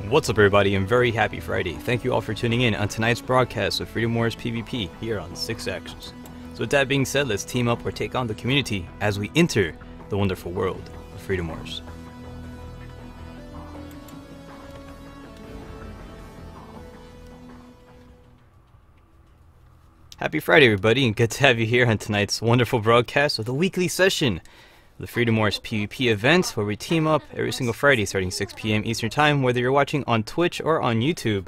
What's up, everybody, and very happy Friday. Thank you all for tuning in on tonight's broadcast of Freedom Wars PvP here on 6 Actions. So with that being said, let's team up or take on the community as we enter the wonderful world of Freedom Wars. Happy Friday, everybody, and good to have you here on tonight's wonderful broadcast of the weekly session of the Freedom Wars PvP event, where we team up every single Friday starting 6 p.m. Eastern Time. Whether you're watching on Twitch or on YouTube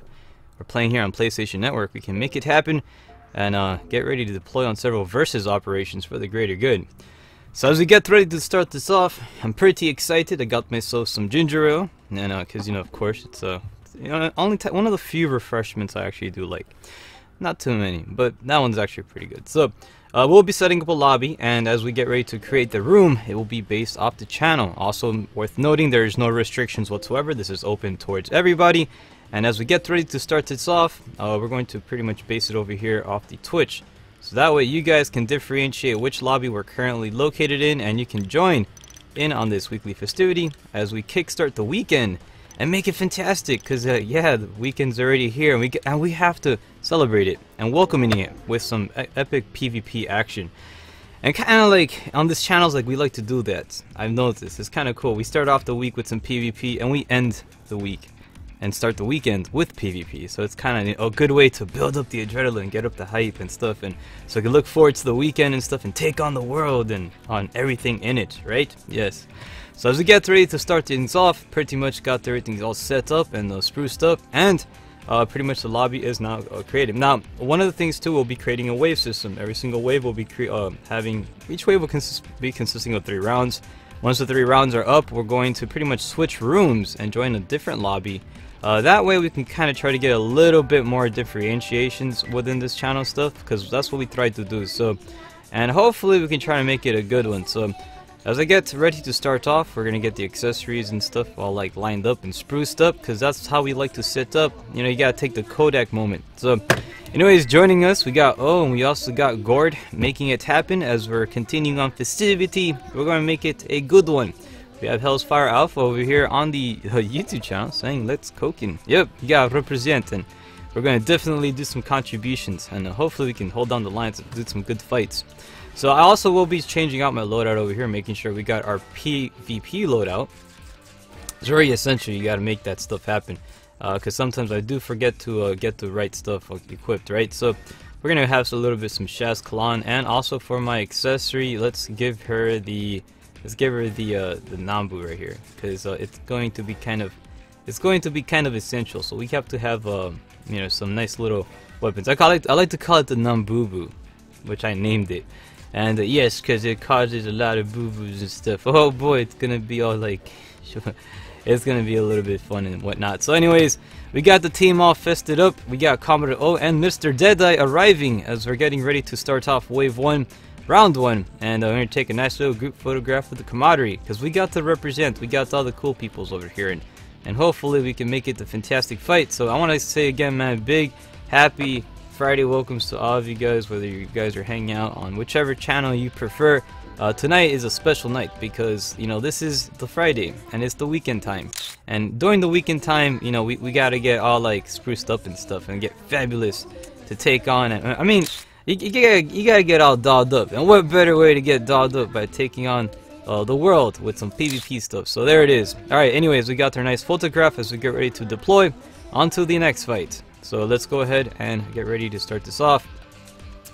or playing here on PlayStation Network, we can make it happen and get ready to deploy on several versus operations for the greater good. So as we get ready to start this off, I'm pretty excited. I got myself some ginger ale, and because of course it's one of the few refreshments I actually do like. Not too many, but that one's actually pretty good. So we'll be setting up a lobby, and as we get ready to create the room, it will be based off the channel. Also worth noting, there is no restrictions whatsoever. This is open towards everybody. And as we get ready to start this off, we're going to pretty much base it over here off the Twitch. So that way you guys can differentiate which lobby we're currently located in, and you can join in on this weekly festivity as we kickstart the weekend and make it fantastic, because yeah, the weekend's already here, and we have to celebrate it and welcoming it with some epic PvP action. And kind of like on this channel, like we like to do that. I've noticed it's kind of cool. We start off the week with some PvP, and we end the week and start the weekend with PvP. So it's kind of a good way to build up the adrenaline, get up the hype and stuff, and so I can look forward to the weekend and stuff and take on the world and on everything in it, right? Yes. So as we get ready to start things off, pretty much got everything all set up and spruced up, and pretty much the lobby is now created. Now, one of the things too, we'll be creating a wave system. Every single wave will be each wave will be consisting of 3 rounds. Once the 3 rounds are up, we're going to pretty much switch rooms and join a different lobby. That way we can kind of try to get a little bit more differentiations within this channel stuff, because that's what we tried to do. So, and hopefully we can try to make it a good one. So as I get ready to start off, we're gonna get the accessories and stuff all like lined up and spruced up, because that's how we like to set up. You gotta take the Kodak moment. So anyways, joining us, we got and we also got Gord making it happen. As we're continuing on festivity, we're gonna make it a good one. We have Hell's Fire Alpha over here on the YouTube channel saying let's cokin'. Yep, you gotta represent, and we're gonna definitely do some contributions, and hopefully we can hold down the lines and do some good fights. So I also will be changing out my loadout over here, making sure we got our PvP loadout. It's very essential. You got to make that stuff happen, because sometimes I do forget to get the right stuff equipped, right? So we're gonna have a little bit some Shaz Kalan, and also for my accessory, let's give her the Nambu right here, because it's going to be kind of essential. So we have to have some nice little weapons. I like to call it the Nambubu, which I named it. And yes, because it causes a lot of boo-boos and stuff. Oh boy, it's gonna be all like, it's gonna be a little bit fun and whatnot. So anyways, we got the team all fested up. We got Commodore O and Mr. Deadeye arriving as we're getting ready to start off Wave 1, Round 1. And we're gonna take a nice little group photograph with the camaraderie, because we got to represent. We got all the cool peoples over here, and hopefully we can make it a fantastic fight. So I want to say again, man, big happy Friday welcomes to all of you guys, whether you guys are hanging out on whichever channel you prefer. Tonight is a special night because this is the Friday and it's the weekend time, and during the weekend time we gotta get all like spruced up and stuff and get fabulous to take on it. I mean, you gotta get all dolled up, and what better way to get dolled up by taking on the world with some PvP stuff. So there it is. Alright, anyways, we got our nice photograph as we get ready to deploy onto the next fight. So let's go ahead and get ready to start this off.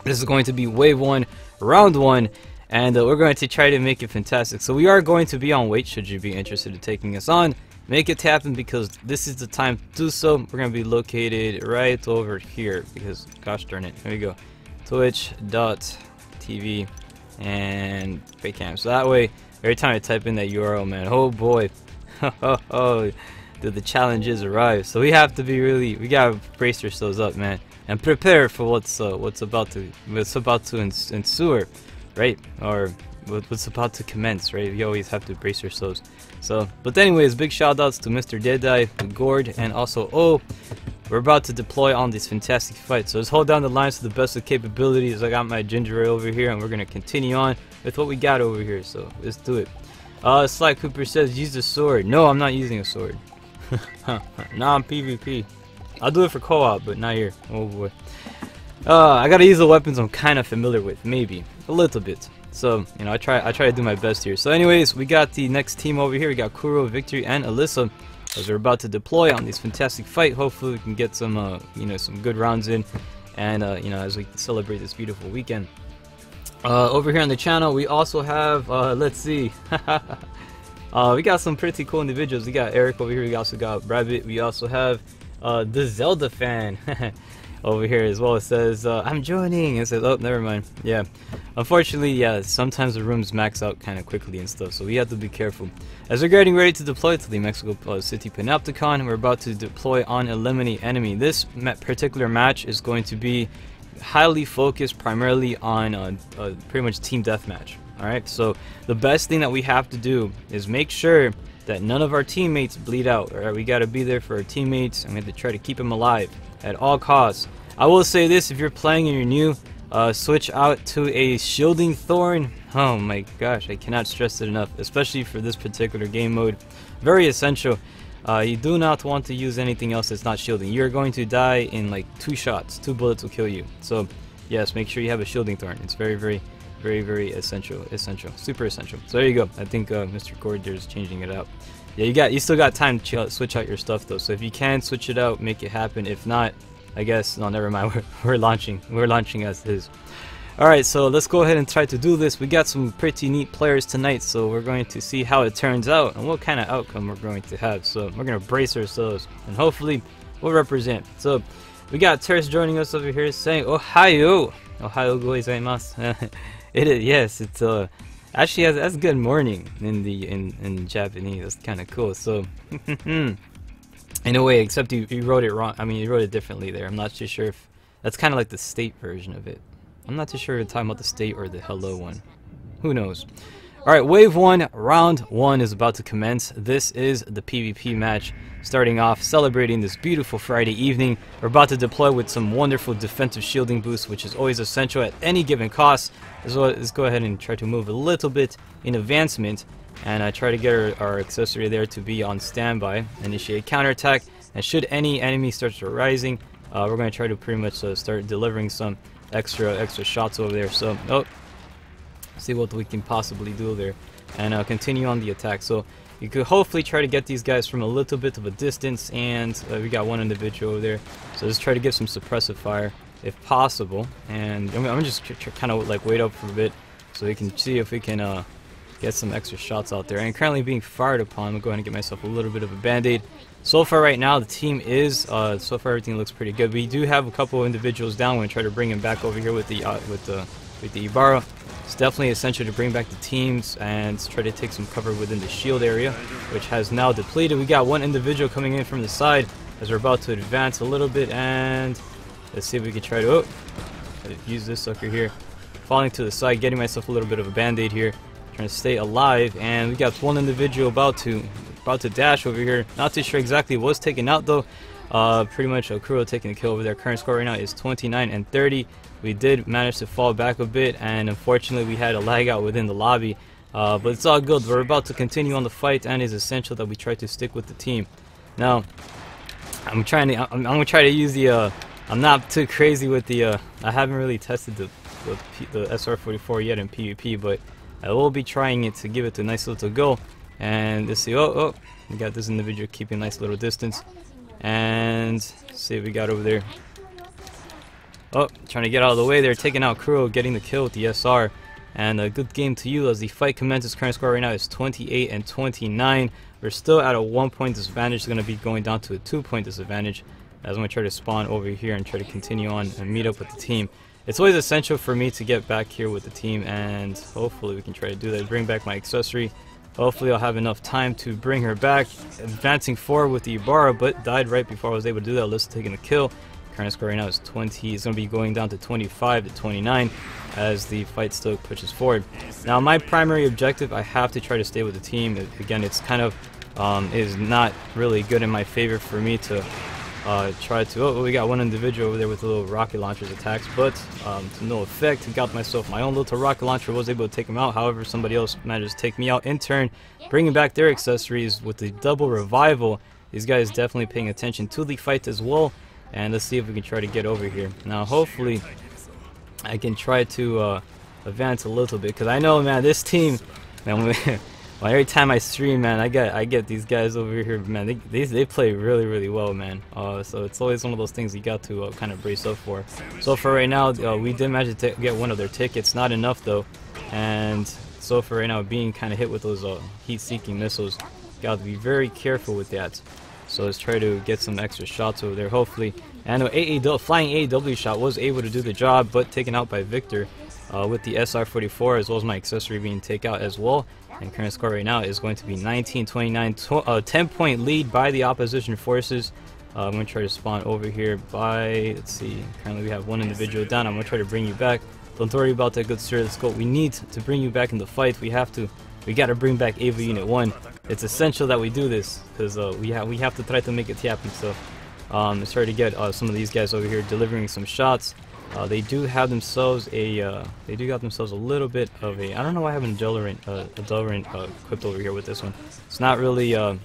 This is going to be Wave 1, Round 1, and we're going to try to make it fantastic. So we are going to be on wait should you be interested in taking us on. Make it happen, because this is the time to do so. We're going to be located right over here, because gosh darn it, here we go. Twitch.tv and Baycam. So that way, every time I type in that URL, man, oh boy, the challenges arrive. So we have to be we gotta brace ourselves up, man, and prepare for what's about to ensue, right? Or what's about to commence, right? We always have to brace ourselves. So, but anyways, big shout outs to Mr. Deadeye, Gord, and also we're about to deploy on this fantastic fight. So let's hold down the lines to the best of capabilities. I got my ginger ale over here, and we're gonna continue on with what we got over here. So let's do it. Sly Cooper says use the sword. No, I'm not using a sword. Non-PvP. I'll do it for co-op, but not here. Oh boy. I gotta use the weapons I'm kind of familiar with, maybe a little bit. So you know, I try to do my best here. So anyways, we got the next team over here. We got Kuro, Victory, and Alyssa as we're about to deploy on this fantastic fight. Hopefully we can get some you know, some good rounds in, and you know, as we celebrate this beautiful weekend. Over here on the channel, we also have let's see. We got some pretty cool individuals. We got Eric over here. We also got Rabbit. We also have the Zelda fan over here as well. It says I'm joining. It says, oh, never mind. Yeah, unfortunately, yeah, sometimes the rooms max out kind of quickly and stuff, so we have to be careful. As we're getting ready to deploy to the Mexico City Panopticon, we're about to deploy on Eliminate Enemy. This particular match is going to be highly focused primarily on pretty much team deathmatch. Alright, so the best thing that we have to do is make sure that none of our teammates bleed out. Alright, we gotta be there for our teammates, and we have to try to keep them alive at all costs. I will say this, if you're playing and you're new, switch out to a shielding thorn. Oh my gosh, I cannot stress it enough, especially for this particular game mode. Very essential. You do not want to use anything else that's not shielding. You're going to die in like 2 shots. 2 bullets will kill you. So yes, make sure you have a shielding thorn. It's very essential, super essential. So there you go. I think Mr. Gorder is changing it out. Yeah, you still got time to switch out your stuff though. So if you can switch it out, make it happen. If not, I guess no, never mind. We're launching as is. All right, so let's go ahead and try to do this. We got some pretty neat players tonight, so we're going to see how it turns out and what kind of outcome we're going to have. So we're gonna brace ourselves and hopefully we'll represent. So we got Terrace joining us over here saying Ohio gozaimasu. It is, yes, it's actually that's good morning in Japanese. That's kind of cool. So in a way, except you wrote it wrong. I mean, you wrote it differently there. I'm not too sure if that's kind of like the state version of it. I'm not too sure if you're talking about the state or the hello one. Who knows? Alright, wave 1, round 1 is about to commence. This is the PvP match. Starting off, celebrating this beautiful Friday evening. We're about to deploy with some wonderful defensive shielding boosts, which is always essential at any given cost. As well, let's go ahead and try to move a little bit in advancement. And try to get our accessory there to be on standby. Initiate counterattack. And should any enemy start rising, we're going to try to pretty much start delivering some extra shots over there. So see what we can possibly do there, and continue on the attack. So you could hopefully try to get these guys from a little bit of a distance, and we got one individual over there, so just try to get some suppressive fire if possible. And I'm just kind of like wait up for a bit so we can see if we can get some extra shots out there. And currently being fired upon. I'm going to get myself a little bit of a band-aid. So far right now the team is so far everything looks pretty good. We do have a couple of individuals down. We're going to try to bring him back over here with the Ibarra. It's definitely essential to bring back the teams and try to take some cover within the shield area, which has now depleted. We got one individual coming in from the side as we're about to advance a little bit, and let's see if we can try to use this sucker here. Falling to the side, getting myself a little bit of a band-aid here, trying to stay alive. And we got one individual about to dash over here. Not too sure exactly what's taken out though. Pretty much Okuro taking the kill over there. Current score right now is 29 and 30. We did manage to fall back a bit, and unfortunately we had a lag out within the lobby. But it's all good. We're about to continue on the fight, and it's essential that we try to stick with the team. Now, I'm gonna try to use the. I'm not too crazy with the. I haven't really tested the SR-44 yet in PvP, but I will be trying it to give it a nice little go. And let's see. Oh, we got this individual keeping a nice little distance. And let's see what we got over there. Oh, trying to get out of the way there, taking out Kuro, getting the kill with the SR. And a good game to you as the fight commences. Current score right now is 28 and 29. We're still at a 1-point disadvantage. It's going to be going down to a 2-point disadvantage as I'm going to try to spawn over here and try to continue on and meet up with the team. It's always essential for me to get back here with the team, and hopefully we can try to do that. Bring back my accessory. Hopefully I'll have enough time to bring her back. Advancing forward with the Ibarra, but died right before I was able to do that. Alyssa taking the kill. Current score right now is 20. It's going to be going down to 25 to 29 as the fight still pushes forward. Now my primary objective, I have to try to stay with the team. Again, it's kind of is not really good in my favor for me to try to. Oh, we got one individual over there with a little rocket launcher's attacks, but to no effect. Got myself my own little rocket launcher, was able to take him out. However, somebody else managed to take me out in turn, bringing back their accessories with the double revival. these guys definitely paying attention to the fight as well. And let's see if we can try to get over here. Now, hopefully, I can try to advance a little bit, because I know, man, this team, man, well, every time I stream, man, I get these guys over here, man. They play really well, man. So it's always one of those things you got to kind of brace up for. So for right now, we did manage to get one of their tickets. Not enough though, and so for right now, being kind of hit with those heat-seeking missiles, got to be very careful with that. So let's try to get some extra shots over there, hopefully. And flying AEW shot was able to do the job, but taken out by Victor with the SR-44, as well as my accessory being taken out as well. And current score right now is going to be 19-29, 10-point lead by the opposition forces. I'm going to try to spawn over here by, let's see, currently we have one individual down. I'm going to try to bring you back. Don't worry about that, good sir. Let's go. We need to bring you back in the fight. We got to bring back Ava Unit 1. It's essential that we do this, because we have to try to make it happen. So let's try to get some of these guys over here delivering some shots. They do have themselves a little bit of a, I don't know why I have an Adolorant equipped over here with this one. It's not really the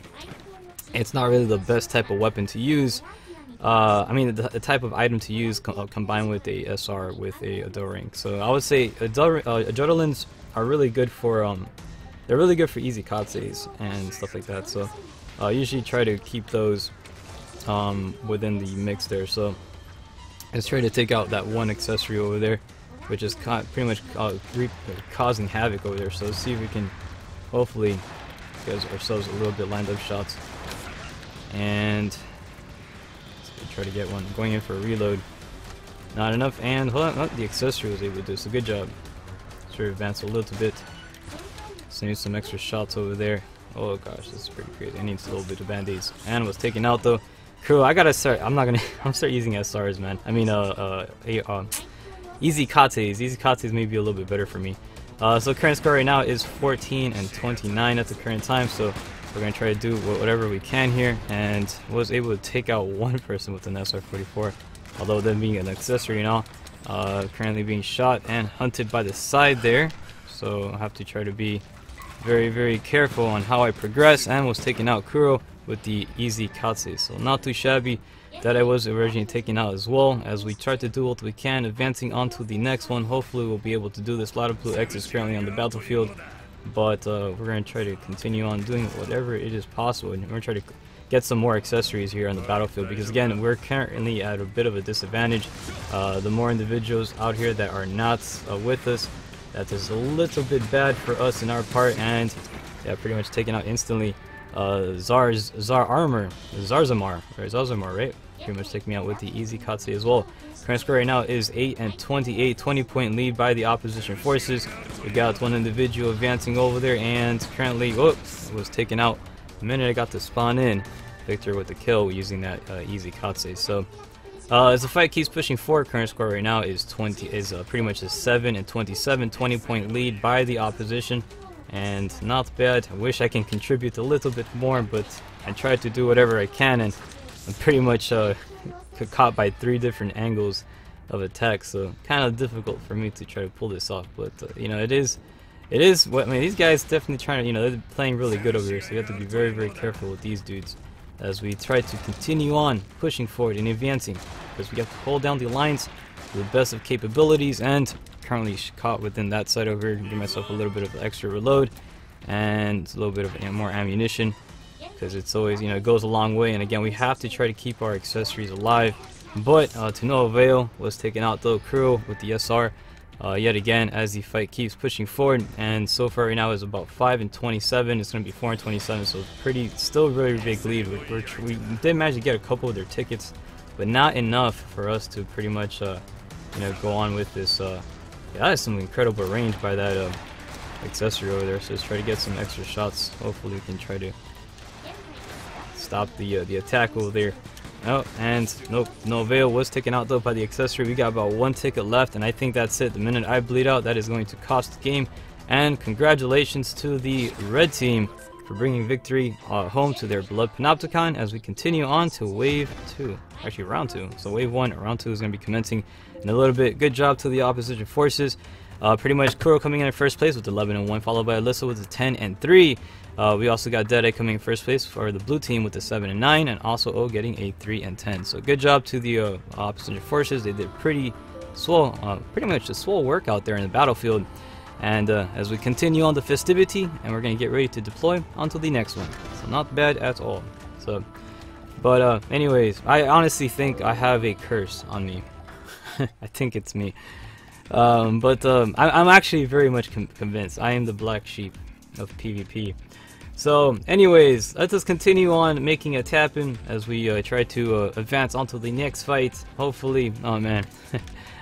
best type of weapon to use. I mean the type of item to use combined with a SR with a Adolorant. So I would say Adolorants are really good for they're really good for easy katses and stuff like that. So I usually try to keep those within the mix there. So let's try to take out that one accessory over there, which is pretty much causing havoc over there. So let's see if we can hopefully get ourselves a little bit lined up shots. And let's try to get one. Going in for a reload. Not enough. And hold on, the accessory was able to do so. Good job. Let's try to advance a little bit. So I need some extra shots over there. Oh gosh, this is pretty crazy. I need a little bit of band-aids. And was taken out though. Cool, I gotta start. I'm start using SRs, man. I mean, easy kates. Easy kates may be a little bit better for me. So current score right now is 14-29 at the current time. So we're gonna try to do whatever we can here, and was able to take out one person with an SR-44. Although them being an accessory now, currently being shot and hunted by the side there. So I have to try to be very careful on how I progress, and was taking out Kuro with the easy katse. So not too shabby that I was originally taken out as well, as we try to do what we can, advancing on to the next one. Hopefully we'll be able to do this. A lot of blue X is currently on the battlefield, but we're going to try to continue on doing whatever it is possible, and we're going to try to get some more accessories here on the battlefield, because again, we're currently at a bit of a disadvantage. The more individuals out here that are not with us, that is a little bit bad for us in our part. And yeah, pretty much taken out instantly. Zarzamar, right? Pretty much taking me out with the easy katse as well. Current score right now is 8-28, 20-point lead by the opposition forces. We got one individual advancing over there, and currently, was taken out the minute I got to spawn in. Victor with the kill using that easy katse. So as the fight keeps pushing forward, current score right now is pretty much a 7-27, 20-point lead by the opposition. And not bad. I wish I can contribute a little bit more, but I tried to do whatever I can, and I'm pretty much caught by 3 different angles of attack, so kind of difficult for me to try to pull this off. But you know, it is what I mean. These guys definitely trying to, you know, they're playing really good over here, so you have to be very careful with these dudes as we try to continue on pushing forward and advancing, because we have to hold down the lines to the best of capabilities. And currently caught within that side over here. Give myself a little bit of extra reload and a little bit of more ammunition, because it's always, you know, it goes a long way. And again, we have to try to keep our accessories alive, but to no avail. Was taken out though, Kuro with the SR yet again as the fight keeps pushing forward. And so far right now is about 5-27. It's going to be 4-27, so pretty still very big lead. We did manage to get a couple of their tickets, but not enough for us to pretty much you know, go on with this. Yeah, that is some incredible range by that accessory over there. So let's try to get some extra shots. Hopefully we can try to stop the attack over there. Oh, and nope, no avail. Was taken out though by the accessory. We got about 1 ticket left, and I think that's it. The minute I bleed out, that is going to cost the game. And congratulations to the red team for bringing victory home to their beloved Panopticon, as we continue on to wave 2. Actually, round 2. So wave 1, round 2 is going to be commencing in a little bit. Good job to the opposition forces. Pretty much Kuro coming in first place with 11-1, followed by Alyssa with a 10-3. We also got Deadeye coming in first place for the blue team with a 7-9, and also O getting a 3-10. So good job to the opposite forces. They did pretty much a swole work out there in the battlefield. And as we continue on the festivity, and we're gonna get ready to deploy onto the next one. So not bad at all. So, but anyways, I honestly think I have a curse on me. I think it's me. I'm actually very much convinced I am the black sheep of PvP. So anyways, let us continue on making it happen as we try to advance onto the next fight. Hopefully, oh man,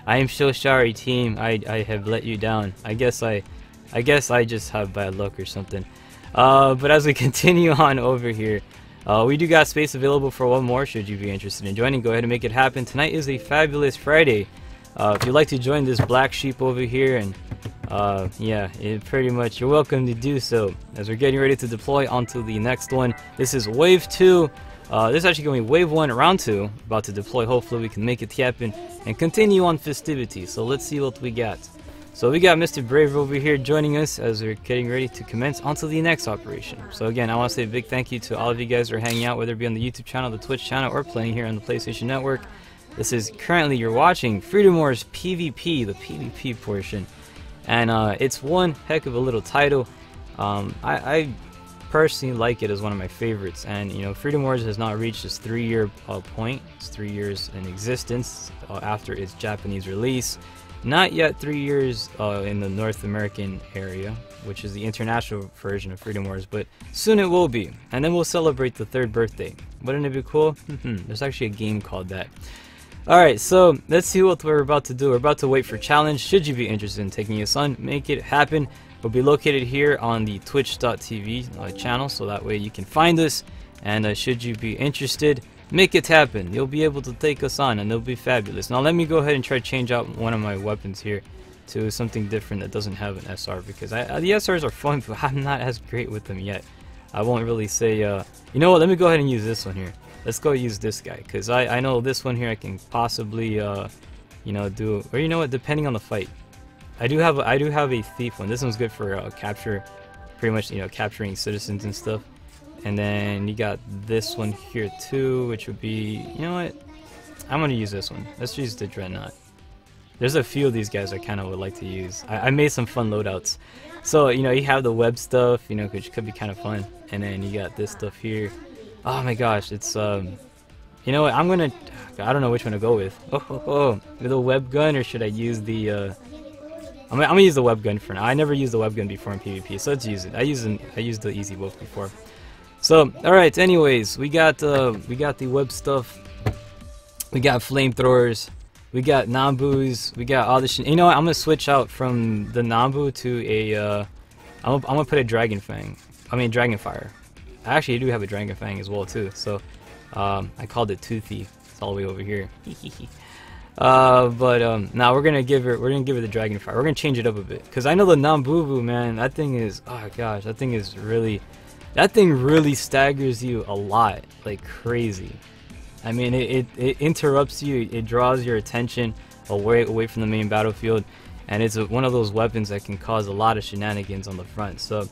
I am so sorry team, I have let you down. I guess I just have bad luck or something. But as we continue on over here, we do got space available for one more should you be interested in joining. Go ahead and make it happen. Tonight is a fabulous Friday. If you'd like to join this black sheep over here, and yeah, pretty much you're welcome to do so as we're getting ready to deploy onto the next one. This is wave 2. This is actually going to be wave 1 round 2 about to deploy. Hopefully we can make it happen and continue on festivity. So let's see what we got. So we got Mr. Brave over here joining us as we're getting ready to commence onto the next operation. So again, I want to say a big thank you to all of you guys who are hanging out, whether it be on the YouTube channel, the Twitch channel, or playing here on the PlayStation Network. This is currently, you're watching Freedom Wars PvP, the PvP portion, and it's one heck of a little title. I personally like it as one of my favorites, and you know, Freedom Wars has not reached its 3-year point. It's 3 years in existence after its Japanese release. Not yet 3 years in the North American area, which is the international version of Freedom Wars, but soon it will be, and then we'll celebrate the 3rd birthday. Wouldn't it be cool? There's actually a game called that. Alright, so let's see what we're about to do. We're about to wait for challenge. Should you be interested in taking a son, make it happen. We'll be located here on the twitch.tv channel, so that way you can find us. And should you be interested, make it happen. You'll be able to take us on, and it'll be fabulous. Now let me go ahead and try to change out one of my weapons here to something different that doesn't have an SR, because the SRs are fun, but I'm not as great with them yet. I won't really say, you know what, let me go ahead and use this one here. Let's go use this guy, because I know this one here I can possibly, you know, do, or you know what, depending on the fight. I do have a thief one. This one's good for capture, pretty much, you know, capturing citizens and stuff. And then you got this one here too, which would be, you know what, I'm going to use this one. Let's use the Dreadnought. There's a few of these guys I kind of would like to use. I made some fun loadouts. So, you know, you have the web stuff, you know, which could be kind of fun. And then you got this stuff here. Oh my gosh, it's, you know what, I don't know which one to go with. The web gun, or should I use the, I'm gonna use the web gun for now. I never used the web gun before in PvP, so let's use it. I used the easy wolf before. So, alright, anyways, we got the web stuff. We got flamethrowers. We got Nambus. We got all this shit. You know what, I'm gonna switch out from the Nambu to a, I'm gonna put a Dragon Fire. I actually do have a Dragon Fang as well too, so I called it Toothy. It's all the way over here. Now we're gonna give it the Dragon Fire. We're gonna change it up a bit, because I know the Nambubu, man, that thing is, oh gosh, that thing really staggers you a lot, like crazy. I mean, it interrupts you, it draws your attention away from the main battlefield, and it's one of those weapons that can cause a lot of shenanigans on the front. So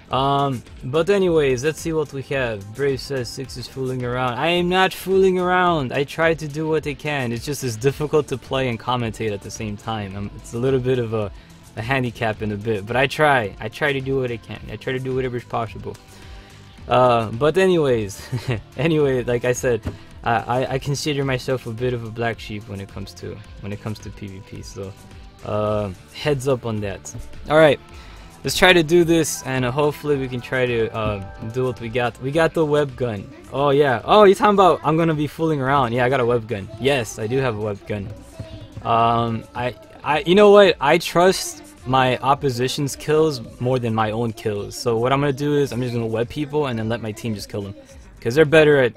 but anyways, let's see what we have. Brave says 6 is fooling around. I am not fooling around. I try to do what I can. It's just, it's difficult to play and commentate at the same time. It's a little bit of a handicap in a bit, but I try to do what I can. I try to do whatever is possible. But anyways, like I said, I consider myself a bit of a black sheep when it comes to PvP. So heads up on that. All right. Let's try to do this, and hopefully we can try to do what we got. We got the web gun. Oh yeah. Oh, you're talking about I'm gonna be fooling around. Yeah, I got a web gun. Yes, I do have a web gun. You know what? I trust my opposition's kills more than my own kills. So what I'm gonna do is I'm just gonna web people and then let my team just kill them, because they're better at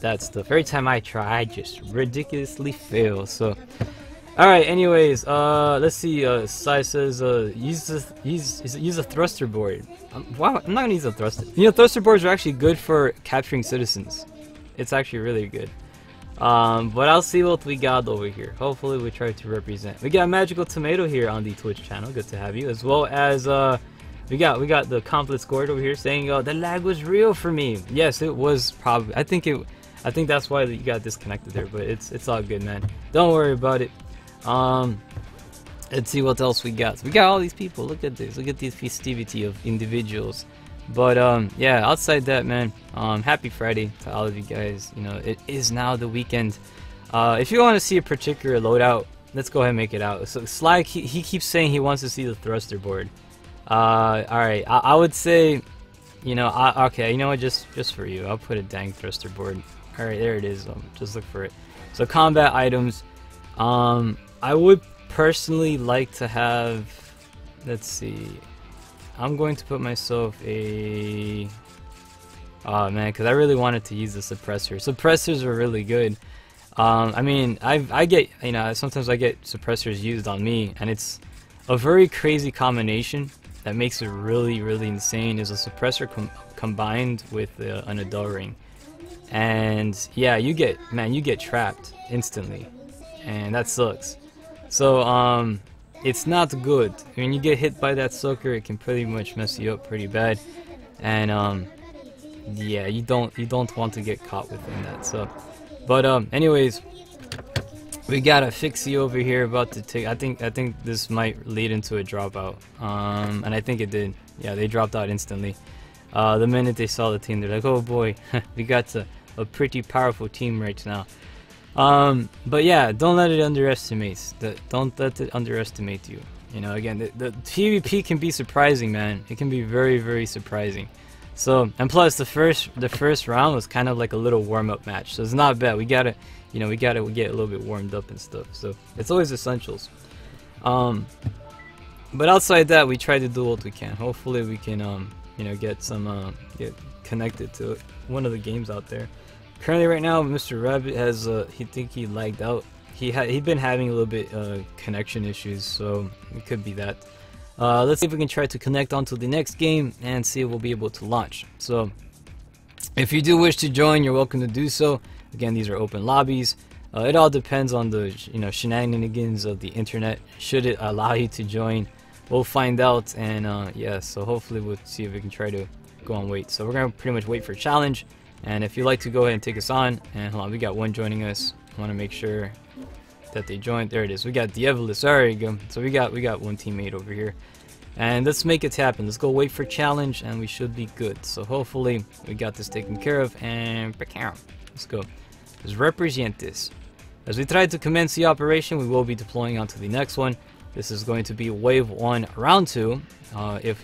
that stuff. Every time I try, I just ridiculously fail. So. Alright, anyways, let's see, Sai says, use a thruster board. Wow, I'm not gonna use a thruster. You know, thruster boards are actually good for capturing citizens. It's actually really good. But I'll see what we got over here. Hopefully we try to represent. We got Magical Tomato here on the Twitch channel. Good to have you. As well as we got the Complet Scored over here saying the lag was real for me. Yes, it was probably. I think that's why you got disconnected there, but it's all good, man. Don't worry about it. Let's see what else we got. So we got all these people. Look at this. Look at this festivity of individuals. But yeah, outside that, man, happy Friday to all of you guys. You know, it is now the weekend. If you want to see a particular loadout, let's go ahead and make it out. So Slag, he keeps saying he wants to see the thruster board. All right, I would say, you know, okay, you know what? Just for you, I'll put a dang thruster board. All right, there it is. Just look for it. So combat items. I would personally like to have. Let's see. I'm going to put myself a. Oh man, because I really wanted to use the suppressor. Suppressors are really good. I mean, I get, you know, sometimes I get suppressors used on me, and it's a very crazy combination that makes it really, really insane. Is a suppressor combined with an Adele ring, and yeah, you get trapped instantly, and that sucks. So it's not good. When you get hit by that sucker, it can pretty much mess you up pretty bad, and yeah, you don't want to get caught within that. So, but anyways, we got a fixie over here about to take. I think this might lead into a dropout. And I think it did. Yeah, they dropped out instantly. The minute they saw the team, they're like, "Oh boy, we got a pretty powerful team right now." But yeah, don't let it underestimate. Don't let it underestimate you. You know, again, the PvP can be surprising, man. It can be very, very surprising. So, and plus the first round was kind of like a little warm-up match, so it's not bad. We gotta get a little bit warmed up and stuff. So it's always essentials. But outside that, we try to do what we can. Hopefully, we can you know, get connected to one of the games out there. Currently, right now, Mr. Rabbit has he lagged out. He'd been having a little bit connection issues, so it could be that. Let's see if we can try to connect onto the next game and see if we'll be able to launch. So, if you do wish to join, you're welcome to do so. Again, these are open lobbies. It all depends on the shenanigans of the internet. Should it allow you to join, we'll find out. And yeah, so hopefully we'll see if we can try to go on wait. So we're gonna pretty much wait for challenge. And if you'd like to go ahead and take us on, and hold on, we got one joining us. I want to make sure that they joined. There it is. We got Dievelis. There you go. So we got one teammate over here, and let's make it happen. Let's go wait for challenge, and we should be good. So hopefully we got this taken care of. And let's go. Let's represent this. As we try to commence the operation, we will be deploying onto the next one. This is going to be wave 1, round 2.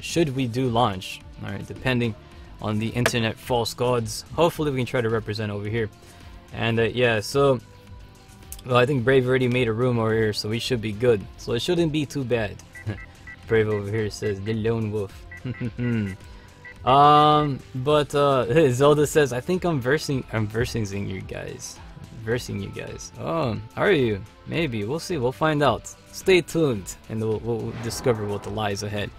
Should we do launch? All right, depending on the internet false gods. Hopefully we can try to represent over here. And yeah, so well, I think Brave already made a room over here, so we should be good. So it shouldn't be too bad. Brave over here says the lone wolf. But Zelda says, I think I'm versing you guys. Versing you guys. Oh, are you? Maybe. We'll see. We'll find out. Stay tuned, and we'll discover what lies ahead.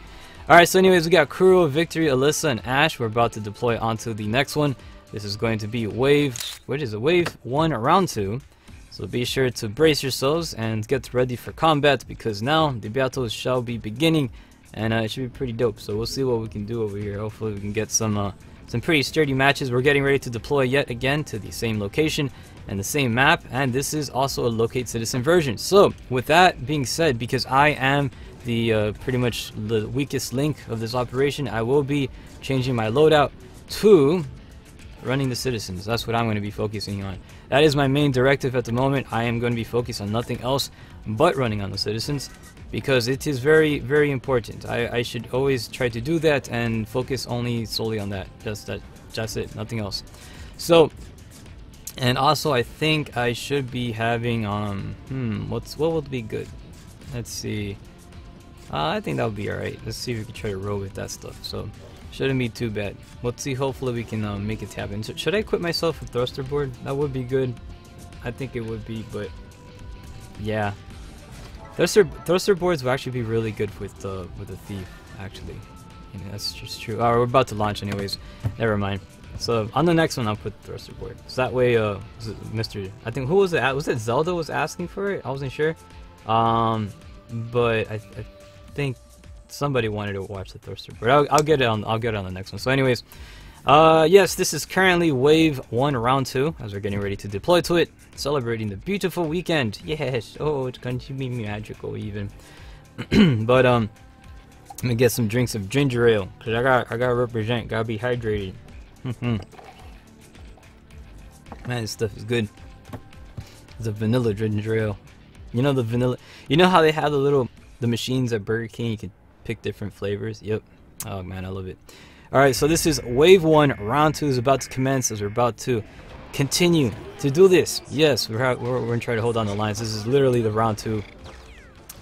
Alright, so anyways, we got Kuro, Victory, Alyssa, and Ash. We're about to deploy onto the next one. This is going to be wave 1, round 2. So be sure to brace yourselves and get ready for combat, because now the battles shall be beginning, and it should be pretty dope. So we'll see what we can do over here. Hopefully we can get some pretty sturdy matches. We're getting ready to deploy yet again to the same location and the same map, and this is also a locate citizen version. So with that being said, because I am the pretty much the weakest link of this operation, I will be changing my loadout to running the citizens. That's what I'm going to be focusing on. That is my main directive at the moment. I am going to be focused on nothing else but running on the citizens, because it is very, very important. I should always try to do that and focus solely on that. Just it, nothing else. So, and also I think I should be having what would be good? Let's see. I think that would be alright. Let's see if we can try to roll with that stuff. So, shouldn't be too bad. Let's see, hopefully we can make it happen. So, should I equip myself a thruster board? That would be good. I think it would be, but yeah. Thruster boards will actually be really good with a thief, actually. You know, that's just true. Oh, we're about to launch anyways. Never mind. So on the next one, I'll put thruster board. So that way, Mr. I think who was it? Was it Zelda was asking for it? I wasn't sure. But I think somebody wanted to watch the thruster board. I'll get it on. I'll get it on the next one. So, anyways, yes, this is currently Wave 1, Round 2, as we're getting ready to deploy to it, celebrating the beautiful weekend. Yes. Oh, it's going to be magical even. But let me get some drinks of ginger ale, cause I gotta represent. Gotta be hydrated. Man, this stuff is good. It's a vanilla ginger ale. You know the vanilla. You know how they have the machines at Burger King. You can pick different flavors. Yep. Oh man, I love it. All right, so this is Wave 1, Round 2 is about to commence as we're about to continue to do this. Yes, we're gonna try to hold on the lines. This is literally the Round 2.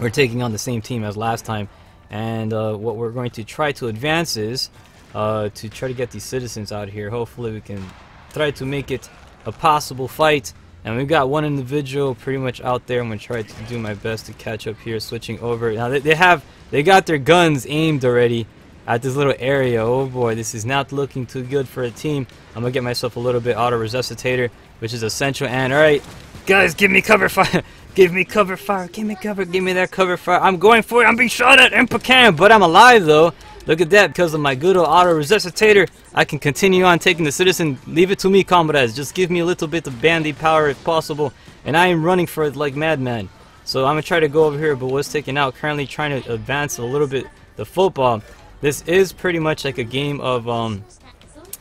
We're taking on the same team as last time, and what we're going to try to advance is to try to get these citizens out here. Hopefully we can try to make it a possible fight. And we've got one individual pretty much out there. I'm gonna try to do my best to catch up here, switching over. Now they got their guns aimed already at this little area. Oh boy, this is not looking too good for a team. I'm gonna get myself a little bit auto resuscitator, which is essential. And all right, guys, give me cover fire. Give me cover fire. Give me cover. Give me that cover fire. I'm going for it. I'm being shot at. Impacam, but I'm alive though. Look at that, because of my good old auto resuscitator, I can continue on taking the citizen. Leave it to me, comrades. Just give me a little bit of bandy power if possible. And I am running for it like madman. So I'm going to try to go over here, but what's taken out, currently trying to advance a little bit the football. This is pretty much like a game of,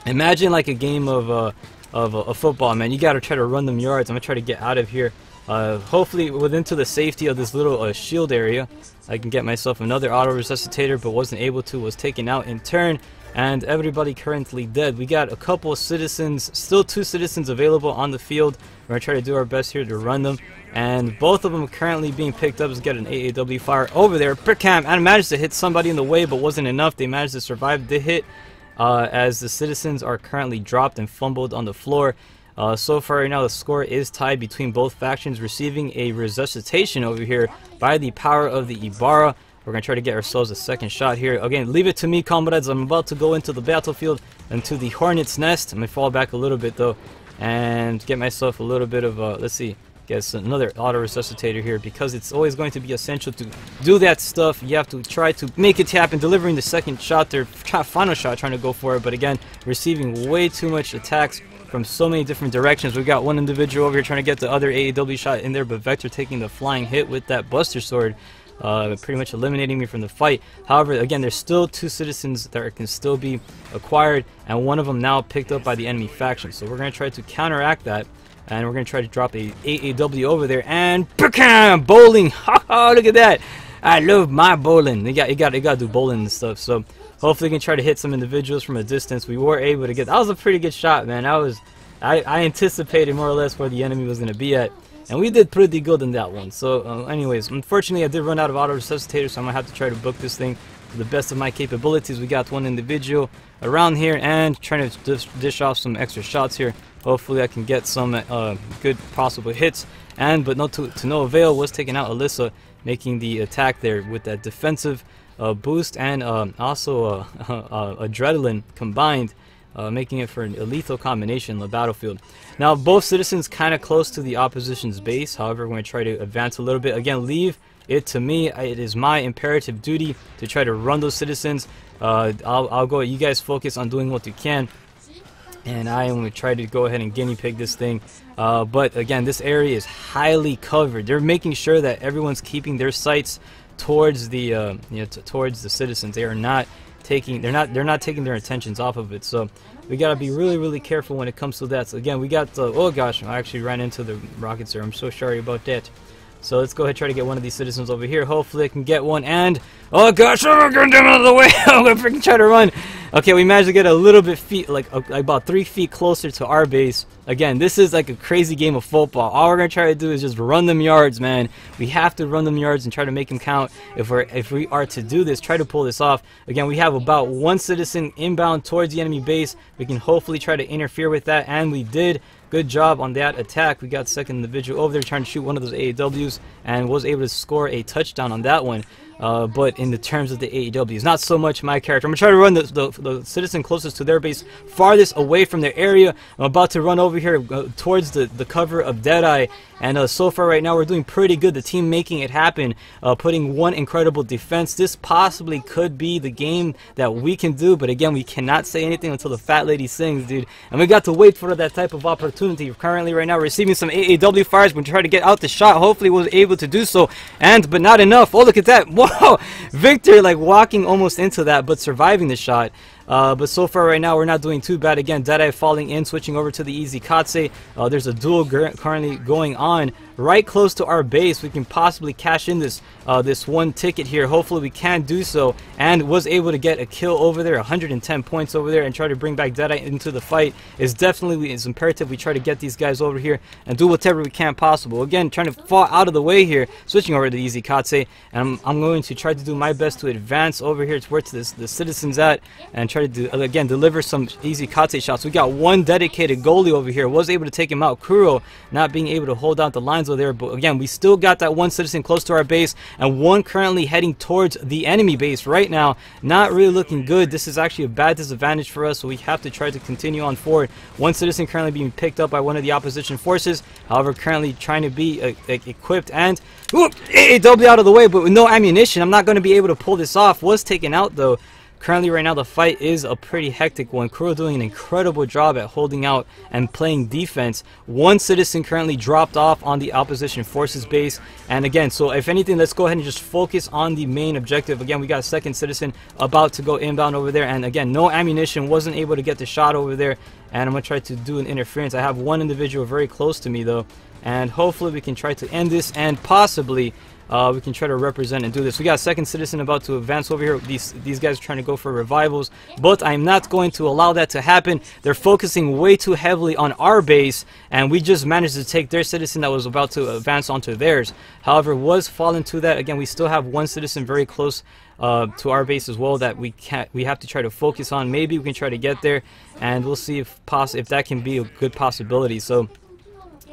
imagine like a game of a football, man. You got to try to run them yards. I'm going to try to get out of here. Hopefully within to the safety of this little shield area. I can get myself another auto resuscitator, but wasn't able to, was taken out in turn, and everybody currently dead. We got a couple of citizens, still 2 citizens available on the field. We're going to try to do our best here to run them, and both of them are currently being picked up. Let's get an AAW fire over there. Brickham, and managed to hit somebody in the way, but wasn't enough. They managed to survive the hit as the citizens are currently dropped and fumbled on the floor. So far right now the score is tied between both factions, receiving a resuscitation over here by the power of the Ibarra. We're going to try to get ourselves a second shot here. Again, leave it to me, comrades. I'm about to go into the battlefield and to the Hornet's Nest. I'm going to fall back a little bit though and get myself a little bit of, let's see, get another auto resuscitator here, because it's always going to be essential to do that stuff. You have to try to make it happen, delivering the second shot there, final shot, trying to go for it, but again, receiving way too much attacks from so many different directions. We've got one individual over here trying to get the other AEW shot in there, but Vector taking the flying hit with that Buster Sword, pretty much eliminating me from the fight. However, again, there's still 2 citizens that can still be acquired, and one of them now picked up by the enemy faction. So we're going to try to counteract that, and we're going to try to drop a AAW over there, and bam! Bowling! Haha, look at that! I love my bowling. You got to do bowling and stuff. So hopefully we can try to hit some individuals from a distance. We were able to get, that was a pretty good shot, man. I anticipated more or less where the enemy was going to be at, and we did pretty good in that one. So anyways, unfortunately I did run out of auto resuscitators, so I'm going to have to try to book this thing to the best of my capabilities. We got one individual around here and trying to dish off some extra shots here. Hopefully I can get some good possible hits, but to no avail. Was taking out Alyssa, making the attack there with that defensive boost and also adrenaline combined, making it for a lethal combination in the battlefield. Now both citizens kind of close to the opposition's base. However, we're going to try to advance a little bit. Again, leave it to me. It is my imperative duty to try to run those citizens. I'll go. You guys focus on doing what you can, and I am going to try to go ahead and guinea pig this thing. But again, this area is highly covered. They're making sure that everyone's keeping their sights towards the towards the citizens. They are not taking they're not taking their attentions off of it. So we got to be really careful when it comes to that. So again, we got oh gosh, I actually ran into the rockets there. I'm so sorry about that. So let's go ahead and try to get one of these citizens over here. Hopefully I can get one, and oh gosh, I'm going down out of the way. I'm gonna freaking try to run. Okay, we managed to get a little bit like about 3 feet closer to our base. Again, this is like a crazy game of football. All we're gonna try to do is just run them yards, man. We have to run them yards and try to make them count. If we are to do this, try to pull this off. Again, we have about 1 citizen inbound towards the enemy base. We can hopefully try to interfere with that, and we did. Good job on that attack. We got second individual over there trying to shoot one of those AAWs and was able to score a touchdown on that one. but in the terms of the AEWs, not so much my character. I'm going to try to run the citizen closest to their base, farthest away from their area. I'm about to run over here towards the cover of Deadeye, and so far right now we're doing pretty good. The team making it happen, putting one incredible defense. This possibly could be the game that we can do, but again, we cannot say anything until the fat lady sings, dude. And we got to wait for that type of opportunity. Currently right now we're receiving some AEW fires. We're trying to get out the shot. Hopefully we'll be able to do so, but not enough. Oh, look at that. Whoa, Victor like walking almost into that, but surviving the shot. But so far right now we're not doing too bad. Again, Deadeye falling in, switching over to the Easy Katse. There's a duel currently going on right close to our base. We can possibly cash in this one ticket here. Hopefully we can do so, and was able to get a kill over there, 110 points over there, and try to bring back Deadeye into the fight. It's imperative we try to get these guys over here and do whatever we can possible. Again, trying to fall out of the way here, switching over to the Easy Katse, and I'm going to try to do my best to advance over here towards the citizens at, and try to again deliver some Easy Katse shots. We got one dedicated goalie over here, was able to take him out. Kuro not being able to hold out the lines over there, but again, we still got that one citizen close to our base, and one currently heading towards the enemy base right now. Not really looking good. This is actually a bad disadvantage for us, so we have to try to continue on forward. One citizen currently being picked up by one of the opposition forces, however currently trying to be equipped, and AEW out of the way, but with no ammunition. I'm not going to be able to pull this off. Was taken out though. Currently right now the fight is a pretty hectic one. Kuro doing an incredible job at holding out and playing defense. One citizen currently dropped off on the opposition forces base, and again, so if anything, let's go ahead and just focus on the main objective. Again, we got a second citizen about to go inbound over there, and again, no ammunition, wasn't able to get the shot over there, and I'm gonna try to do an interference. I have one individual very close to me though, and hopefully we can try to end this, and possibly we can try to represent and do this. We got a second citizen about to advance over here. These guys are trying to go for revivals, but I'm not going to allow that to happen. They're focusing way too heavily on our base, and we just managed to take their citizen that was about to advance onto theirs. However, was fallen to that. Again, we still have one citizen very close to our base as well that we have to try to focus on. Maybe we can try to get there, and we'll see if that can be a good possibility. So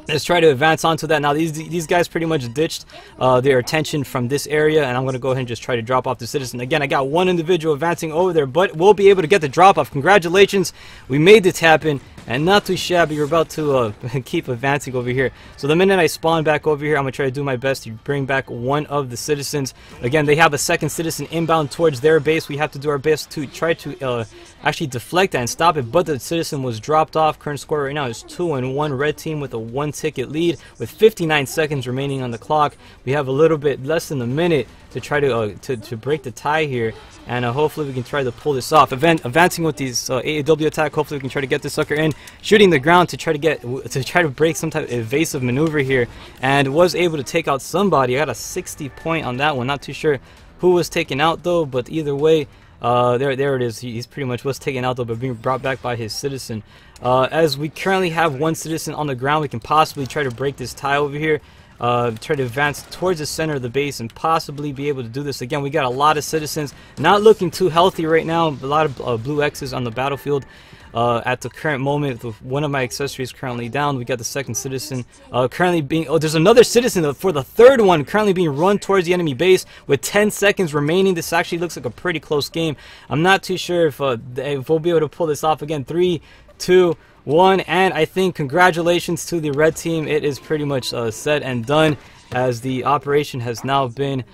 let's try to advance onto that. Now these guys pretty much ditched their attention from this area, and I'm going to go ahead and just try to drop off the citizen. Again, I got one individual advancing over there, but we'll be able to get the drop off. Congratulations, we made this happen, and not too shabby. We're about to keep advancing over here. So the minute I spawn back over here, I'm going to try to do my best to bring back one of the citizens. Again, they have a second citizen inbound towards their base. We have to do our best to try to actually deflect that and stop it, but the citizen was dropped off. Current score right now is 2-1. Red team with a 1-ticket lead with 59 seconds remaining on the clock. We have a little bit less than a minute to try to break the tie here, and hopefully we can try to pull this off. Advancing with these AEW attack, hopefully we can try to get this sucker in, shooting the ground to try to break some type of evasive maneuver here, and was able to take out somebody. I got a 60 point on that one. Not too sure who was taken out though, but either way, there it is. He's pretty much was taken out though, but being brought back by his citizen. As we currently have one citizen on the ground, we can possibly try to break this tie over here. Try to advance towards the center of the base and possibly be able to do this. Again, we got a lot of citizens, not looking too healthy right now. A lot of blue X's on the battlefield at the current moment. One of my accessories currently down. We got the second citizen currently being... Oh, there's another citizen for the third one currently being run towards the enemy base with 10 seconds remaining. This actually looks like a pretty close game. I'm not too sure if we'll be able to pull this off. Again, 3, 2, 1, and I think congratulations to the red team. It is pretty much said and done, as the operation has now been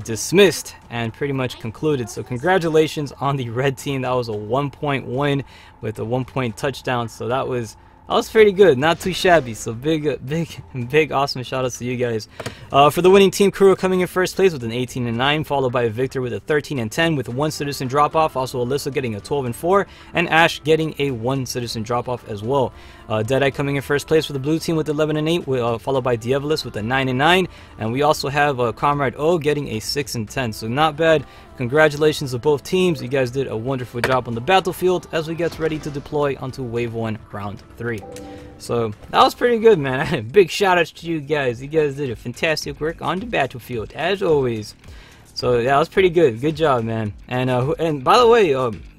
dismissed and pretty much concluded. So congratulations on the red team. That was a 1-point win with a 1-point touchdown. So that was pretty good, not too shabby. So big awesome shout outs to you guys. For the winning team, Kuro coming in first place with an 18-9, followed by Victor with a 13-10 with one citizen drop off. Also Alyssa getting a 12-4, and Ash getting a 1 citizen drop off as well. Deadeye coming in first place for the blue team with 11-8, followed by Diabolus with a 9-9, and we also have Comrade O getting a 6-10. So not bad. Congratulations to both teams. You guys did a wonderful job on the battlefield as we get ready to deploy onto Wave 1 Round 3. So that was pretty good, man. Big shout outs to you guys. You guys did a fantastic work on the battlefield as always. So yeah, that was pretty good. Good job, man. And by the way,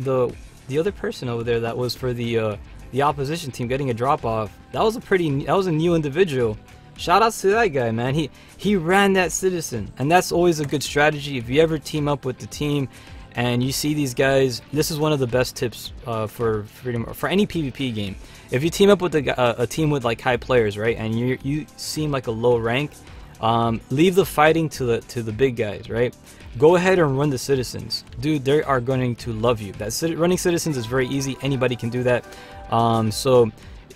the other person over there that was for the opposition team getting a drop off, that was a new individual. shout outs to that guy, man. He ran that citizen, and that's always a good strategy. If you ever team up with the team and you see these guys, this is one of the best tips for any PvP game. If you team up with a team with like high players, right, and you seem like a low rank, leave the fighting to the big guys, right? Go ahead and run the citizens, dude. They are going to love you. Running citizens is very easy. Anybody can do that. So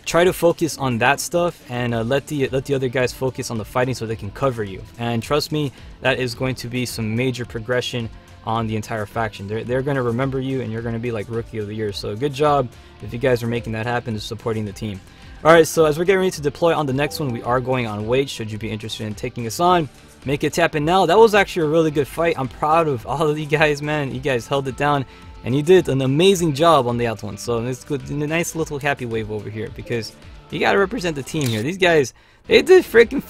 try to focus on that stuff, and let the other guys focus on the fighting so they can cover you. And trust me, that is going to be some major progression on the entire faction. They're going to remember you, and you're going to be like Rookie of the Year. So good job if you guys are making that happen and supporting the team. Alright, so as we're getting ready to deploy on the next one, we are going on wait. Should you be interested in taking us on, make it tap in now. That was actually a really good fight. I'm proud of all of you guys, man. You guys held it down, and you did an amazing job on the out one. So it's good, a nice little happy wave over here, because you got to represent the team here. These guys, they did freaking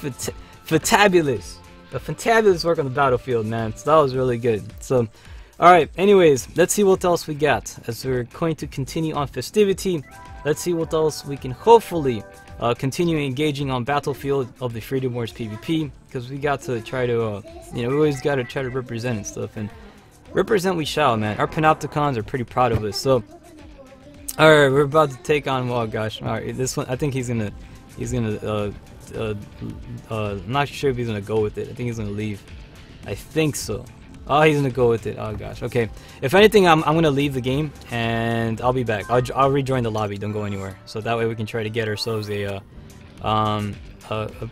fantabulous. A fantabulous work on the battlefield, man. So that was really good. So, alright, anyways, let's see what else we got. As we're going to continue on festivity, let's see what else we can hopefully continue engaging on battlefield of the Freedom Wars PvP, because we got to try to, we always got to try to represent and stuff, and represent we shall, man. Our Panopticons are pretty proud of us. So, alright, we're about to take on, oh gosh, alright, this one, I think he's gonna, I'm not sure if he's gonna go with it. I think he's gonna leave. I think so. Oh, he's gonna go with it. Oh gosh. Okay. If anything, I'm gonna leave the game, and I'll be back. I'll rejoin the lobby. Don't go anywhere. So that way we can try to get ourselves a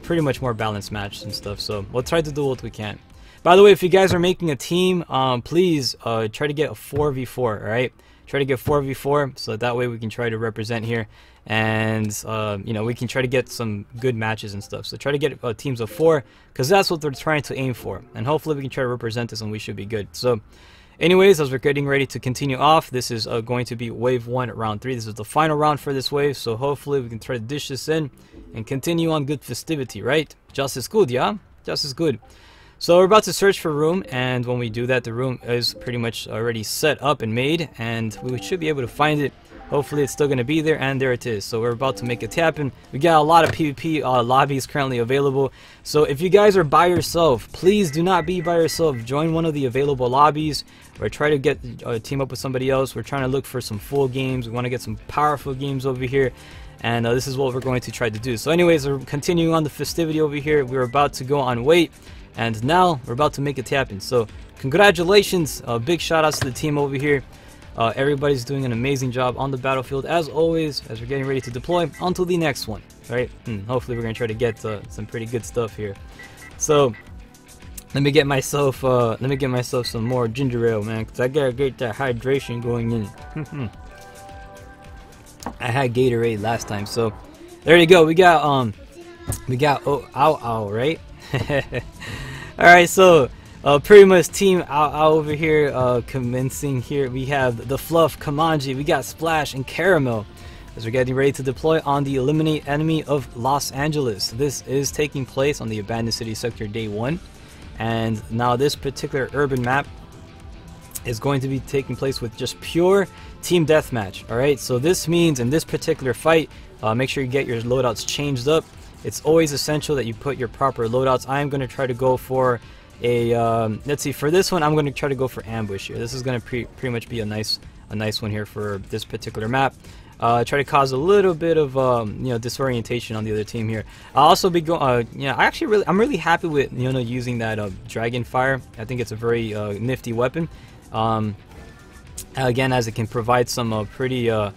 pretty much more balanced match and stuff. So we'll try to do what we can. By the way, if you guys are making a team, please try to get a 4v4. All right. Try to get 4v4, so that way we can try to represent here, and we can try to get some good matches and stuff. So try to get teams of 4, because that's what they're trying to aim for, and hopefully we can try to represent this, and we should be good. So anyways, as we're getting ready to continue off, this is going to be wave 1 round 3. This is the final round for this wave, so hopefully we can try to dish this in and continue on good festivity, right? Just as good, yeah? Just as good. So we're about to search for a room, and when we do that, the room is pretty much already set up and made, and we should be able to find it. Hopefully it's still going to be there, and there it is. So we're about to make it happen. We got a lot of PvP lobbies currently available. So if you guys are by yourself, please do not be by yourself. Join one of the available lobbies, or try to get team up with somebody else. We're trying to look for some full games. We want to get some powerful games over here. And this is what we're going to try to do. So anyways, we're continuing on the festivity over here. We're about to go on wait. And now we're about to make it happen. So congratulations, big shout outs to the team over here. Everybody's doing an amazing job on the battlefield as always, as we're getting ready to deploy onto the next one, right? Hopefully we're gonna try to get some pretty good stuff here. So let me get myself some more ginger ale, man, because I gotta get that hydration going in. I had Gatorade last time, so there you go. We got ow, right? Alright, so pretty much team out over here, commencing here. We have the Fluff, Kamanji, we got Splash and Caramel, as we're getting ready to deploy on the Eliminate Enemy of Los Angeles. This is taking place on the Abandoned City Sector Day 1, and now this particular urban map is going to be taking place with just pure team deathmatch. Alright, so this means in this particular fight, make sure you get your loadouts changed up. It's always essential that you put your proper loadouts. I'm going to try to go for a, let's see, for this one, I'm going to try to go for ambush here. This is going to pretty much be a nice one here for this particular map. Try to cause a little bit of, disorientation on the other team here. I'll also be going, I'm really happy with, using that Dragon Fire. I think it's a very nifty weapon. Again, as it can provide some pretty, I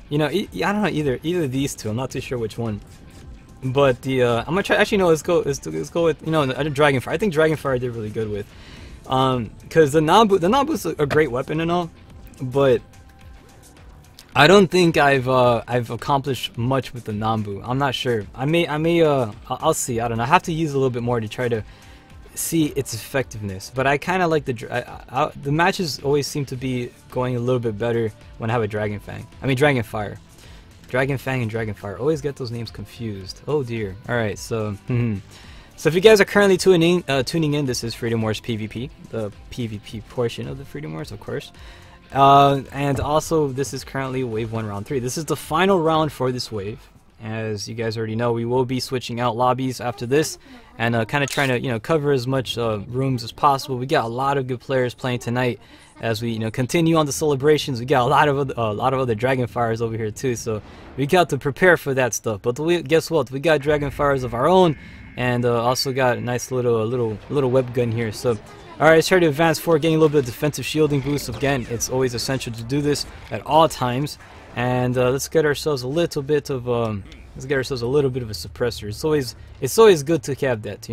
don't know, either of these two. I'm not too sure which one. But the I'm gonna try. Actually, no. Let's go with Dragonfire. I think Dragonfire I did really good with, because the Nambu's a great weapon and all, but I don't think I've accomplished much with the Nambu. I'm not sure. I'll see. I don't know. I have to use a little bit more to try to see its effectiveness. But I kind of like the matches always seem to be going a little bit better when I have a Dragonfire. Dragon Fang and Dragonfire. Always get those names confused. Oh dear. Alright, so so if you guys are currently tuning in, this is Freedom Wars PvP, the PvP portion of the Freedom Wars, of course. And also this is currently wave 1 round 3. This is the final round for this wave. As you guys already know, we will be switching out lobbies after this, and kind of trying to cover as much rooms as possible. We got a lot of good players playing tonight. As we continue on the celebrations, we got a lot of other Dragonfires over here too, so we got to prepare for that stuff. But guess what? We got Dragonfires of our own, and also got a nice little web gun here. So, all right, let's try to advance forward, getting a little bit of defensive shielding boost. Again, it's always essential to do this at all times. And let's get ourselves a little bit of a suppressor. It's always good to have that.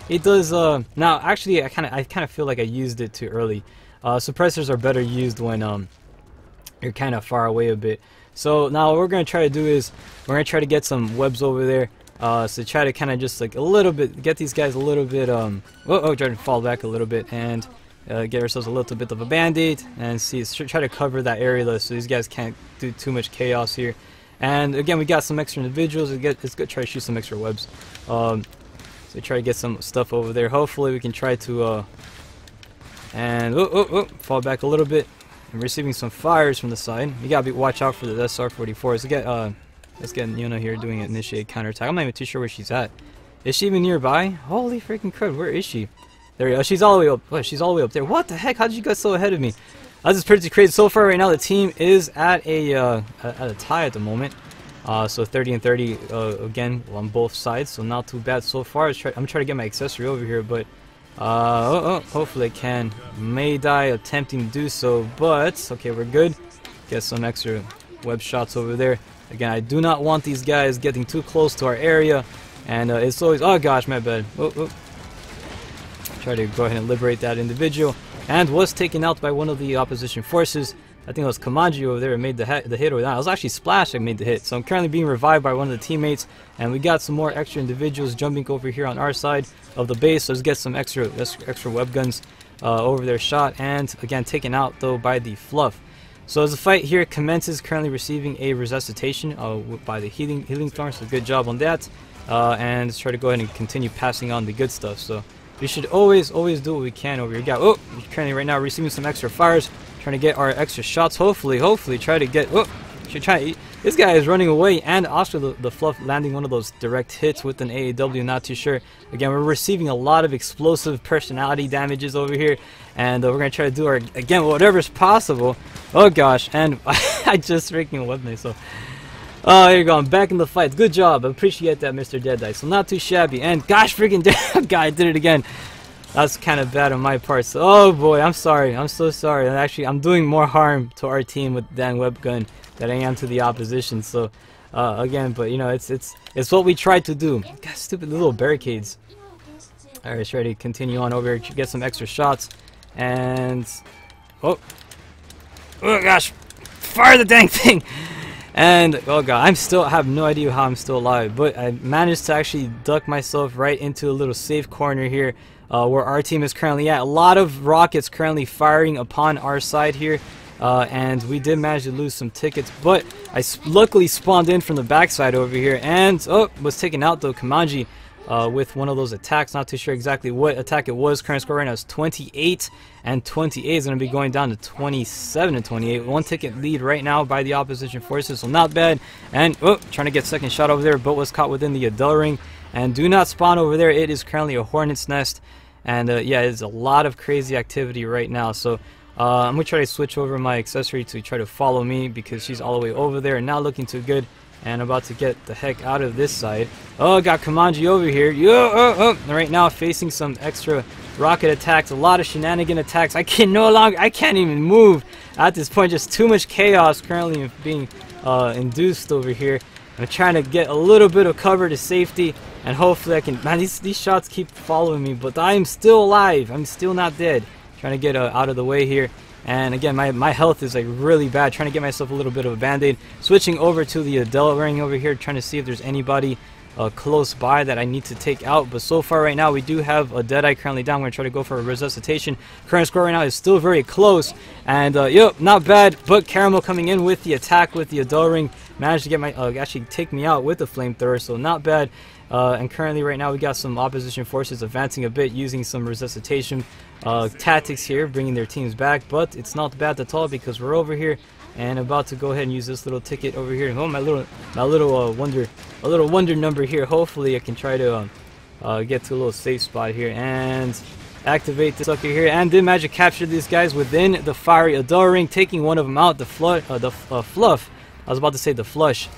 It does. Now, actually, I kind of feel like I used it too early. Suppressors are better used when you're kind of far away a bit. So now what we're going to try to do is we're going to try to get some webs over there. So try to kind of just like a little bit, get these guys a little bit, try to fall back a little bit and get ourselves a little bit of a band-aid and try to cover that area so these guys can't do too much chaos here. And again, we got some extra individuals. It's good to try to shoot some extra webs. So try to get some stuff over there. Hopefully we can try to fall back a little bit. I'm receiving some fires from the side. You gotta watch out for the SR-44s. Let's get Yuna here doing an initiate counterattack. I'm not even too sure where she's at. Is she even nearby? Holy freaking crud! Where is she? There we go. She's all the way up. What? She's all the way up there. What the heck? How did you get so ahead of me? This is pretty crazy. So far, right now, the team is at a tie at the moment. So 30 and 30 again on both sides. So not too bad so far. I'm trying to get my accessory over here, but. Hopefully I can. May die attempting to do so, but okay, we're good. Get some extra web shots over there. Again, I do not want these guys getting too close to our area, and it's always, oh gosh, my bad. Try to go ahead and liberate that individual, and was taken out by one of the opposition forces. I think it was Kamanji over there who made the hit, or that. It was actually Splash that made the hit. So I'm currently being revived by one of the teammates, and we got some more extra individuals jumping over here on our side of the base. So let's get some extra web guns over their shot, and again taken out though by the Fluff. So as the fight here commences, currently receiving a resuscitation by the healing storm. So good job on that, and let's try to go ahead and continue passing on the good stuff. So we should always do what we can over here. We're currently right now receiving some extra fires. Trying to get our extra shots. Hopefully try to get. This guy is running away, and also the Fluff landing one of those direct hits with an AAW. Not too sure. Again, we're receiving a lot of explosive personality damages over here, and we're gonna try to do our whatever's possible. Oh gosh, and I just freaking wet myself. Oh, here you go. I'm back in the fight. Good job. I appreciate that, Mr. Deadeye. So not too shabby. And gosh, freaking damn guy did it again. That's kind of bad on my part. So, oh boy, I'm sorry. I'm so sorry. And actually, I'm doing more harm to our team with that web gun than I am to the opposition. So, again, but it's what we tried to do. God, stupid little barricades. All right, let's try to continue on over here to get some extra shots. And oh gosh, fire the dang thing! And oh god, I have no idea how I'm still alive, but I managed to actually duck myself right into a little safe corner here. Where our team is currently at. A lot of rockets currently firing upon our side here, and we did manage to lose some tickets, but I luckily spawned in from the backside over here, and was taken out though. Kamanji with one of those attacks. Not too sure exactly what attack it was. Current score right now is 28, and 28 is going to be going down to 27 and 28. One ticket lead right now by the opposition forces, so not bad. And trying to get second shot over there, but was caught within the Adele ring. And do not spawn over there. It is currently a hornet's nest. And yeah, it's a lot of crazy activity right now. So I'm going to try to switch over my accessory to try to follow me, because she's all the way over there and not looking too good. And I'm about to get the heck out of this side. Oh, got Kamanji over here. Right now facing some extra rocket attacks. A lot of shenanigan attacks. I can't even move at this point. Just too much chaos currently being induced over here. I'm trying to get a little bit of cover to safety, and hopefully I can. Man, these shots keep following me, but I am still alive. I'm still not dead. Trying to get out of the way here, and again, my health is like really bad. Trying to get myself a little bit of a band-aid. Switching over to the Adele ring over here, trying to see if there's anybody close by that I need to take out. But so far right now, we do have a Deadeye currently down. We're going to try to go for a resuscitation. Current score right now is still very close, and not bad. But Caramel coming in with the attack with the Adele ring. Managed to get my actually take me out with the flamethrower, so not bad. And currently right now we got some opposition forces advancing a bit, using some resuscitation tactics here, bringing their teams back. But it's not bad at all, because we're over here and about to go ahead and use this little ticket over here. Oh, my little wonder number here. Hopefully I can try to get to a little safe spot here and activate this sucker here, and did manage to capture these guys within the fiery Adore ring, taking one of them out. The fluff. I was about to say the flush.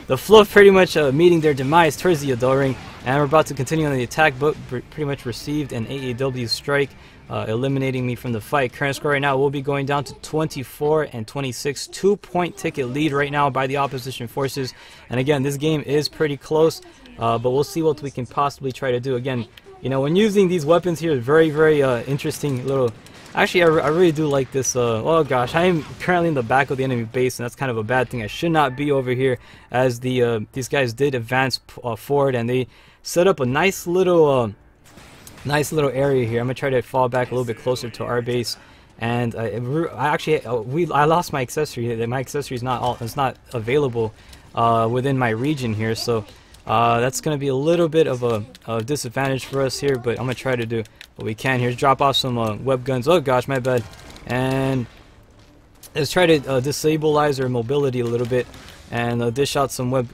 The fluff pretty much meeting their demise towards the Adore ring, and we're about to continue on the attack, but pretty much received an AAW strike, eliminating me from the fight. Current score right now will be going down to 24 and 26, 2-point ticket lead right now by the opposition forces. And again, this game is pretty close, but we'll see what we can possibly try to do. Again, you know, when using these weapons here, very interesting little. Actually, I really do like this. Oh gosh, I am currently in the back of the enemy base, and that's kind of a bad thing. I should not be over here, as these guys did advance forward, and they set up a nice little area here. I'm gonna try to fall back a little bit closer to our base, and I lost my accessory. My accessory is not available within my region here, so that's gonna be a little bit of a disadvantage for us here. But I'm gonna try to do what we can here. Drop off some web guns. Oh gosh, my bad. And let's try to disabilize their mobility a little bit, and dish out some web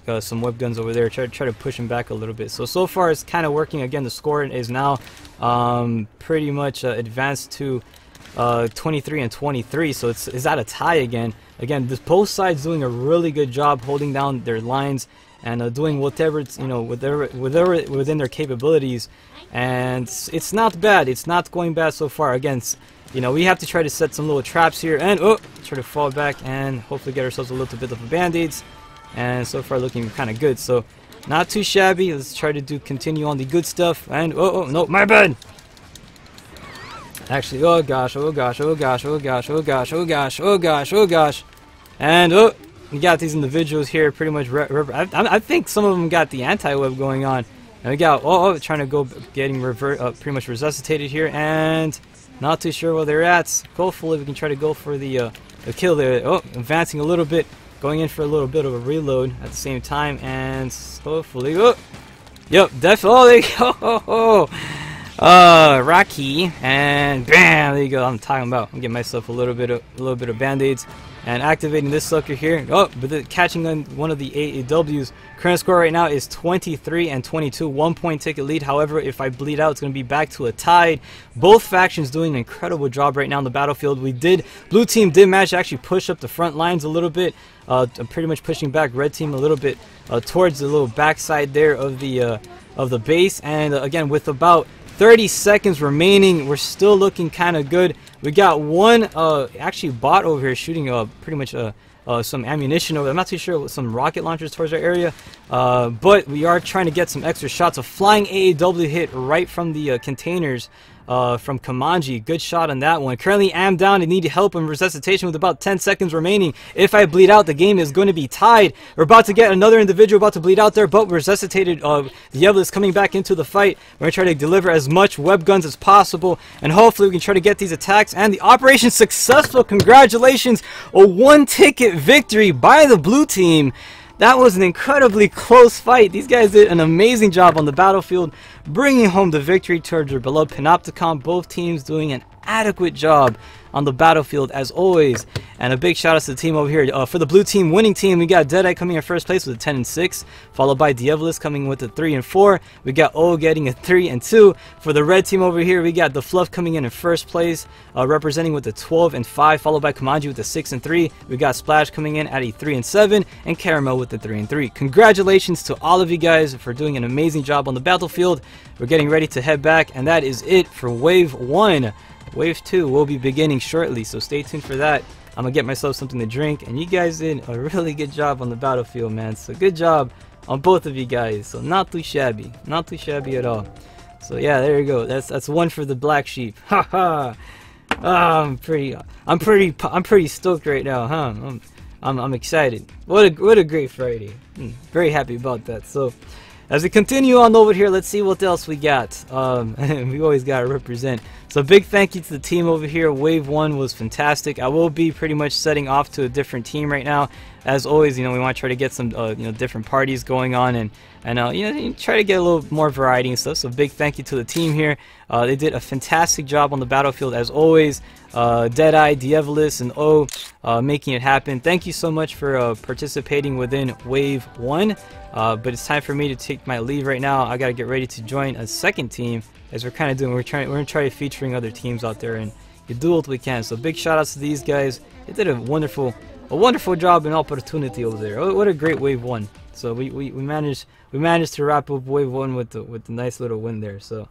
guns over there. Try to push them back a little bit. So far it's kind of working. Again, the score is now pretty much advanced to 23 and 23. So it's at a tie again. Again, both sides doing a really good job holding down their lines and doing whatever within their capabilities. And it's not bad. It's not going bad so far. Again, you know, we have to try to set some little traps here, and try to fall back and hopefully get ourselves a little bit of band-aids. And so far looking kind of good, so not too shabby. Let's try to continue on the good stuff. And no, my bad. Actually, oh gosh, and we got these individuals here pretty much. I think some of them got the anti-web going on, and we got trying to go getting pretty much resuscitated here, and not too sure where they're at. Hopefully we can try to go for the kill there. Advancing a little bit, going in for a little bit of a reload at the same time, and hopefully, yep, definitely. Oh, there you go. Rocky, and bam, there you go. I'm talking about. I'm getting myself a little bit of band-aids and activating this sucker here. But catching on one of the AAWs. Current score right now is 23 and 22, 1-point ticket lead. However, if I bleed out, it's going to be back to a tie. Both factions doing an incredible job right now on the battlefield. Blue team did manage to actually push up the front lines a little bit, pretty much pushing back red team a little bit towards the little backside there of the base. And again, with about 30 seconds remaining, we're still looking kind of good. We got one actually bot over here shooting pretty much some ammunition over. I'm not too sure with some rocket launchers towards our area, but we are trying to get some extra shots. A flying AAW hit right from the containers from Kamanji. Good shot on that one. Currently am down and need help in resuscitation with about 10 seconds remaining. If I bleed out, the game is going to be tied. We're about to get another individual about to bleed out there, but resuscitated. The Yevil is coming back into the fight. We're going to try to deliver as much web guns as possible, and hopefully we can try to get these attacks. And the operation successful. Congratulations. A 1-ticket victory by the blue team. That was an incredibly close fight. These guys did an amazing job on the battlefield, bringing home the victory towards their beloved Panopticon. Both teams doing an adequate job on the battlefield as always. And a big shout out to the team over here. For the blue team winning team, we got Deadeye coming in first place with a 10 and 6, followed by Diabolus coming with a 3 and 4. We got O getting a 3 and 2. For the red team over here, we got the Fluff coming in first place, representing with a 12 and 5, followed by Kamanji with a 6 and 3. We got Splash coming in at a 3 and 7, and Caramel with a 3 and 3. Congratulations to all of you guys for doing an amazing job on the battlefield. We're getting ready to head back, and that is it for Wave 1. Wave 2 will be beginning shortly, so stay tuned for that. I'm gonna get myself something to drink, and you guys did a really good job on the battlefield, man. So good job on both of you guys. So not too shabby at all. So yeah, there you go. That's one for the black sheep. Ha ha. I'm pretty stoked right now, huh? I'm excited. What a great Friday. Very happy about that. So as we continue on over here, let's see what else we got. We always gotta represent. So big thank you to the team over here. Wave 1 was fantastic. I will be pretty much setting off to a different team right now. as always, we want to try to get some different parties going on, and try to get a little more variety and stuff. So big thank you to the team here. They did a fantastic job on the battlefield as always. Deadeye, Dievelis, and O making it happen. Thank you so much for participating within Wave 1. But it's time for me to take my leave right now. I gotta get ready to join a second team, as we're kind of doing. We're gonna try featuring other teams out there and do what we can. So big shout outs to these guys. They did a wonderful job and opportunity over there. Oh, what a great Wave 1. So we managed to wrap up Wave 1 with the nice little win there. So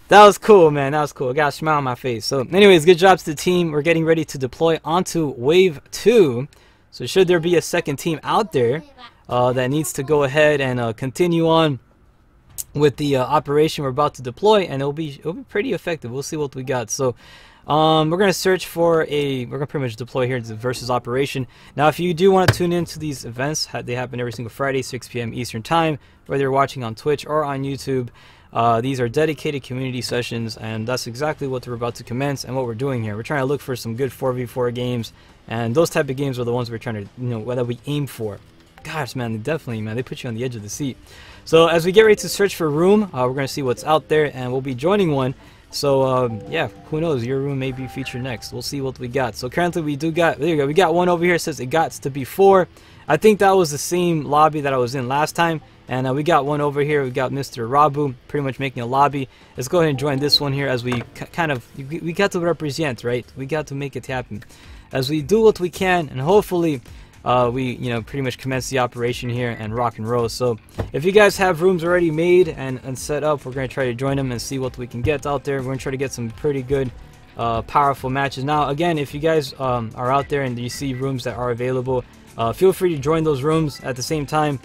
that was cool, man. That was cool. I got a smile on my face. So anyways, good job to the team. We're getting ready to deploy onto Wave 2. So should there be a second team out there that needs to go ahead and continue on with the operation we're about to deploy, and it'll be pretty effective. We'll see what we got. So we're gonna search for we're gonna pretty much deploy here to versus operation. Now if you do want to tune into these events, they happen every single Friday, 6 p.m. Eastern time, whether you're watching on Twitch or on YouTube. These are dedicated community sessions, and that's exactly what we're about to commence and what we're doing here. We're trying to look for some good 4v4 games, and those type of games are the ones we're trying to that we aim for. Gosh, man, they put you on the edge of the seat. So as we get ready to search for a room, we're going to see what's out there, and we'll be joining one. So yeah, who knows, your room may be featured next. We'll see what we got. So currently we there you go, we got one over here. It says it got to be 4. I think that was the same lobby that I was in last time, and we got one over here. We got Mr. Rabu pretty much making a lobby. Let's go ahead and join this one here, as we we got to represent, right? We got to make it happen as we do what we can, and hopefully we pretty much commence the operation here and rock and roll. So if you guys have rooms already made and set up, we're going to try to join them and see what we can get out there. We're going to try to get some pretty good powerful matches. Now again, if you guys are out there and you see rooms that are available, feel free to join those rooms at the same time.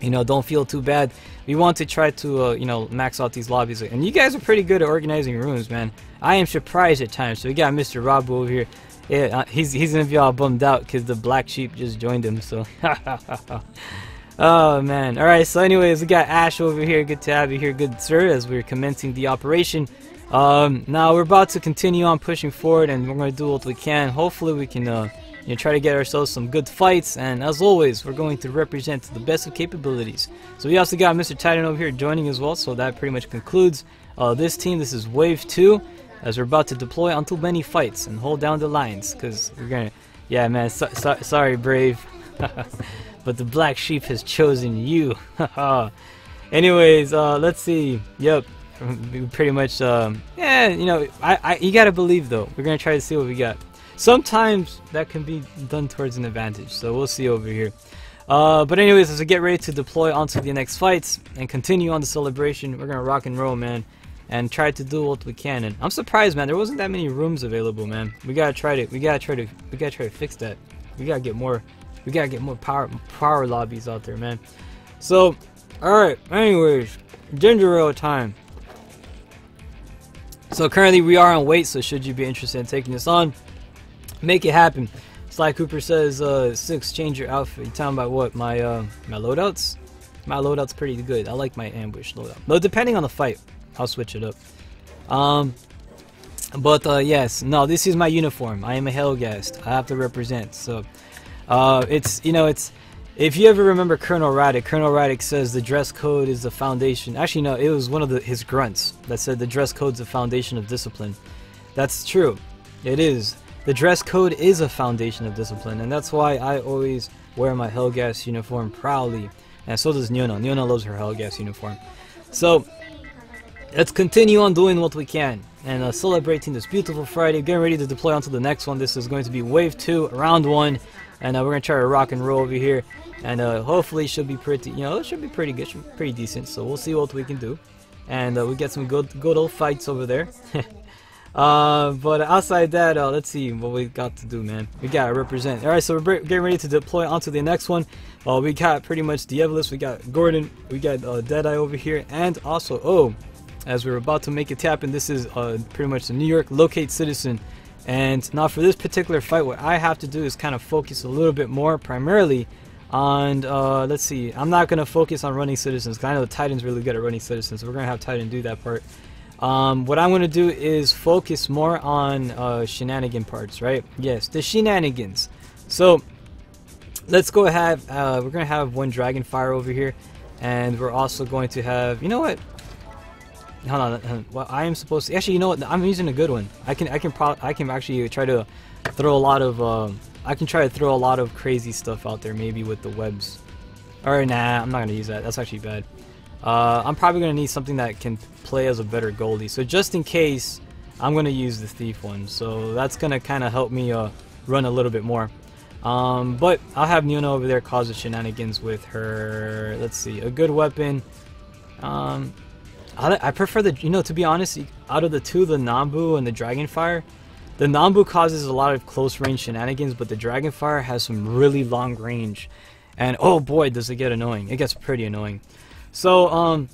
Don't feel too bad. We want to try to max out these lobbies, and you guys are pretty good at organizing rooms, man. I am surprised at times. So we got Mr. Rabu over here. Yeah, he's gonna be all bummed out because the black sheep just joined him. So, oh man. All right. So, anyways, we got Ash over here. Good to have you here, good sir. As we're commencing the operation. Now we're about to continue on pushing forward, and we're gonna do what we can. Hopefully, we can try to get ourselves some good fights. And as always, we're going to represent to the best of capabilities. So we also got Mr. Titan over here joining as well. So that pretty much concludes this team. This is Wave 2. As we're about to deploy onto many fights and hold down the lines, because we're gonna, yeah, man, sorry, Brave, but the black sheep has chosen you. Anyways, let's see. Yep, pretty much. Yeah, you gotta believe though. We're gonna try to see what we got. Sometimes that can be done towards an advantage, so we'll see over here. But anyways, as we get ready to deploy onto the next fights and continue on the celebration, we're gonna rock and roll, man. And try to do what we can. And I'm surprised, man, there wasn't that many rooms available, man. We gotta try to fix that. We gotta get more power lobbies out there, man. So alright, anyways, ginger ale time. So currently we are on wait, so should you be interested in taking this on, make it happen. Sly Cooper says 6, change your outfit. You talking about what? My loadouts? My loadout's pretty good. I like my ambush loadout. But depending on the fight, I'll switch it up. Yes, no, this is my uniform. I am a Helghast. I have to represent. So it's if you ever remember Colonel Raddick says the dress code is the foundation. Actually no, it was one of his grunts that said the dress code's the foundation of discipline. That's true. It is. The dress code is a foundation of discipline, and that's why I always wear my Helghast uniform proudly. And so does Nyona. Nyona loves her Helghast uniform. So let's continue on doing what we can and celebrating this beautiful Friday, getting ready to deploy onto the next one. This is going to be Wave 2, Round 1, and we're going to try to rock and roll over here, and hopefully it should be pretty, it should be pretty good, should be pretty decent, so we'll see what we can do, and we get some good old fights over there. But outside that, let's see what we got to do, man. We got to represent. Alright, so we're getting ready to deploy onto the next one. We got pretty much Dievelis, we got Gordon, we got Deadeye over here, and also, as we're about to make it happen, this is pretty much the New York Locate Citizen. And now for this particular fight, what I have to do is kind of focus a little bit more primarily on, let's see, I'm not going to focus on running citizens, because I know the Titan's really good at running citizens, so we're going to have Titan do that part. What I'm going to do is focus more on shenanigan parts, right? Yes, the shenanigans. So let's go ahead. We're gonna have one dragon fire over here, and we're also going to have. You know what? Hold on. Well, I am supposed to. Actually, you know what? I'm using a good one. I can actually try to throw a lot of. I can try to throw a lot of crazy stuff out there, maybe with the webs. Or nah, I'm not gonna use that. That's actually bad. I'm probably gonna need something that can play as a better goalie. So just in case, I'm gonna use the thief one. So that's gonna kind of help me run a little bit more. But I'll have Nuna over there cause the shenanigans with her. Let's see, a good weapon. I prefer the, to be honest, out of the two, the Nambu and the Dragonfire, the Nambu causes a lot of close range shenanigans, but the Dragonfire has some really long range. And oh boy, does it get annoying. It gets pretty annoying. So,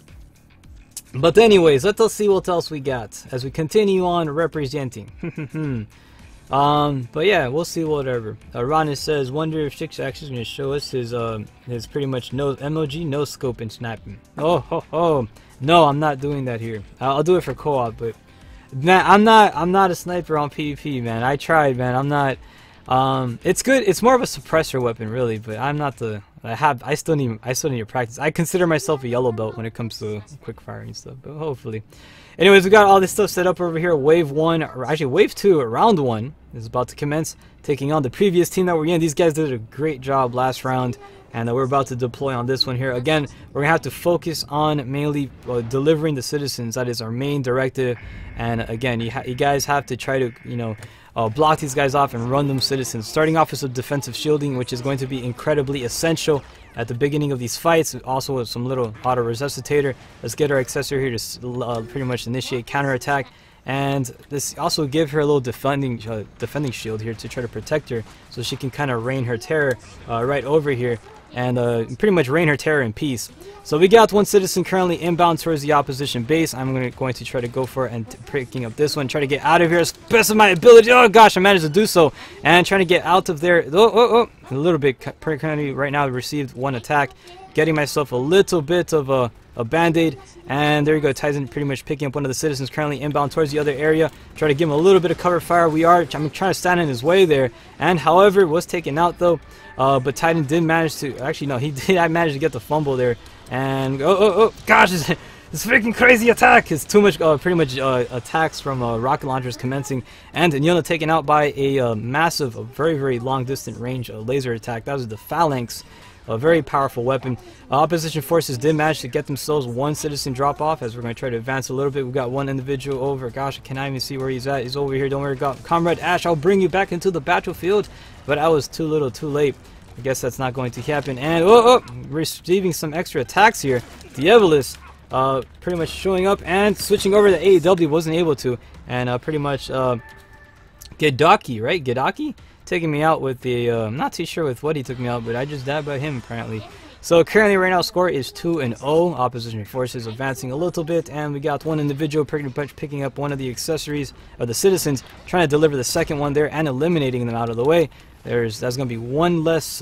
but anyways, let's see what else we got as we continue on representing. But yeah, we'll see whatever. Ronis says, wonder if Shik's actually going to show us his pretty much no emoji, no scope and snapping. Oh ho ho. No, I'm not doing that here. I'll do it for co-op, but man, I'm not a sniper on PvP, man. I tried, man. I'm not. It's good. It's more of a suppressor weapon, really, but I'm not the. I still need to practice. I consider myself a yellow belt when it comes to quick firing stuff, but hopefully. Anyways, we got all this stuff set up over here. Wave 1, or actually Wave 2, round 1 is about to commence, taking on the previous team that we're in. These guys did a great job last round, and we're about to deploy on this one here. Again, we're gonna have to focus on mainly delivering the citizens. That is our main directive. And again, you guys have to try to, block these guys off and run them citizens. Starting off with some defensive shielding, which is going to be incredibly essential at the beginning of these fights. Also with some little auto resuscitator. Let's get our accessory here to pretty much initiate counterattack. And this also give her a little defending shield here to try to protect her, so she can kind of rain her terror right over here. And pretty much rain her terror in peace. So we got one citizen currently inbound towards the opposition base. I'm going to try to go for it and picking up this one. Try to get out of here as best of my ability. Oh gosh, I managed to do so. And trying to get out of there. A little bit. Currently right now received one attack. Getting myself a little bit of a band-aid. And there you go. Tyson pretty much picking up one of the citizens currently inbound towards the other area. Try to give him a little bit of cover fire. I'm trying to stand in his way there. And however, was taken out though. But Titan did manage to, actually no, he did manage to get the fumble there. And gosh, this freaking crazy attack is too much, pretty much attacks from rocket launchers commencing. And Nyona taken out by a massive, very, very long distant range laser attack. That was the Phalanx. A very powerful weapon. Opposition forces did manage to get themselves one citizen drop off, as we're going to try to advance a little bit. We got one individual over. Gosh, I cannot even see where he's at. He's over here. Don't worry, Comrade Ash. I'll bring you back into the battlefield. But I was too little, too late. I guess that's not going to happen. And receiving some extra attacks here. Diabolus pretty much showing up and switching over to AEW. Wasn't able to. And pretty much Gedaki, right? Gedaki? Taking me out with the, I'm not too sure with what he took me out, but I just died by him apparently. So currently right now score is 2-0. Opposition forces advancing a little bit, and we got one individual pretty much picking up one of the accessories of the citizens, trying to deliver the second one there and eliminating them out of the way. That's going to be one less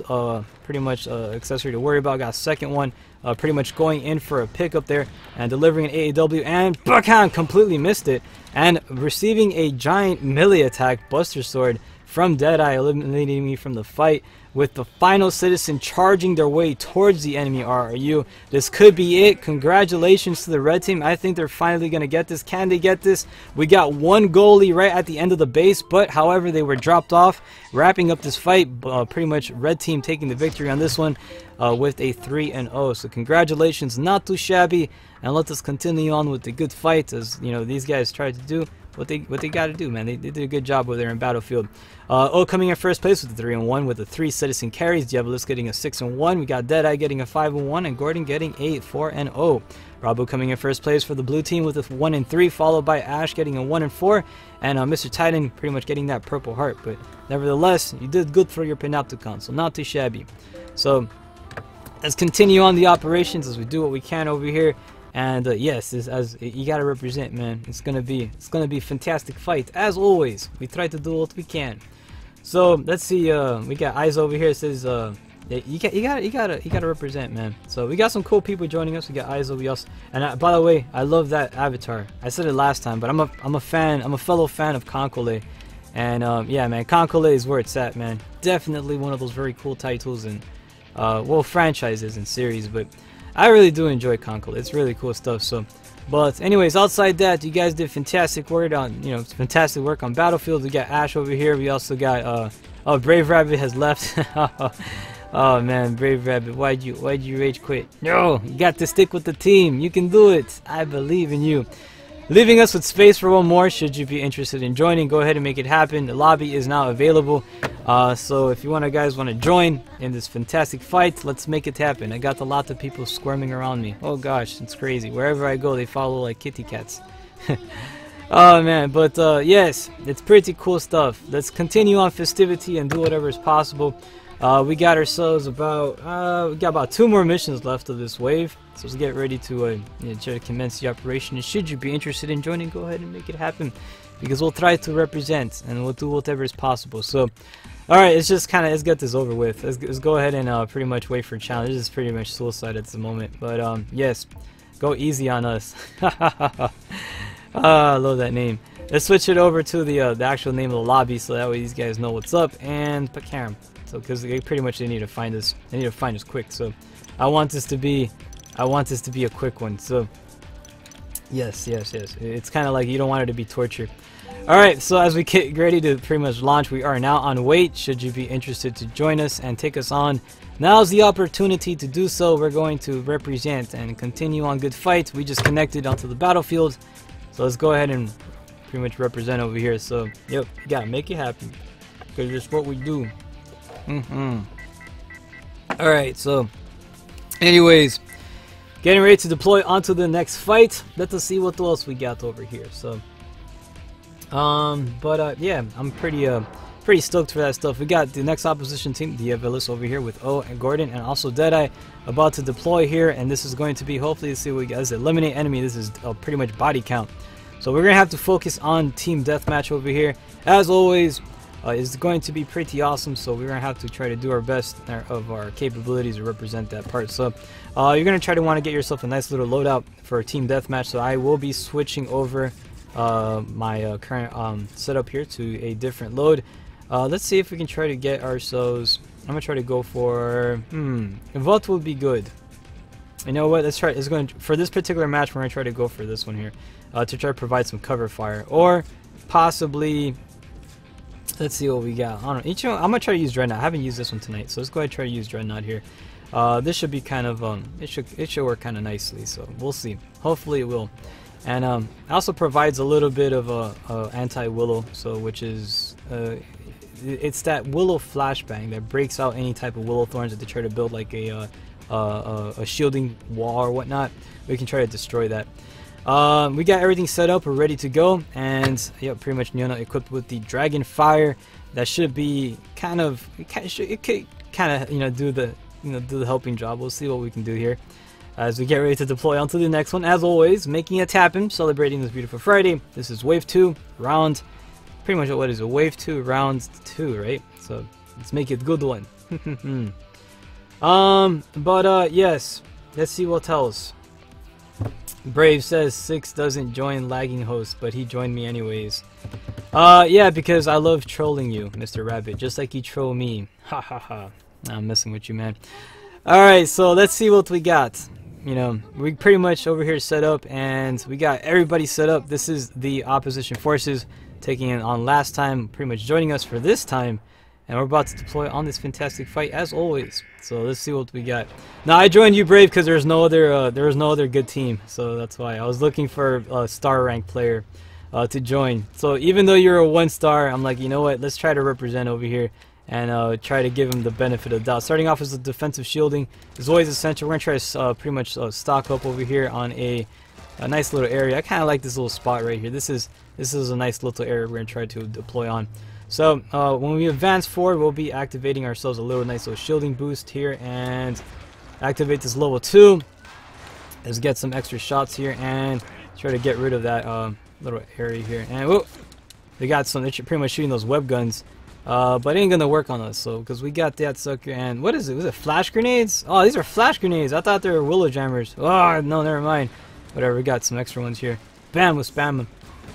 pretty much accessory to worry about. Got a second one pretty much going in for a pickup there and delivering an AAW, and Buckhound completely missed it and receiving a giant melee attack, Buster Sword, from Deadeye, eliminating me from the fight, with the final citizen charging their way towards the enemy RRU. This could be it. Congratulations to the red team. I think they're finally going to get this. Can they get this? We got one goalie right at the end of the base, but however, they were dropped off. Wrapping up this fight, pretty much red team taking the victory on this one with a 3-0. So congratulations, not too shabby. And let us continue on with the good fight, as these guys tried to do what they got to do, man. They did a good job over there in Battlefield. Coming in first place with the 3-1 with the 3 citizen carries. Diabolus getting a 6-1. We got Deadeye getting a 5-1, and Gordon getting a 4-0. Rabu coming in first place for the blue team with a 1-3, followed by Ash getting a 1-4, and Mr. Titan pretty much getting that purple heart. But nevertheless, you did good for your Panopticon, so not too shabby. So let's continue on the operations as we do what we can over here. And yes, as you gotta represent, man. It's gonna be a fantastic fight as always. We try to do what we can. So let's see. We got Eyes over here. It says yeah, you gotta represent, man. So we got some cool people joining us. We got Eyes over us. And by the way, I love that avatar. I said it last time, but I'm a fan. I'm a fellow fan of Conquele. And yeah, man, Concole is where it's at, man. Definitely one of those very cool titles and well, franchises and series, but I really do enjoy Concole. It's really cool stuff. So, but anyways, outside that, you guys did fantastic work on, fantastic work on Battlefield. We got Ash over here. We also got oh, Brave Rabbit has left. Oh man, Brave Rabbit, why'd you rage quit? No, you got to stick with the team. You can do it. I believe in you. Leaving us with space for one more. Should you be interested in joining, go ahead and make it happen. The lobby is now available. So if you guys want to join in this fantastic fight, let's make it happen. I got a lot of people squirming around me. Oh gosh, it's crazy. Wherever I go, they follow like kitty cats. Oh man, but yes, it's pretty cool stuff. Let's continue on festivity and do whatever is possible. We got ourselves about 2 more missions left of this wave, so let's get ready to try to commence the operation. And should you be interested in joining, go ahead and make it happen, because we'll try to represent and we'll do whatever is possible. So, all right, let's get this over with. Let's go ahead and pretty much wait for challenge. This is pretty much suicide at the moment, but yes, go easy on us. I love that name. Let's switch it over to the actual name of the lobby, so that way these guys know what's up. And Pakaram. So, because they pretty much need to find us. They need to find us quick. So, I want this to be a quick one. So, yes. It's kind of like you don't want it to be torture. All right. So as we get ready to pretty much launch, we are now on wait. Should you be interested to join us and take us on, now's the opportunity to do so. We're going to represent and continue on good fights. We just connected onto the battlefield. So let's go ahead and pretty much represent over here. So, yep, you gotta make it happen, because it's what we do. Alright, so anyways, getting ready to deploy onto the next fight. Let us see what else we got over here. So yeah, I'm pretty stoked for that stuff. We got the next opposition team, the Evelis over here with O and Gordon, and also Deadeye about to deploy here. And this is going to be, hopefully, let's see what we got. This is eliminate enemy. This is pretty much body count. So we're gonna have to focus on team deathmatch over here. As always, it's going to be pretty awesome. So we're gonna have to try to do our best of our capabilities to represent that part. So you're gonna try to want to get yourself a nice little loadout for a team deathmatch. So I will be switching over my current setup here to a different load. Let's see if we can try to get ourselves. I'm gonna try to go for Vault will be good. You know what? Let's try. It's going for this particular match. We're gonna try to go for this one here to try to provide some cover fire, or possibly. Let's see what we got. I don't know. I'm gonna try to use Dreadnought. I haven't used this one tonight, so let's go ahead and try to use Dreadnought here. This should be kind of it should work kind of nicely. So we'll see. Hopefully it will. And it also provides a little bit of a anti-willow, so which is it's that willow flashbang that breaks out any type of willow thorns that they try to build like a shielding wall or whatnot. We can try to destroy that. We got everything set up. We're ready to go, and yeah, pretty much equipped with the Dragon Fire. That should be kind of it could kind of do the helping job. We'll see what we can do here as we get ready to deploy onto the next one. As always, making it happen, celebrating this beautiful Friday. This is Wave 2, round. Pretty much what is a Wave 2, round 2, right? So let's make it a good one. Yes, let's see what else. Brave says 6 doesn't join lagging host, but he joined me anyways. Yeah, because I love trolling you, Mr. Rabbit, just like you troll me. Ha ha ha. I'm messing with you, man. Alright, so let's see what we got. We pretty much over here set up, and we got everybody set up. This is the opposition forces taking it on last time, pretty much joining us for this time. And we're about to deploy on this fantastic fight as always. So let's see what we got. Now I joined you, Brave, because there was no other good team. So that's why I was looking for a star rank player to join. So even though you're a 1-star, I'm like, you know what? Let's try to represent over here and try to give him the benefit of the doubt. Starting off as a defensive shielding is always essential. We're gonna try to pretty much stock up over here on a nice little area. I kind of like this little spot right here. This is a nice little area we're gonna try to deploy on. So when we advance forward, we'll be activating ourselves a nice little shielding boost here and activate this level 2. Let's get some extra shots here and try to get rid of that little area here. And whoop, they got some. They're pretty much shooting those web guns, but it ain't gonna work on us. So because we got that sucker. And what is it? Was it flash grenades? Oh, these are flash grenades. I thought they were willow jammers. Oh no, never mind. Whatever. We got some extra ones here. bam, we'll spam him.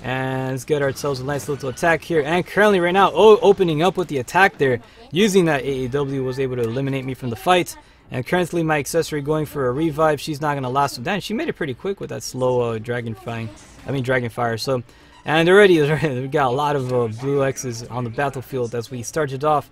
And let's get ourselves a nice little attack here. And currently right now, opening up with the attack there. Using that AAW was able to eliminate me from the fight. And currently my accessory going for a revive. She's not going to last. Damn, she made it pretty quick with that slow dragon fire. So, and already we got a lot of blue X's on the battlefield as we started off.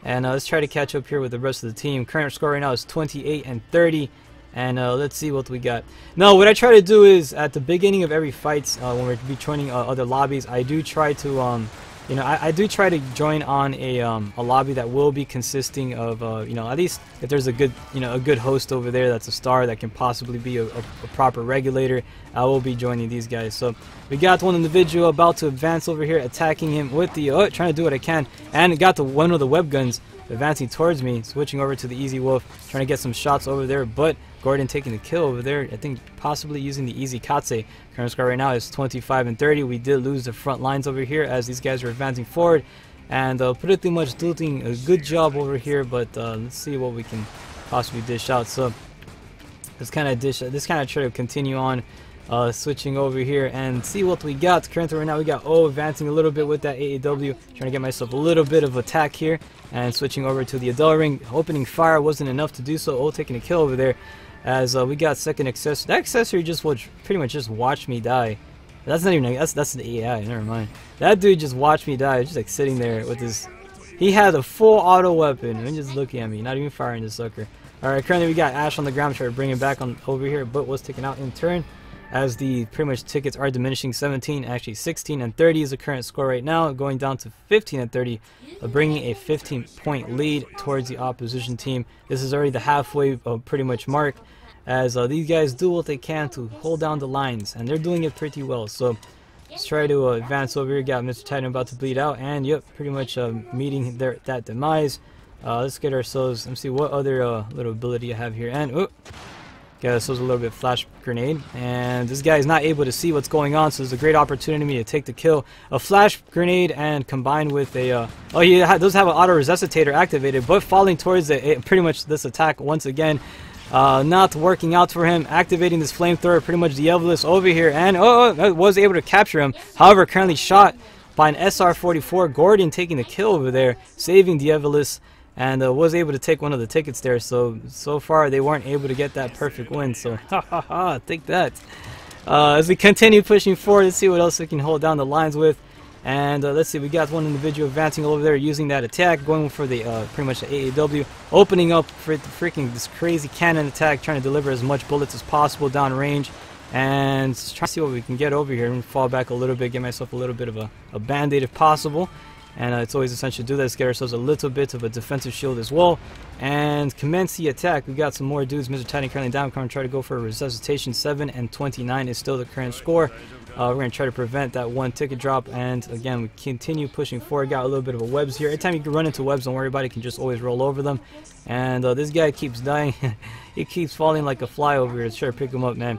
And let's try to catch up here with the rest of the team. Current score right now is 28 and 30. And let's see what we got. Now, what I try to do is at the beginning of every fight, when we're joining other lobbies, I do try to, I do try to join on a lobby that will be consisting of, at least if there's a good, a good host over there that's a star that can possibly be a proper regulator. I will be joining these guys. So we got one individual about to advance over here, attacking him with the, trying to do what I can, and got one of the web guns advancing towards me, switching over to the Easy Wolf, trying to get some shots over there, but Gordon taking the kill over there, I think possibly using the Easy Katse. Current score right now is 25 and 30. We did lose the front lines over here as these guys are advancing forward, and pretty much doing a good job over here, but let's see what we can possibly dish out. So let's kind of try to continue on switching over here and see what we got. Currently right now we got advancing a little bit with that AAW, trying to get myself a little bit of attack here, and switching over to the Adele ring. Opening fire wasn't enough to do so. Taking a kill over there as we got second accessory. That accessory just would pretty much just watch me die. That's not even, that's the AI, never mind. That dude just watched me die, just like sitting there with his, he had a full auto weapon and just looking at me, not even firing the sucker. Alright, currently we got Ash on the ground, trying to bring him back on over here, but was taken out in turn as the pretty much tickets are diminishing. 17, actually 16 and 30 is the current score right now, going down to 15 and 30, bringing a 15-point lead towards the opposition team. This is already the halfway pretty much mark, as these guys do what they can to hold down the lines, and they're doing it pretty well. So let's try to advance over here. Got Mr. Titan about to bleed out, and yep, pretty much meeting that demise. Let's get ourselves, let's see what other little ability I have here, and got ourselves a little bit of flash grenade, and this guy is not able to see what's going on, so it's a great opportunity for me to take the kill. A flash grenade and combined with a he does have an auto resuscitator activated, but falling towards pretty much this attack once again. Not working out for him, activating this flamethrower, pretty much the Evilus over here, and was able to capture him. However, currently shot by an SR-44. Gordon taking the kill over there, saving the Evilus, and was able to take one of the tickets there. So far they weren't able to get that perfect win, so take that. As we continue pushing forward, let's see what else we can hold down the lines with. And let's see, we got one individual advancing over there using that attack, going for the pretty much the AAW, opening up for freaking this crazy cannon attack, trying to deliver as much bullets as possible down range, and try to see what we can get over here and fall back a little bit, get myself a little bit of a band-aid if possible. And it's always essential to do this, get ourselves a little bit of a defensive shield as well, and commence the attack. We got some more dudes. Mr. Titan currently down, trying to go for a resuscitation. 7 and 29 is still the current score. We're going to try to prevent that one ticket drop, and again we continue pushing forward. Got a little bit of a webs here. Anytime you can run into webs, don't worry about it, you can just always roll over them. And this guy keeps dying. He keeps falling like a fly over here. Let's try to pick him up, man.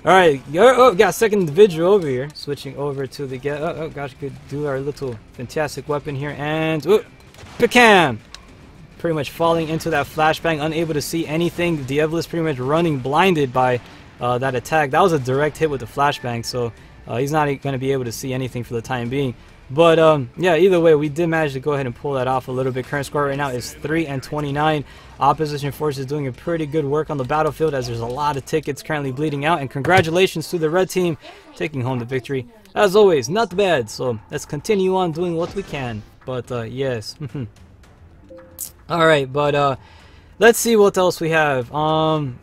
Alright, got a second individual over here. Switching over to the gosh, could do our little fantastic weapon here, and Picam! Pretty much falling into that flashbang, unable to see anything. The Evilus pretty much running blinded by that attack. That was a direct hit with the flashbang, so he's not going to be able to see anything for the time being. But yeah, either way, we did manage to go ahead and pull that off a little bit. Current score right now is 3 and 29. Opposition forces doing a pretty good work on the battlefield, as there's a lot of tickets currently bleeding out. And congratulations to the red team taking home the victory. As always, not bad. So let's continue on doing what we can. But yes. Alright, but let's see what else we have.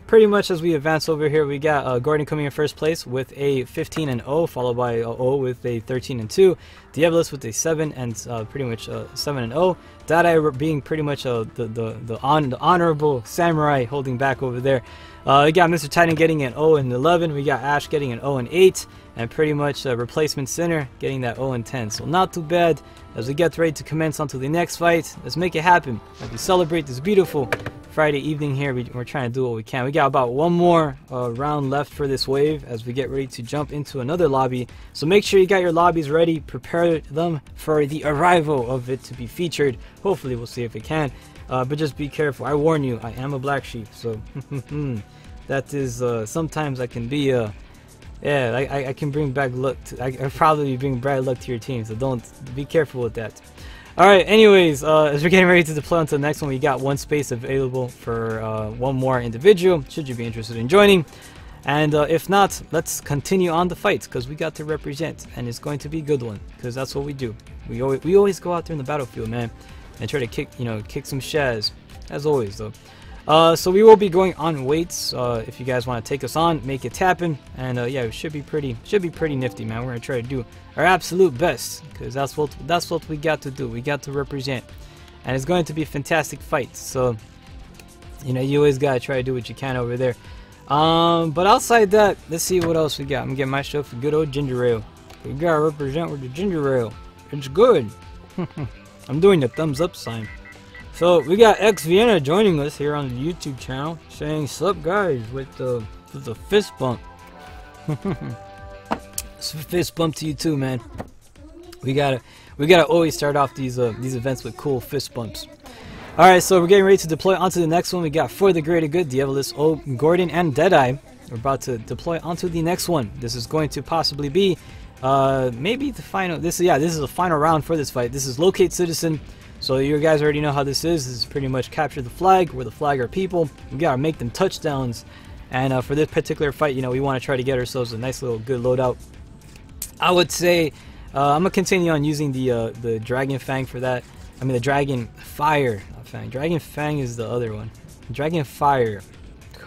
Pretty much as we advance over here, we got Gordon coming in first place with a 15 and 0, followed by O with a 13 and 2. Diabolus with a 7 and pretty much 7 and 0. Dadai being pretty much the honorable samurai holding back over there. We got Mr. Titan getting an 0 and 11. We got Ash getting an 0 and 8, and pretty much replacement center getting that 0 and 10. So not too bad. As we get ready to commence onto the next fight, let's make it happen. As we celebrate this beautiful Friday evening here, we're trying to do what we can. We got about one more round left for this wave as we get ready to jump into another lobby. So make sure you got your lobbies ready. Prepare them for the arrival of it to be featured. Hopefully we'll see if it can. But just be careful. I warn you, I am a black sheep. So that is sometimes I can be Yeah, I can bring back luck. I probably bring bad luck to your team, so don't be careful with that. All right. Anyways, as we're getting ready to deploy onto the next one, we got one space available for one more individual. Should you be interested in joining? And if not, let's continue on the fight because we got to represent, and it's going to be a good one because that's what we do. We always go out there in the battlefield, man, and try to kick some shaz, as always though. So we will be going on weights. If you guys want to take us on, make it happen, and yeah, it should be pretty nifty, man. We're gonna try to do our absolute best because that's what we got to do. We got to represent, and it's going to be a fantastic fight. So you always gotta try to do what you can over there. But outside that, let's see what else we got. I'm gonna get myself a good old ginger ale. We gotta represent with the ginger ale. It's good. I'm doing the thumbs up sign. So we got X Vienna joining us here on the YouTube channel, saying "Sup guys" with the fist bump. Fist bump to you too, man. We gotta always start off these events with cool fist bumps. All right, so we're getting ready to deploy onto the next one. We got For the Greater Good, Diabolus, Gordon, and Deadeye. We're about to deploy onto the next one. This is going to possibly be maybe the final. This is the final round for this fight. This is Locate Citizen. So you guys already know how this is. This is pretty much capture the flag, where the flag are people. We gotta make them touchdowns. And for this particular fight, we want to try to get ourselves a nice little good loadout. I would say I'm gonna continue on using the Dragon Fang for that. I mean the Dragon Fire, not Fang. Dragon Fang is the other one. Dragon Fire.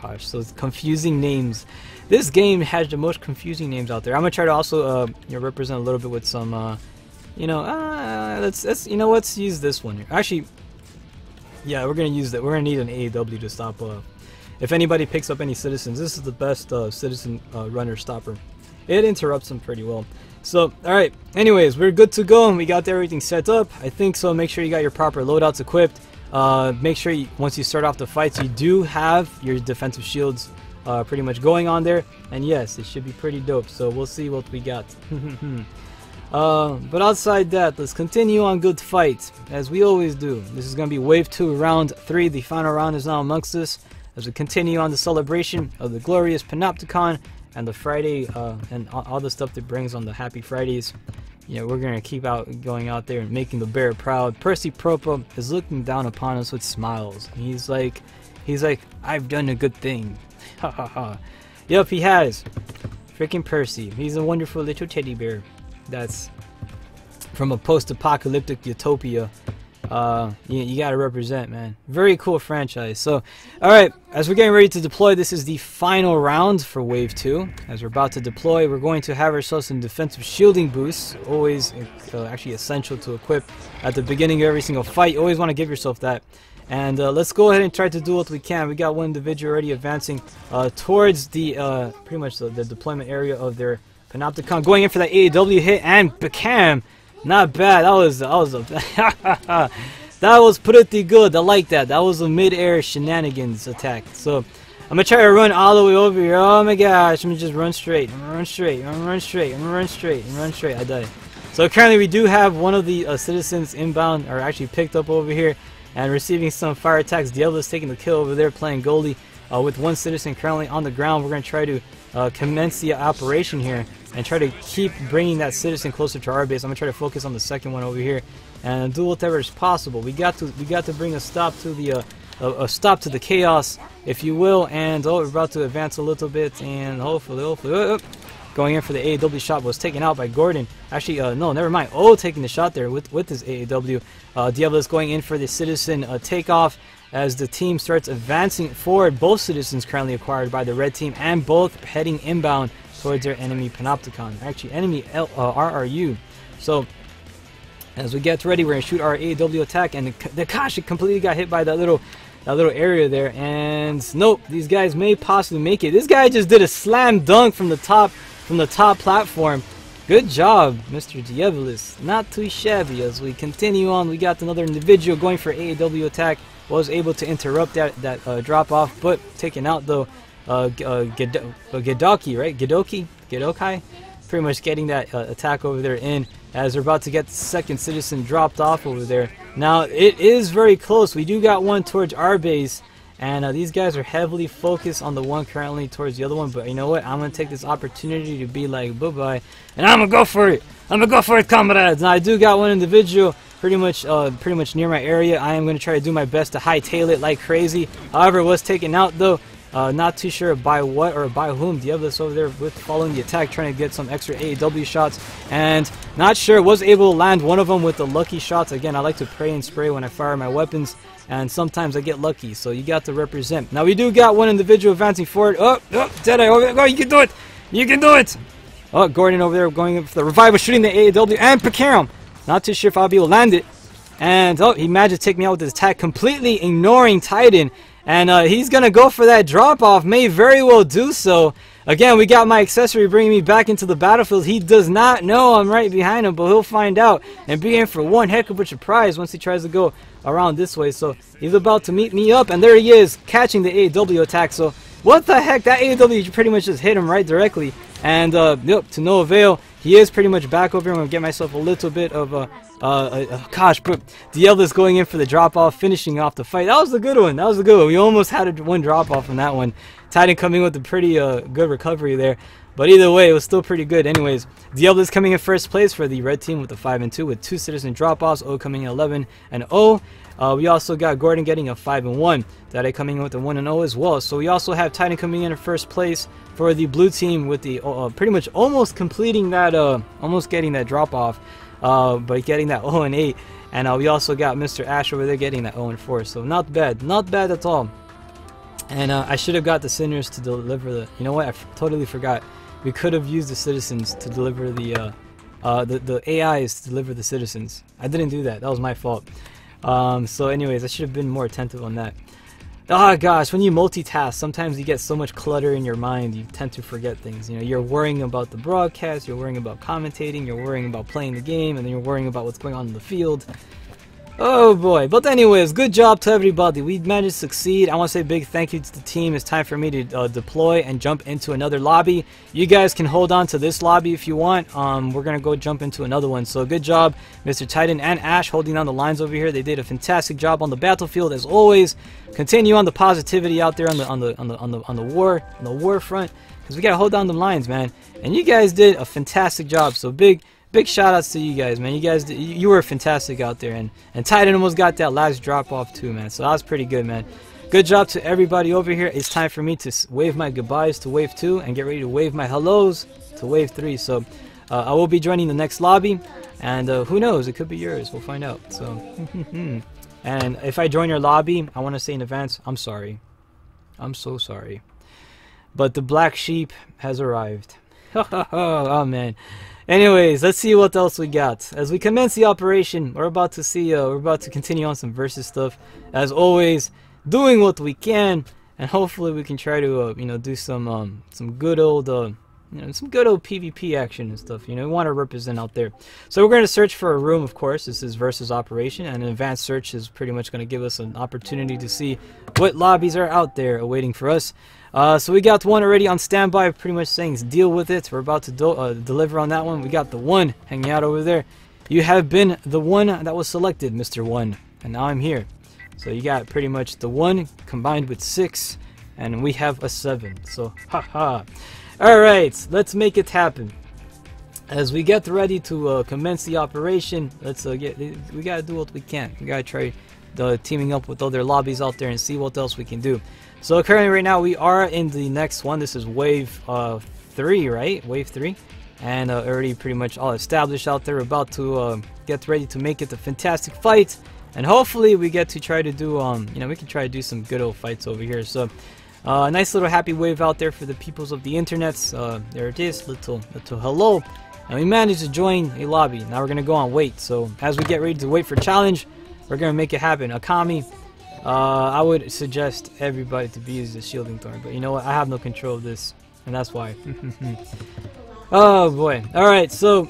Gosh, those confusing names. This game has the most confusing names out there. I'm gonna try to also represent a little bit with some. Let's use this one here. Actually, yeah, we're gonna use that. We're gonna need an AEW to stop. If anybody picks up any citizens, this is the best citizen runner stopper. It interrupts them pretty well. So, all right. Anyways, we're good to go. We got everything set up. I think so. Make sure you got your proper loadouts equipped. Make sure once you start off the fights, you do have your defensive shields pretty much going on there. And yes, it should be pretty dope. So we'll see what we got. But outside that, let's continue on good fights, as we always do. This is going to be Wave 2, Round 3. The final round is now amongst us, as we continue on the celebration of the glorious Panopticon and the Friday, and all the stuff that brings on the Happy Fridays. We're going to keep going out there and making the bear proud. Percy Propa is looking down upon us with smiles. He's like, I've done a good thing. Ha ha ha. Yep, he has. Freaking Percy. He's a wonderful little teddy bear. That's from a post-apocalyptic utopia. You gotta represent, man. Very cool franchise. So, alright, as we're getting ready to deploy, this is the final round for Wave 2. As we're about to deploy, we're going to have ourselves some defensive shielding boosts. Always actually essential to equip at the beginning of every single fight. You always want to give yourself that. And let's go ahead and try to do what we can. We got one individual already advancing towards the pretty much the deployment area of their Panopticon, going in for that AEW hit, and bam! Not bad. That was pretty good. I like that. That was a mid-air shenanigans attack. So I'm gonna try to run all the way over here. Oh my gosh! I'm gonna just run straight. I'm gonna run straight. I'm gonna run straight. I'm gonna run straight. I'm gonna run straight. I died. So currently we do have one of the citizens inbound, or actually picked up over here, and receiving some fire attacks. Diablo's taking the kill over there, playing goalie with one citizen currently on the ground. We're gonna try to commence the operation here and try to keep bringing that citizen closer to our base. I'm gonna try to focus on the second one over here and do whatever is possible. We got to bring a stop to the chaos, if you will. And we're about to advance a little bit, and hopefully going in for the AEW shot, was taken out by Gordon. Actually, no, never mind. Taking the shot there with his AEW. Diablo's going in for the citizen takeoff as the team starts advancing forward. Both citizens currently acquired by the red team, and both heading inbound towards their enemy Panopticon. Actually, enemy RRU. So as we get ready, we're gonna shoot our AEW attack, and gosh, it completely got hit by that little area there. And nope, these guys may possibly make it. This guy just did a slam dunk from the top platform. Good job, Mr. Diabolus. Not too shabby. As we continue on, we got another individual going for AEW attack. Was able to interrupt that drop off, but taken out though. Gedoki, right? Gedokai, pretty much getting that attack over there in, as we're about to get the second citizen dropped off over there. Now it is very close. We do got one towards our base, And these guys are heavily focused on the one currently towards the other one. But you know what? I'm going to take this opportunity to be like, bye-bye. And I'm going to go for it. I'm going to go for it, comrades. Now, I do got one individual pretty much near my area. I am going to try to do my best to hightail it like crazy. However, it was taken out, though. Not too sure by what or by whom. Diablo's over there with following the attack, trying to get some extra AEW shots. And not sure. Was able to land one of them with the lucky shots. Again, I like to pray and spray when I fire my weapons. And sometimes I get lucky, so you got to represent. Now we do got one individual advancing forward. Oh, Deadeye over there. Oh, you can do it. You can do it. Oh, Gordon over there going in for the revival, shooting the AEW and Pakarum. Not too sure if I'll be able to land it. And oh, he managed to take me out with his attack, completely ignoring Titan. And he's going to go for that drop-off. May very well do so. Again, we got my accessory bringing me back into the battlefield. He does not know I'm right behind him, but he'll find out and be in for one heck of a surprise once he tries to go around this way. So he's about to meet me up, and there he is, catching the AEW attack. So what the heck? That AEW pretty much just hit him right directly. And yep, to no avail. He is pretty much back over here. I'm going to get myself a little bit of gosh, but Diablo's going in for the drop-off, finishing off the fight. That was the good one. That was the good one. We almost had one drop-off on that one. Titan coming with a pretty good recovery there. But either way, it was still pretty good. Anyways, Diablo's coming in first place for the red team with a 5-2 with 2 citizen drop-offs. O coming in 11-0. We also got Gordon getting a 5-1. Dade coming in with a 1-0 as well. So we also have Titan coming in first place for the blue team with the pretty much almost completing that, almost getting that drop-off. But getting that 0-8, and we also got Mr. Ash over there getting that 0-4. So not bad at all. And I should have got the Sinners to deliver the. You know what? I totally forgot. We could have used the citizens to deliver the AIs to deliver the citizens. I didn't do that. That was my fault. So anyways, I should have been more attentive on that. Oh gosh, when you multitask, sometimes you get so much clutter in your mind, you tend to forget things. You know, you're worrying about the broadcast, you're worrying about commentating, you're worrying about playing the game, and then you're worrying about what's going on in the field. Oh boy. But anyways, good job to everybody. We managed to succeed. I want to say a big thank you to the team. It's time for me to deploy and jump into another lobby. You guys can hold on to this lobby if you want. We're going to go jump into another one. So good job, Mr. Titan and Ash, holding down the lines over here. They did a fantastic job on the battlefield as always. Continue on the positivity out there on the war front, because we got to hold down the lines, man. And you guys did a fantastic job. So big shout outs to you guys, man. You guys, you were fantastic out there, and Titan almost got that last drop off too, man. So that was pretty good, man. Good job to everybody over here. It's time for me to wave my goodbyes to wave 2 and get ready to wave my hellos to wave 3. So I will be joining the next lobby, and who knows, it could be yours. We'll find out. So and if I join your lobby, I want to say in advance, I'm sorry. I'm so sorry. But the black sheep has arrived. Oh man. Anyways, let's see what else we got. As we commence the operation, we're about to see, we're about to continue on some versus stuff. As always, doing what we can, and hopefully we can try to, you know, do some good old, you know, some good old PvP action and stuff. You know, we want to represent out there. So we're going to search for a room, of course. This is versus operation, and an advanced search is pretty much going to give us an opportunity to see what lobbies are out there awaiting for us. So we got one already on standby, pretty much saying deal with it. We're about to deliver on that one. We got the one hanging out over there. You have been the one that was selected, Mr. 1, and now I'm here. So you got pretty much the 1 combined with 6, and we have a 7. So haha. Alright, let's make it happen. As we get ready to commence the operation, let's we gotta do what we can. We gotta try teaming up with other lobbies out there and see what else we can do. So currently right now we are in the next one. This is wave 3, right? Wave 3. And already pretty much all established out there. We're about to get ready to make it a fantastic fight. And hopefully we get to try to do, you know, we can try to do some good old fights over here. So nice little happy wave out there for the peoples of the internets. There it is, little hello. And we managed to join a lobby. Now we're going to go on wait. So as we get ready to wait for challenge, we're going to make it happen. Akami. I would suggest everybody to be using the shielding thorn, but you know what? I have no control of this, and that's why. Oh boy! All right, so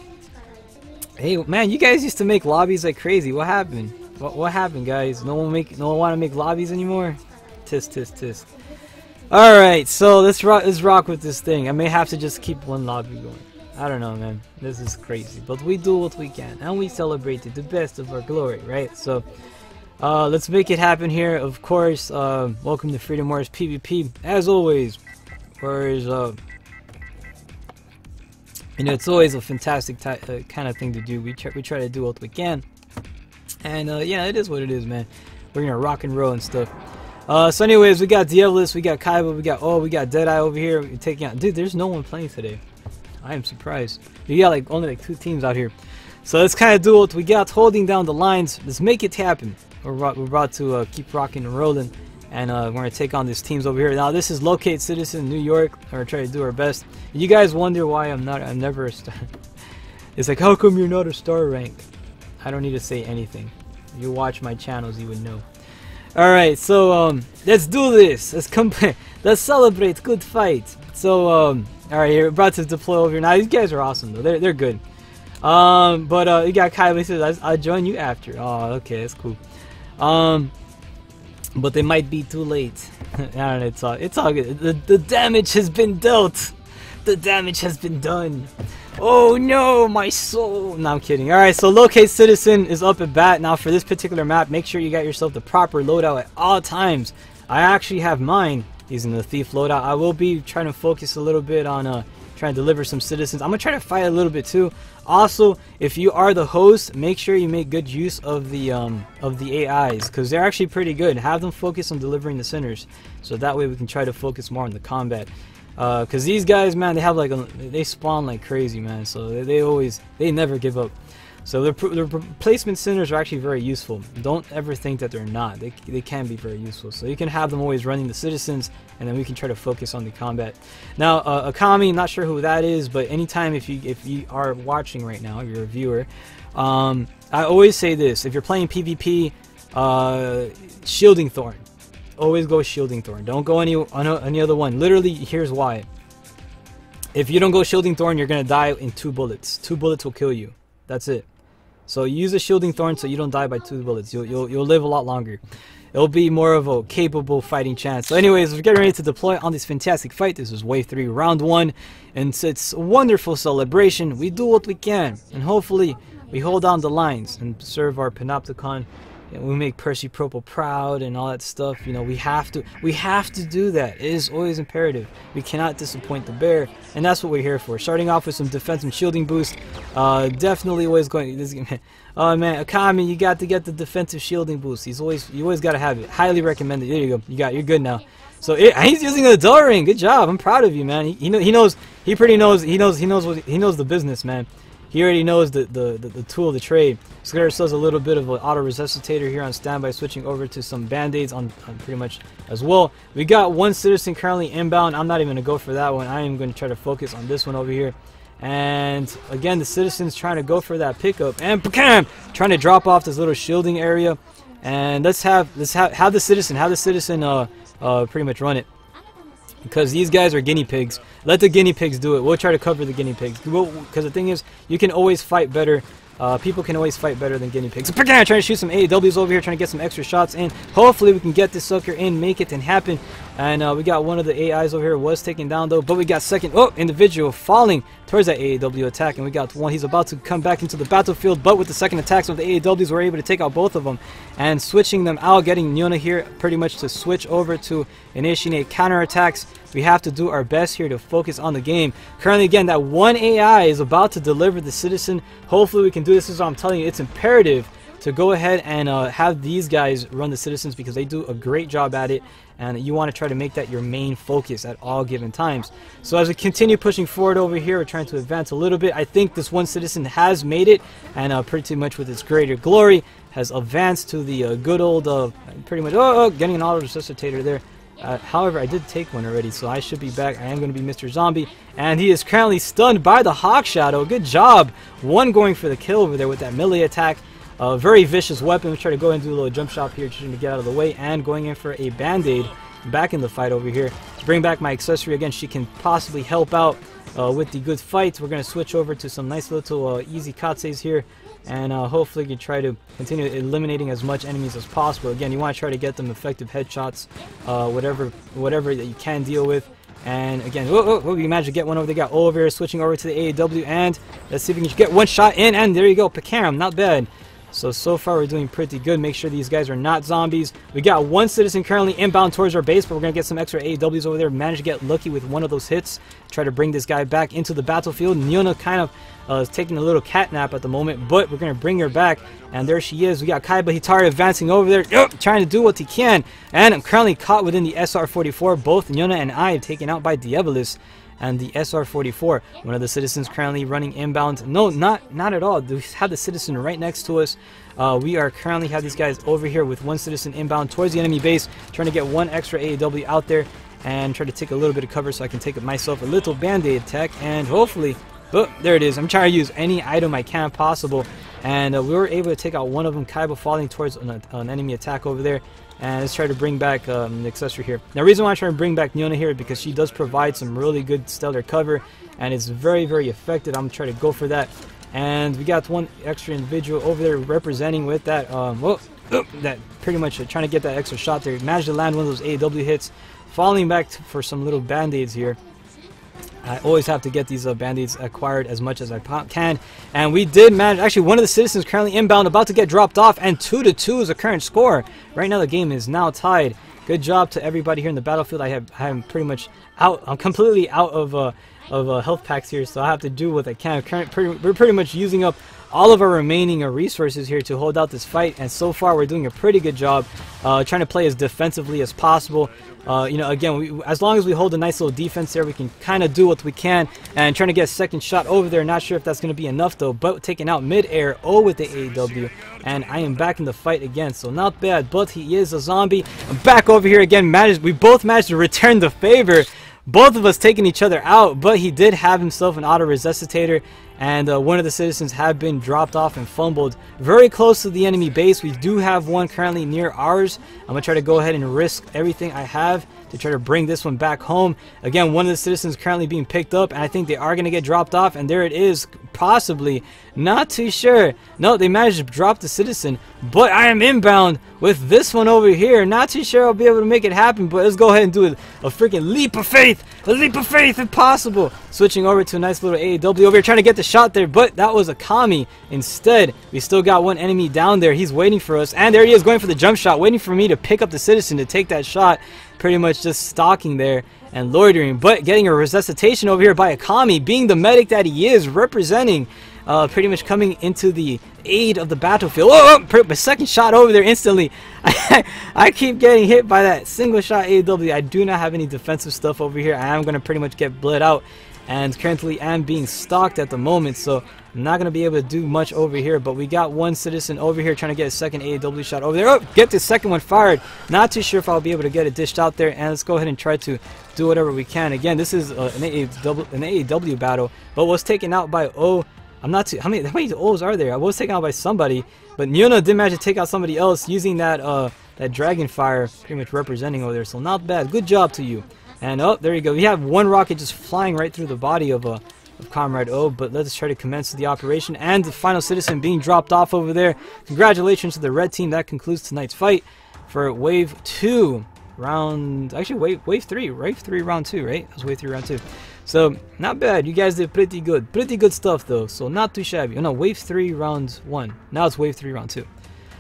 hey man, you guys used to make lobbies like crazy. What happened? What happened, guys? No one want to make lobbies anymore? Tisk. All right, so let's rock with this thing. I may have to just keep one lobby going. I don't know, man. This is crazy, but we do what we can, and we celebrate to the best of our glory, right? So. Let's make it happen here. Of course, welcome to Freedom Wars PvP. As always, whereas you know, it's always a fantastic kind of thing to do. We try to do what we can, and yeah, it is what it is, man. We're gonna rock and roll and stuff. So anyways, we got Diablos, we got Kaiba, we got Deadeye over here. We're taking out, dude. There's no one playing today. I am surprised. You got like only like 2 teams out here. So let's kind of do what we got, holding down the lines. Let's make it happen. We're about to keep rocking and rolling, and we're gonna take on these teams over here. Now this is Locate Citizen New York. We're trying to do our best. You guys wonder why I'm never a star. It's like, how come you're not a star rank? I don't need to say anything. If you watch my channels, you would know. All right, so let's do this. Let's celebrate. Good fight. So all right, here we're about to deploy over here. Now these guys are awesome though. They're good. But you got Kaiba. He says I'll join you after. Oh, okay, that's cool. But they might be too late. I don't know, it's all good. The damage has been dealt. The damage has been done. Oh no, my soul. No, I'm kidding. Alright, so Locate Citizen is up at bat. Now for this particular map, make sure you got yourself the proper loadout at all times. I actually have mine using the Thief loadout. I will be trying to focus a little bit on trying to deliver some citizens. I'm gonna try to fight a little bit too. Also, if you are the host, make sure you make good use of the AIs, because they're actually pretty good. Have them focus on delivering the centers, so that way we can try to focus more on the combat. Because these guys, man, they have like they spawn like crazy, man. So they never give up. So the replacement centers are actually very useful. Don't ever think that they're not. They can be very useful. So you can have them always running the citizens, and then we can try to focus on the combat. Now, Akami, not sure who that is, but anytime if you are watching right now, you're a viewer. I always say this: if you're playing PvP, Shielding Thorn. Always go Shielding Thorn. Don't go any other one. Literally, here's why. If you don't go Shielding Thorn, you're gonna die in 2 bullets. 2 bullets will kill you. That's it. So use a Shielding Thorn so you don't die by 2 bullets. You'll live a lot longer. It'll be more of a capable fighting chance. So anyways, we're getting ready to deploy on this fantastic fight. This is Wave 3, Round 1. And it's a wonderful celebration. We do what we can. And hopefully, we hold down the lines and serve our Panopticon. And we make Percy Propel proud and all that stuff. You know, we have to do that. It is always imperative. We cannot disappoint the bear, and that's what we're here for. Starting off with some defense and shielding boost. Definitely always going. Oh man, Akami, you got to get the defensive shielding boost. You always got to have it. Highly recommended. There you go. You're good now. So he's using a dull ring. Good job. I'm proud of you, man. He knows the business, man. He already knows the tool of the trade. Let's get ourselves a little bit of an auto resuscitator here on standby, switching over to some band-aids on pretty much as well. We got 1 citizen currently inbound. I'm not even going to go for that one. I am going to try to focus on this one over here. And again, the citizen's trying to go for that pickup. And bam! Trying to drop off this little shielding area. And let's have the citizen pretty much run it. Because these guys are guinea pigs. Let the guinea pigs do it. We'll try to cover the guinea pigs. Because the thing is, you can always fight better. People can always fight better than guinea pigs. So, trying to shoot some AEWs over here, trying to get some extra shots in. Hopefully we can get this sucker in, make it and happen. And we got one of the AIs over here, was taken down though. But we got second, individual falling towards that AEW attack. And we got one, he's about to come back into the battlefield. But with the second attacks of the AEWs, we're able to take out both of them. And switching them out, getting Nyona here pretty much to switch over to initiate counterattacks. We have to do our best here to focus on the game. Currently, again, that one AI is about to deliver the citizen. Hopefully we can do this. This is what I'm telling you. It's imperative to go ahead and have these guys run the citizens, because they do a great job at it, and you want to try to make that your main focus at all given times. So as we continue pushing forward over here, we're trying to advance a little bit. I think this one citizen has made it, and pretty much with its greater glory has advanced to the good old pretty much getting an auto resuscitator there. However, I did take one already, so I should be back. I am going to be Mr. Zombie, and he is currently stunned by the Hawk Shadow. Good job. One going for the kill over there with that melee attack. Very vicious weapon. We'll try to go ahead and do a little jump shot here, trying to get out of the way, and going in for a band-aid back in the fight over here. To bring back my accessory again, she can possibly help out with the good fight. We're going to switch over to some nice little easy katses here, and hopefully you can try to continue eliminating as much enemies as possible. Again, you want to try to get them effective headshots, whatever that you can deal with. And again, we managed to get one over. They got over here, switching over to the AEW, and let's see if we can get one shot in, and there you go, Pakaram, not bad. So far we're doing pretty good. Make sure these guys are not zombies. We got one citizen currently inbound towards our base, but we're going to get some extra AEWs over there. Managed to get lucky with one of those hits. Try to bring this guy back into the battlefield. Nyona kind of is taking a little cat nap at the moment, but we're going to bring her back. And there she is. We got Kaiba Hitari advancing over there, trying to do what he can. And I'm currently caught within the SR-44. Both Nyona and I taken out by Diabolus and the SR-44. One of the citizens currently running inbound. No, not at all. We have the citizen right next to us. We are currently have these guys over here with one citizen inbound towards the enemy base, trying to get one extra AEW out there and try to take a little bit of cover so I can take myself a little band-aid attack, and hopefully, oh, there it is. I'm trying to use any item I can possible, and we were able to take out one of them. Kaiba falling towards an enemy attack over there. And let's try to bring back the accessory here. Now, the reason why I'm trying to bring back Nyona here is because she does provide some really good stellar cover, and it's very, very effective. I'm going to try to go for that. And we got one extra individual over there representing with that, that pretty much trying to get that extra shot there. Managed to land one of those AEW hits, falling back for some little band-aids here. I always have to get these band-aids acquired as much as I can. And we did manage. Actually, one of the citizens currently inbound, about to get dropped off. And 2-2 is the current score. Right now, the game is now tied. Good job to everybody here in the battlefield. I'm pretty much out. I'm completely out of health packs here, so I have to do what I can. We're pretty much using up all of our remaining resources here to hold out this fight, and so far we're doing a pretty good job trying to play as defensively as possible. You know, again, as long as we hold a nice little defense there, we can kind of do what we can, and trying to get a second shot over there. Not sure if that's going to be enough though, but taking out mid-air with the AEW, and I am back in the fight again, so not bad. But he is a zombie. I'm back over here again. We both managed to return the favor. Both of us taking each other out, but he did have himself an auto resuscitator, and one of the citizens had been dropped off and fumbled very close to the enemy base. We do have one currently near ours. I'm going to try to go ahead and risk everything I have to try to bring this one back home. Again, one of the citizens currently being picked up, and I think they are going to get dropped off, and there it is, possibly. Not too sure. No, they managed to drop the citizen, but I am inbound with this one over here. Not too sure I'll be able to make it happen, but let's go ahead and do a freaking leap of faith. A leap of faith if possible. Switching over to a nice little AEW over here, trying to get the shot there, but that was a Kami. Instead, we still got one enemy down there. He's waiting for us, and there he is going for the jump shot, waiting for me to pick up the citizen to take that shot. Pretty much just stalking there and loitering, but getting a resuscitation over here by a Kami, being the medic that he is, representing, pretty much coming into the aid of the battlefield. My second shot over there instantly. I keep getting hit by that single shot AEW. I do not have any defensive stuff over here. I am going to pretty much get bled out, and currently am being stalked at the moment, so I'm not going to be able to do much over here. But we got one citizen over here trying to get a second AEW shot over there. Get the second one fired. Not too sure if I'll be able to get it dished out there, and let's go ahead and try to do whatever we can. Again, this is an AEW battle, but was taken out by I'm not too, how many O's are there? I was taken out by somebody, but Nyona did manage to take out somebody else using that that dragon fire, pretty much representing over there. So not bad. Good job to you. And there you go. We have one rocket just flying right through the body of Comrade O. But let's try to commence the operation. And the final citizen being dropped off over there. Congratulations to the red team. That concludes tonight's fight for Wave 2. Actually, Wave 3. Wave 3 round 2, right? That was Wave 3 round 2. So, not bad. You guys did pretty good. Pretty good stuff, though. So, not too shabby. Oh, no, Wave 3 round 1. Now it's Wave 3 round 2.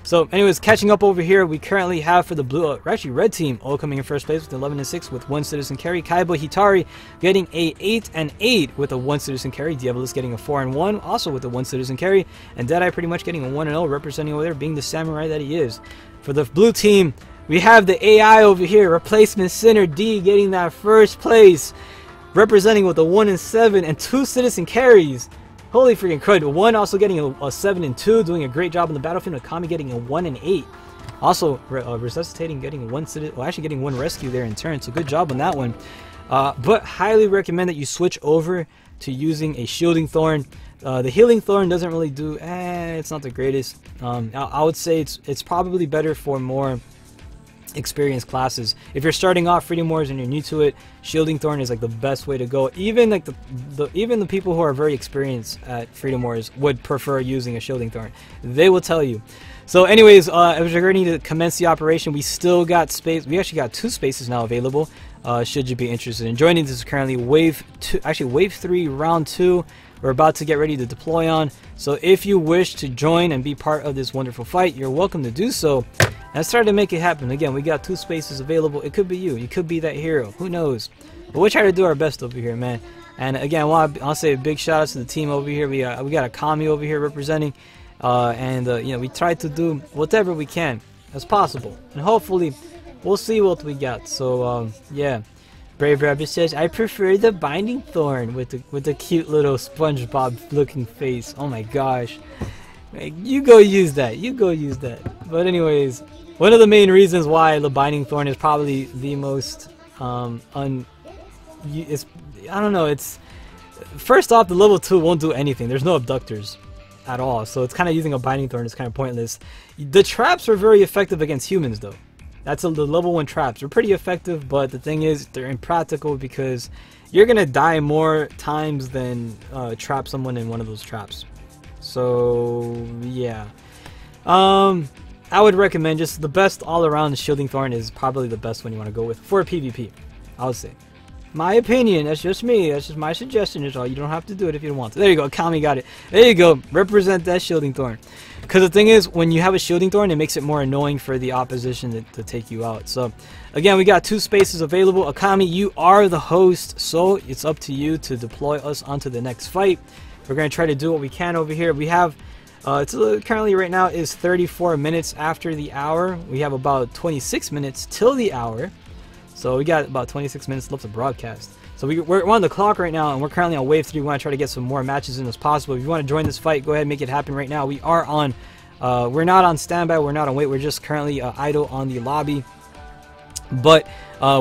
So, anyways, catching up over here, we currently have for the blue, actually red team, all coming in first place with 11-6 with one citizen carry. Kaiba Hitari getting a 8-8 with a one citizen carry. Diabolus getting a 4-1, also with a one citizen carry. And Deadeye pretty much getting a 1-0, representing over there, being the samurai that he is. For the blue team, we have the AI over here, Replacement Sinner D, getting that first place, representing with a 1-7 and two citizen carries. Holy freaking crud. One also getting a 7-2, doing a great job on the battlefield. Akami getting a 1-8. Also resuscitating, getting one citizen, well, actually getting one rescue there in turn. So good job on that one. But highly recommend that you switch over to using a shielding thorn. The healing thorn doesn't really do, it's not the greatest. I would say it's probably better for more experienced classes. If you're starting off Freedom Wars and you're new to it, Shielding Thorn is like the best way to go. Even like even the people who are very experienced at Freedom Wars would prefer using a Shielding Thorn. They will tell you. So anyways, as we're ready to commence the operation, we still got space. We actually got 2 spaces now available. Should you be interested in joining, this is currently Wave 2, actually Wave 3 round 2 we're about to get ready to deploy on. So if you wish to join and be part of this wonderful fight, you're welcome to do so. And let's try to make it happen. Again, we got 2 spaces available. It could be you. You could be that hero. Who knows? But we'll try to do our best over here, man. And again, I'll say a big shout out to the team over here. We got a Kami over here representing. You know, we try to do whatever we can as possible. And hopefully, we'll see what we got. So, yeah. Brave Rabbit says, I prefer the Binding Thorn with the cute little SpongeBob looking face. Oh my gosh. You go use that. You go use that. But anyways, one of the main reasons why the Binding Thorn is probably the most I don't know, it's first off, the level 2 won't do anything. There's no abductors at all, so it's kind of using a Binding Thorn is kind of pointless. The traps are very effective against humans though. That's the level 1 traps. They're pretty effective, but the thing is they're impractical because you're gonna die more times than trap someone in one of those traps. So yeah, I would recommend just the best all around. Shielding Thorn is probably the best one you want to go with for PvP, I would say. My opinion, that's just me, that's just my suggestion is all. You don't have to do it if you don't want to. There you go, Kami got it. There you go, represent that Shielding Thorn. Because the thing is, when you have a Shielding Thorn, it makes it more annoying for the opposition to take you out. So, again, we got 2 spaces available. Akami, you are the host, so it's up to you to deploy us onto the next fight. We're going to try to do what we can over here. We have, currently right now is 34 minutes after the hour. We have about 26 minutes till the hour. So we got about 26 minutes left to broadcast. So we're on the clock right now, and we're currently on wave 3. We want to try to get some more matches in as possible. If you want to join this fight, go ahead and make it happen right now. We are on, we're not on standby, we're not on wait, we're just currently idle on the lobby. But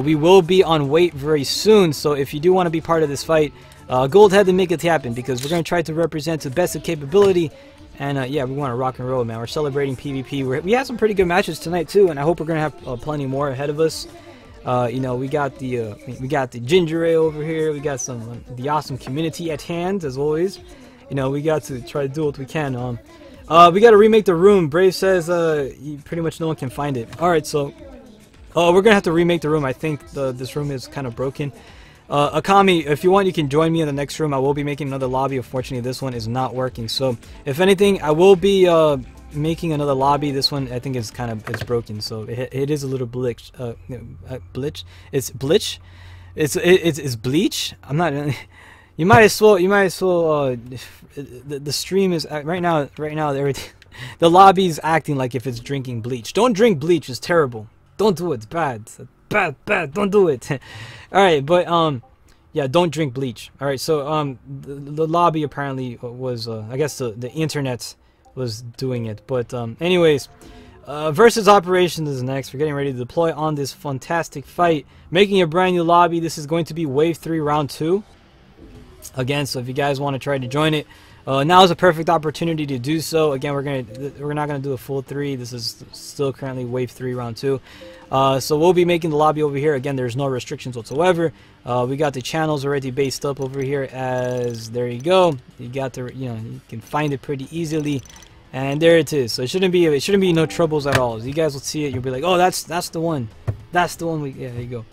we will be on wait very soon, so if you do want to be part of this fight, go ahead and make it happen, because we're going to try to represent to the best of capability. And yeah, we want to rock and roll, man. We're celebrating PvP. We had some pretty good matches tonight too, and I hope we're going to have plenty more ahead of us. You know, we got the ginger ale over here. We got the awesome community at hand as always. You know, we got to try to do what we can. We got to remake the room. Brave says pretty much no one can find it. All right, so we're gonna have to remake the room. I think this room is kind of broken. Akami, if you want, you can join me in the next room. I will be making another lobby. Unfortunately, this one is not working. So if anything, I will be making another lobby. This one I think is it's broken, so it is a little bleach. It's bleach. It's bleach. I'm not. You might as well. The stream is right now. Everything. The lobby's acting like if it's drinking bleach. Don't drink bleach. It's terrible. Don't do it. It's bad. It's bad. Don't do it. All right, but yeah, don't drink bleach. All right, so the lobby apparently was I guess the internet was doing it, but anyways, versus operations is next. We're getting ready to deploy on this fantastic fight, making a brand new lobby. This is going to be wave 3 round 2 again, so if you guys want to try to join it, now is a perfect opportunity to do so. Again, we're not gonna do a full 3. This is still currently wave 3 round 2. So we'll be making the lobby over here. Again, there's no restrictions whatsoever. We got the channels already based up over here. As there you go. You got the you can find it pretty easily, and there it is. So it shouldn't be no troubles at all. As you guys will see it, you'll be like, oh, that's the one. That's the one. Yeah, there you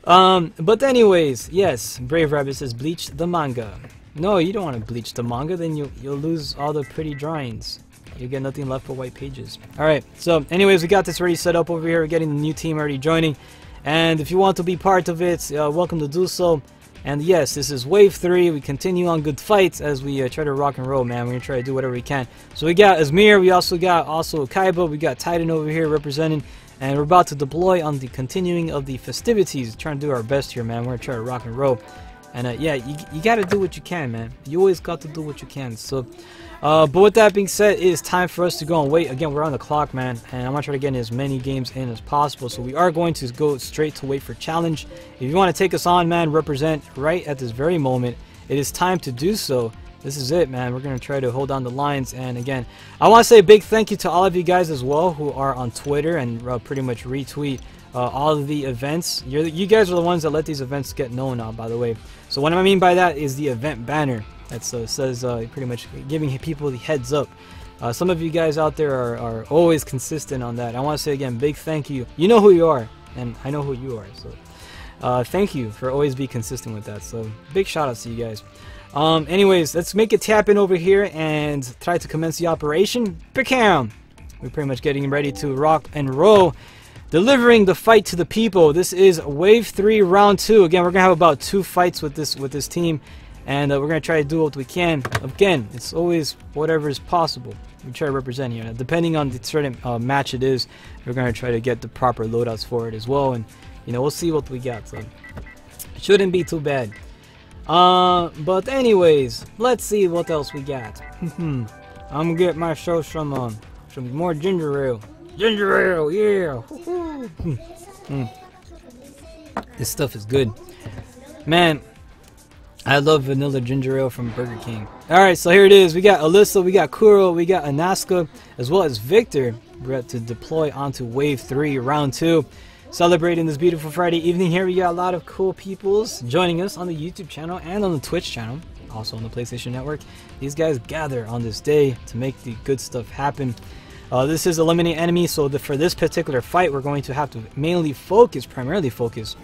go. But anyways, yes, Brave Rabbit says bleach the manga. No, you don't want to bleach the manga. Then you'll lose all the pretty drawings. You get nothing left but white pages. Alright, so anyways, we got this already set up over here. We're getting the new team already joining. And if you want to be part of it, welcome to do so. And yes, this is wave 3. We continue on good fights as we try to rock and roll, man. We're going to try to do whatever we can. So we got Azmir. We also got Kaiba. We got Titan over here representing. And we're about to deploy on the continuing of the festivities. Trying to do our best here, man. We're going to try to rock and roll. And yeah, you got to do what you can, man. You always got to do what you can. So, but with that being said, it is time for us to go and wait. Again, we're on the clock, man. And I'm going to try to get in as many games in as possible. So we are going to go straight to wait for challenge. If you want to take us on, man, represent right at this very moment, it is time to do so. This is it, man. We're going to try to hold down the lines. And again, I want to say a big thank you to all of you guys as well who are on Twitter and pretty much retweet all of the events. You guys are the ones that let these events get known now, by the way. So what I mean by that is the event banner that says pretty much giving people the heads up. Some of you guys out there are always consistent on that. I want to say again, big thank you. You know who you are, and I know who you are. So thank you for always being consistent with that. So big shout outs to you guys. Anyways, let's make it tap in over here and try to commence the operation. Bam! We're pretty much getting ready to rock and roll. Delivering the fight to the people. This is Wave 3, Round 2. Again, we're going to have about 2 fights with this team. And we're going to try to do what we can. Again, it's always whatever is possible. We try to represent here. Now, depending on the certain match it is, we're going to try to get the proper loadouts for it as well. And, you know, we'll see what we got. So, it shouldn't be too bad. But anyways, let's see what else we got. I'm going to get myself some more ginger ale. Ginger ale, yeah. This stuff is good. Man, I love vanilla ginger ale from Burger King. Alright, so here it is. We got Alyssa, we got Kuro, we got Anaska, as well as Victor. We're about to deploy onto Wave 3, Round 2. Celebrating this beautiful Friday evening here. We got a lot of cool peoples joining us on the YouTube channel and on the Twitch channel. Also on the PlayStation Network. These guys gather on this day to make the good stuff happen. This is Eliminate Enemy, so for this particular fight, we're going to have to primarily focus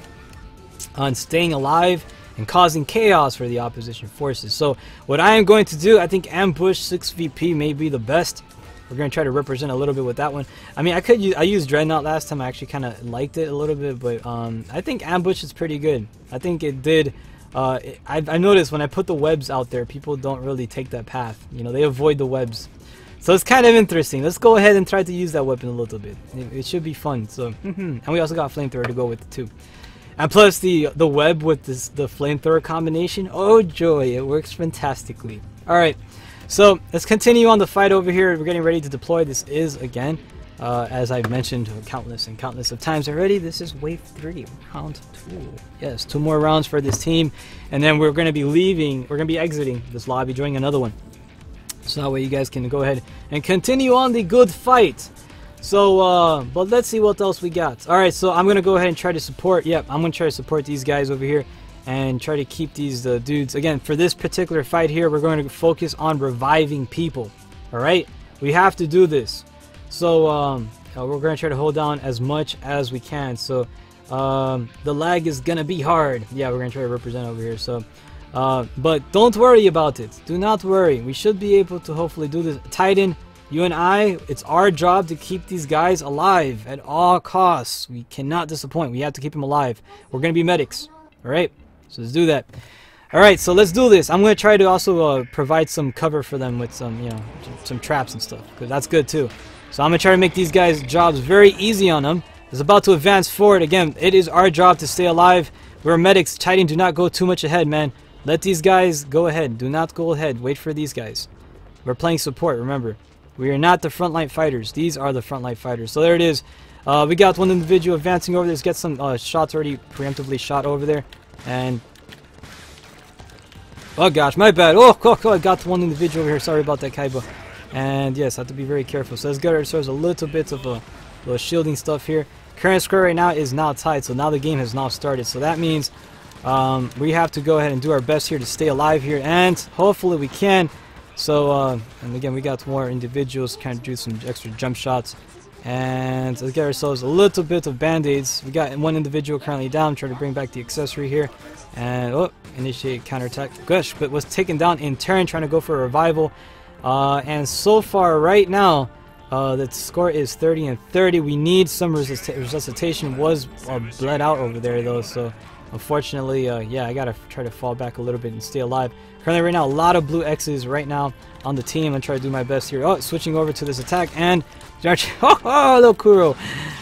on staying alive and causing chaos for the opposition forces. So what I am going to do, I think Ambush 6VP may be the best. We're going to try to represent a little bit with that one. I mean, I used Dreadnought last time. I actually kind of liked it a little bit, but I think Ambush is pretty good. I think it did. I noticed when I put the webs out there, people don't really take that path. You know, they avoid the webs. So it's kind of interesting. Let's go ahead and try to use that weapon a little bit. It should be fun. So, and we also got Flamethrower to go with it too. And plus the web with the flamethrower combination. Oh joy, it works fantastically. Alright, so let's continue on the fight over here. We're getting ready to deploy. This is, again, as I've mentioned countless of times already, this is Wave 3, Round 2. Yes, 2 more rounds for this team. And then we're going to be exiting this lobby, joining another one. So that way you guys can go ahead and continue on the good fight. So, but let's see what else we got. Alright, so I'm going to go ahead and try to support, I'm going to try to support these guys over here and try to keep these dudes. Again, for this particular fight here, we're going to focus on reviving people. Alright, we have to do this. So, we're going to try to hold down as much as we can. So, the lag is going to be hard. Yeah, we're going to try to represent over here. So, but don't worry about it. Do not worry. We should be able to hopefully do this. Titan, you and I, it's our job to keep these guys alive at all costs. We cannot disappoint. We have to keep them alive. We're going to be medics. Alright? So let's do that. Alright, so let's do this. I'm going to try to also provide some cover for them with some, some traps and stuff. Because that's good too. So I'm going to try to make these guys' jobs very easy on them. It's about to advance forward. Again, it is our job to stay alive. We're medics. Titan, do not go too much ahead, man. Let these guys go ahead. Do not go ahead. Wait for these guys. We're playing support, remember. We are not the frontline fighters. These are the frontline fighters. So there it is. We got one individual advancing over there. Let's get some shots already preemptively shot over there. And... oh gosh, my bad. Oh, I got one individual over here. Sorry about that, Kaiba. And yes, I have to be very careful. So let's get ourselves a little bit of a little shielding stuff here. Current score right now is now tied. So now the game has now started. So that means we have to go ahead and do our best here to stay alive here. And hopefully we can. So, and again, we got more individuals trying to do some extra jump shots. And let's get ourselves a little bit of band-aids. We got one individual currently down, trying to bring back the accessory here. And, oh, initiate counterattack. Gosh, but was taken down in turn, trying to go for a revival. And so far, right now, the score is 30 and 30. We need some resuscitation. Was bled out over there, though, so unfortunately, yeah, I gotta try to fall back a little bit and stay alive. Currently, right now, a lot of blue X's right now on the team. I'm trying to do my best here. Oh, switching over to this attack, and oh, hello, Kuro.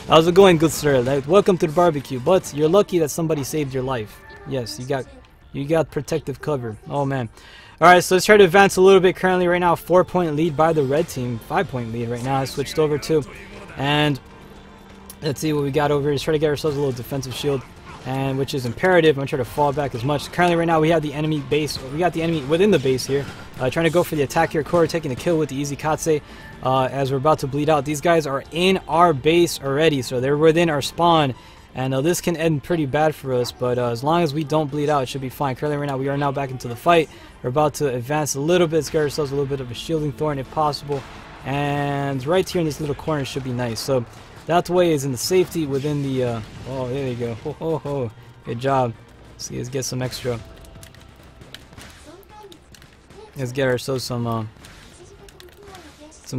How's it going, good sir? Welcome to the barbecue. But you're lucky that somebody saved your life. Yes, you got protective cover. Oh man. All right, so let's try to advance a little bit. Currently, right now, 4-point lead by the red team. 5-point lead right now. I switched over to, and let's see what we got over here. Let's try to get ourselves a little defensive shield. And which is imperative. I'm trying to fall back as much. Currently, right now, we have the enemy base. We got the enemy within the base here. Trying to go for the attack here. Kuro taking the kill with the easy Katse as we're about to bleed out. These guys are in our base already, so they're within our spawn. And this can end pretty bad for us, but as long as we don't bleed out, it should be fine. Currently, right now, we are now back into the fight. We're about to advance a little bit. Let's get ourselves a little bit of a shielding thorn if possible. And right here in this little corner should be nice. So that way is in the safety within the, oh, there you go. Ho, ho, ho. Good job. Let's get some extra. Let's get ourselves some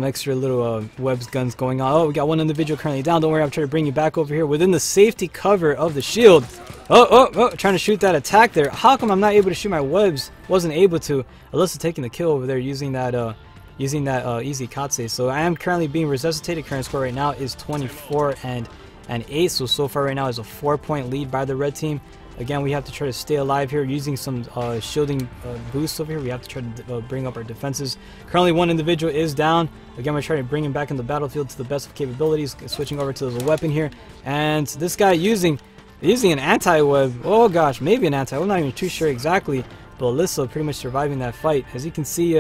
extra little webs guns going on. Oh, we got one individual currently down. Don't worry, I'm trying to bring you back over here within the safety cover of the shield. Oh, trying to shoot that attack there. How come I'm not able to shoot my webs? Wasn't able to. Alyssa taking the kill over there using that easy katse. So I am currently being resuscitated. Current score right now is 24 and 8. So far right now is a 4-point lead by the red team. Again, we have to try to stay alive here using some shielding boosts over here. We have to try to bring up our defenses. Currently, one individual is down. Again, we're trying to bring him back in the battlefield to the best of capabilities. Switching over to the weapon here. And this guy using an anti-web. Oh gosh, maybe an anti. I'm not even too sure exactly. But Alyssa pretty much surviving that fight. As you can see,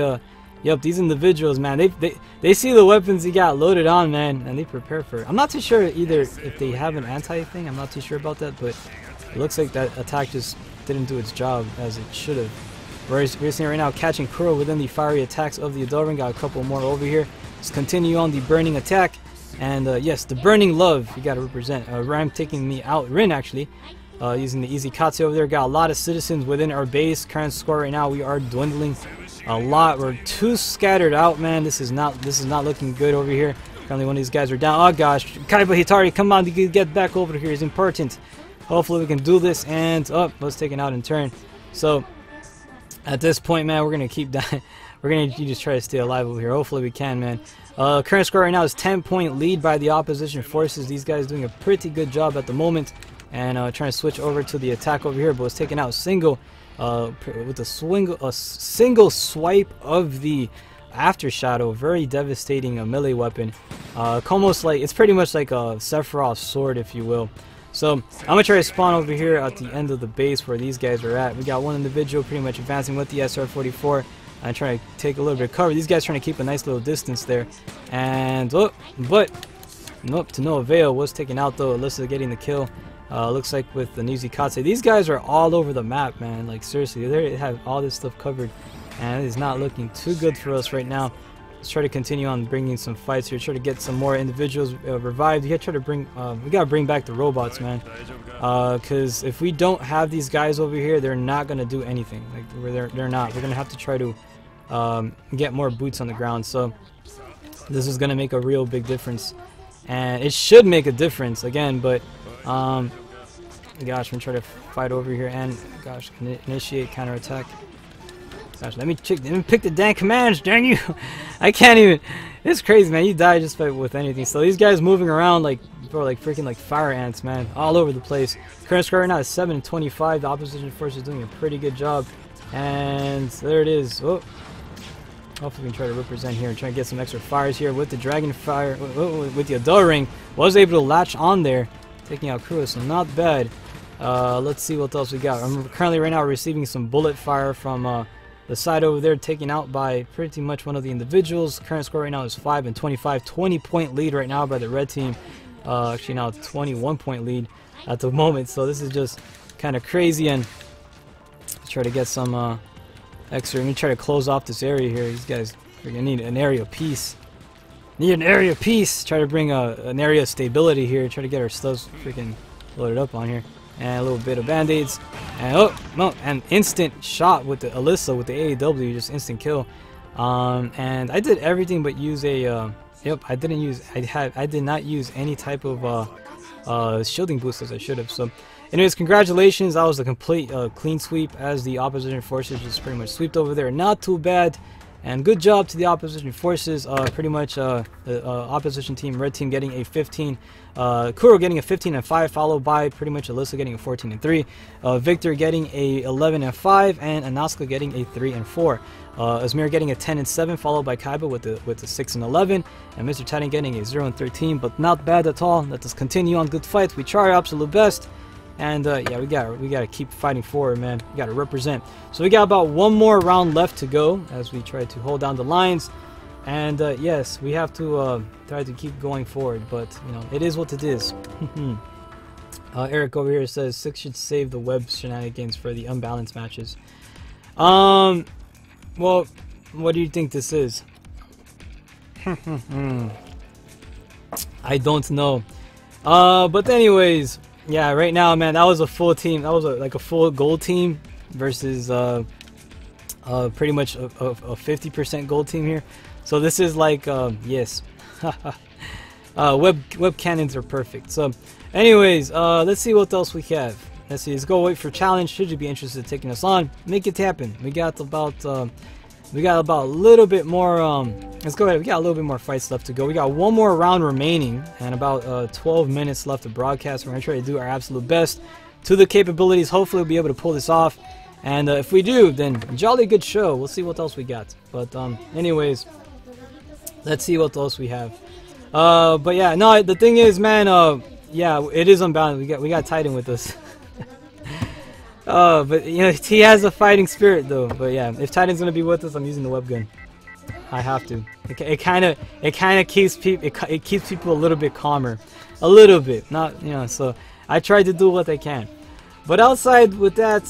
yep, these individuals, man, they see the weapons he got loaded on, man, and they prepare for it. I'm not too sure either if they have an anti thing. I'm not too sure about that, but it looks like that attack just didn't do its job as it should have. Whereas we're seeing right now catching Kuro within the fiery attacks of the Adult Ring. Got a couple more over here. Let's continue on the burning attack. And yes, the burning love, you got to represent. Ram taking me out. Rin actually using the easy katsu over there. Got a lot of citizens within our base. Current score right now, we are dwindling a lot. We're too scattered out, man. This is not looking good over here. Currently one of these guys are down. Oh gosh, Kaiba Hitari, come on, you get back over here. It's important. Hopefully we can do this. And let's take it out in turn. So at this point, man, we're gonna keep dying. We're gonna just try to stay alive over here. Hopefully we can, man. Current score right now is 10-point lead by the opposition forces. These guys doing a pretty good job at the moment, and trying to switch over to the attack over here. But it's taking out single with a single swipe of the after shadow. Very devastating melee weapon. Almost like, it's pretty much like a Sephiroth sword, if you will. So I'm gonna try to spawn over here at the end of the base where these guys are at. We got one individual pretty much advancing with the SR-44 and trying to take a little bit of cover. These guys trying to keep a nice little distance there, and but nope, to no avail. Was taken out though. Alyssa getting the kill. Looks like with the Nizi Katse. These guys are all over the map, man. Like seriously, they have all this stuff covered, and it is not looking too good for us right now. Let's try to continue on bringing some fights here. Try to get some more individuals revived. We gotta try to bring. We gotta bring back the robots, man. Because if we don't have these guys over here, they're not gonna do anything. Like they're not. We're gonna have to try to get more boots on the ground. So this is gonna make a real big difference, and it should make a difference again. But gosh, I'm gonna try to fight over here and gosh, initiate counterattack. Gosh, let me pick the dang commands, dang you! I can't even. It's crazy, man. You die just with anything. So these guys moving around like bro, like freaking like fire ants, man, all over the place. Current score right now is 7-25. The opposition force is doing a pretty good job, and there it is. Oh, hopefully we can try to represent here and try to get some extra fires here with the dragon fire, with the Adult Ring. Was able to latch on there, taking out Kuro, so not bad. Let's see what else we got. I'm currently right now receiving some bullet fire from the side over there, taken out by pretty much one of the individuals. Current score right now is 5-25. 20-point lead right now by the red team. Actually now 21-point lead at the moment. So this is just kind of crazy, and let's try to get some extra. Let me try to close off this area here. These guys are gonna need an area of peace. Need an area of peace. Try to bring an area of stability here. Try to get our stuff freaking loaded up on here. And a little bit of band-aids. And and instant shot with the Alyssa with the AEW, just instant kill. And I did everything but use a I did not use any type of shielding boost as I should have. So anyways, congratulations. That was a complete clean sweep as the opposition forces just pretty much swept over there. Not too bad. And good job to the opposition forces. Pretty much the opposition team, red team, getting a 15. Kuro getting a 15-5, followed by pretty much Alyssa getting a 14-3. Victor getting a 11-5, and Anaska getting a 3-4. Asmir getting a 10-7, followed by Kaiba with the 6-11, and Mr. Titan getting a 0-13. But not bad at all. Let us continue on good fights. We try our absolute best. And yeah, we gotta keep fighting forward, man. We gotta represent. So we got about one more round left to go as we try to hold down the lines. And yes, we have to try to keep going forward. But you know, it is what it is. Eric over here says 6 should save the web shenanigans for the unbalanced matches. Well, what do you think this is? I don't know. But anyways. Yeah, right now, man, that was a full team. That was like a full gold team versus pretty much a 50% gold team here. So this is like, yes. Web cannons are perfect. So anyways, let's see what else we have. Let's see, let's go wait for challenge. Should you be interested in taking us on, make it happen. We got about a little bit more, let's go ahead. We got a little bit more fights left to go. We got one more round remaining and about 12 minutes left to broadcast. We're going to try to do our absolute best to the capabilities. Hopefully we'll be able to pull this off. And if we do, then jolly good show. We'll see what else we got. But anyways, let's see what else we have. But yeah, no, the thing is, man, yeah, it is unbound. We got Titan with us. But you know, he has a fighting spirit though. But yeah, if Titan's gonna be with us, I'm using the web gun. I have to. It kind of keeps people. It keeps people a little bit calmer, a little bit. Not, you know. So I try to do what I can. But outside with that,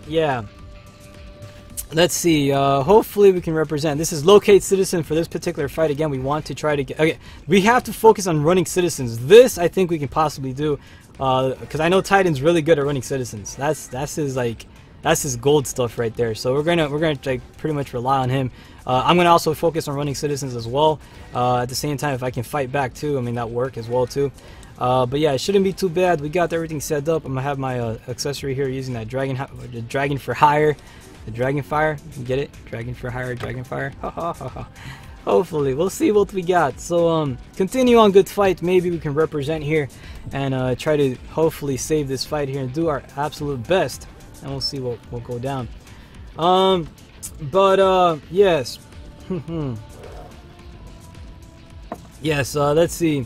yeah. Let's see. Hopefully we can represent. This is locate citizen for this particular fight. Again, we want to try to get. Okay, we have to focus on running citizens. This I think we can possibly do. Because I know Titan's really good at running citizens. That's his gold stuff right there. So we're gonna like pretty much rely on him. I'm gonna also focus on running citizens as well. At the same time, if I can fight back too, I mean that work as well too. But yeah, it shouldn't be too bad. We got everything set up. I'm gonna have my accessory here using that the dragon for hire, the dragon fire. You get it? Dragon for hire, dragon fire. Ha ha ha ha. Hopefully, we'll see what we got. So, continue on good fight. Maybe we can represent here and try to hopefully save this fight here and do our absolute best. And we'll see what will go down. Yes. Yes, let's see.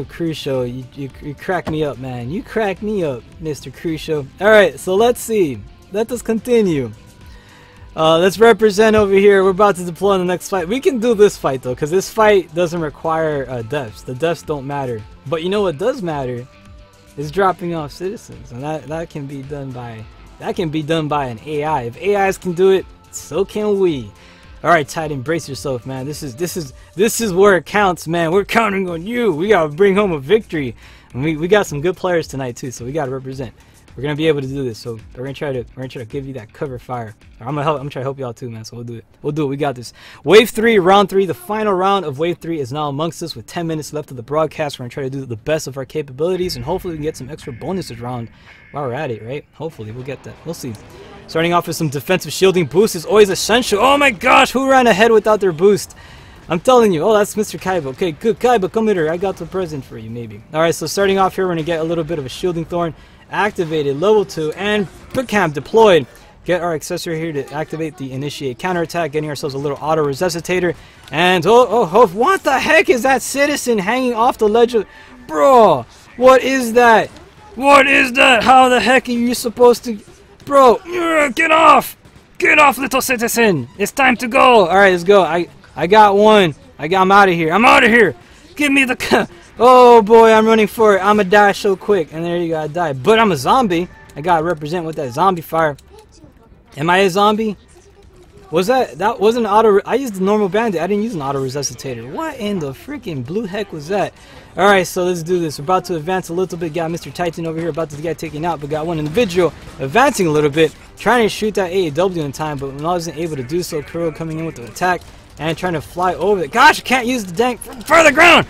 Crucial, you crack me up, man. You crack me up, Mr. Crucial. Alright, so let's see. Let us continue. Let's represent over here. We're about to deploy in the next fight. We can do this fight though, because this fight doesn't require deaths. The deaths don't matter. But you know what does matter is dropping off citizens, and that can be done by an AI. If AIs can do it, so can we. All right, Titan, brace yourself, man. This is where it counts, man. We're counting on you. We gotta bring home a victory. And we got some good players tonight too, so we gotta represent. We're gonna be able to do this, so we're gonna try to give you that cover fire. I'm gonna try to help you out too, man. So we'll do it. We got this. Wave 3, round 3, the final round of Wave 3 is now amongst us with 10 minutes left of the broadcast. We're gonna try to do the best of our capabilities, and hopefully we can get some extra bonuses round while we're at it, right? Hopefully we'll get that. We'll see. Starting off with some defensive shielding boost is always essential. Oh my gosh, who ran ahead without their boost? I'm telling you. Oh, that's Mr. Kaiba. Okay, good. Kaiba, come here. I got the present for you, maybe. Alright, so starting off here, we're gonna get a little bit of a shielding thorn activated, level 2, and bootcamp deployed. Get our accessory here to activate the initiate counterattack, getting ourselves a little auto resuscitator. And oh, what the heck is that citizen hanging off the ledge of... Bro, what is that? What is that? How the heck are you supposed to... Bro, get off! Get off, little citizen! It's time to go! Alright, let's go. I got one. I'm out of here. I'm out of here! Give me the... Oh boy, I'm running for it. I'ma die so quick. And there you go, I died. But I'm a zombie. I gotta represent with that zombie fire. Am I a zombie? That wasn't auto... I used the normal bandit. I didn't use an auto resuscitator. What in the freaking blue heck was that? Alright, so let's do this. We're about to advance a little bit. Got Mr. Titan over here about to get taken out, but got one individual advancing a little bit, trying to shoot that AEW in time, but when I wasn't able to do so, Kuro coming in with the attack and trying to fly over it. Gosh, I can't use the dang further ground!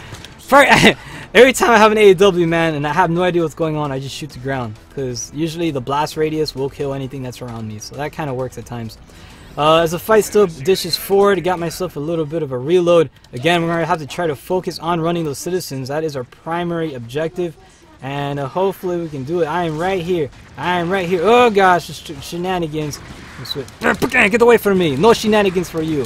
Every time I have an AEW, man, and I have no idea what's going on, I just shoot the ground, because usually the blast radius will kill anything that's around me, so that kind of works at times. As the fight still dishes forward, I got myself a little bit of a reload. Again, we're going to have to try to focus on running those citizens. That is our primary objective, and hopefully we can do it. I am right here. Oh gosh, shenanigans. Get away from me. No shenanigans for you.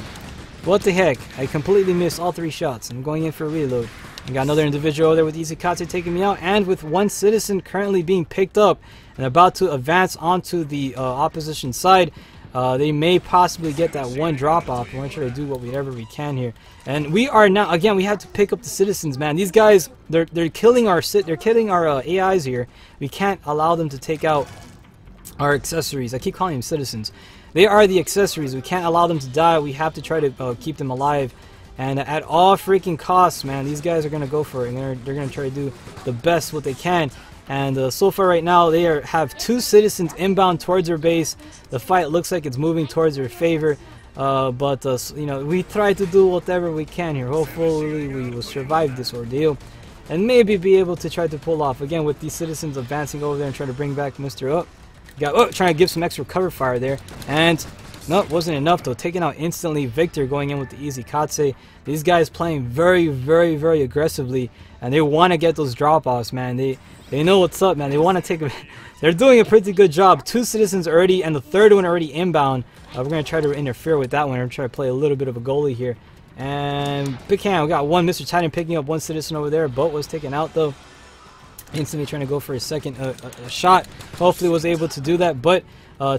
What the heck? I completely missed all 3 shots. I'm going in for a reload. I got another individual over there with Izukatsu taking me out, and with one citizen currently being picked up and about to advance onto the opposition side. They may possibly get that one drop off. We're going to try to do whatever we can here. And we are now, again, we have to pick up the citizens, man. These guys, they're killing our AIs here. We can't allow them to take out our accessories. I keep calling them citizens. They are the accessories. We can't allow them to die. We have to try to keep them alive. And at all freaking costs, man, these guys are going to go for it. And they're going to try to do the best what they can. And so far right now, they have 2 citizens inbound towards their base. The fight looks like it's moving towards their favor. But you know, we try to do whatever we can here. Hopefully we will survive this ordeal and maybe be able to try to pull off. Again, with these citizens advancing over there and trying to bring back Mr. Up. Trying to give some extra cover fire there. And no, wasn't enough though. Taken out instantly. Victor going in with the easy Katse. These guys playing very, very, very aggressively, and they want to get those drop-offs, man. They know what's up, man. They want to take a... They're doing a pretty good job. 2 citizens already, and the 3rd one already inbound. We're going to try to interfere with that one. We're going to try to play a little bit of a goalie here. And big hand, we got one Mr. Titan picking up 1 citizen over there. Boat was taken out though. Instantly trying to go for a second shot. Hopefully was able to do that, but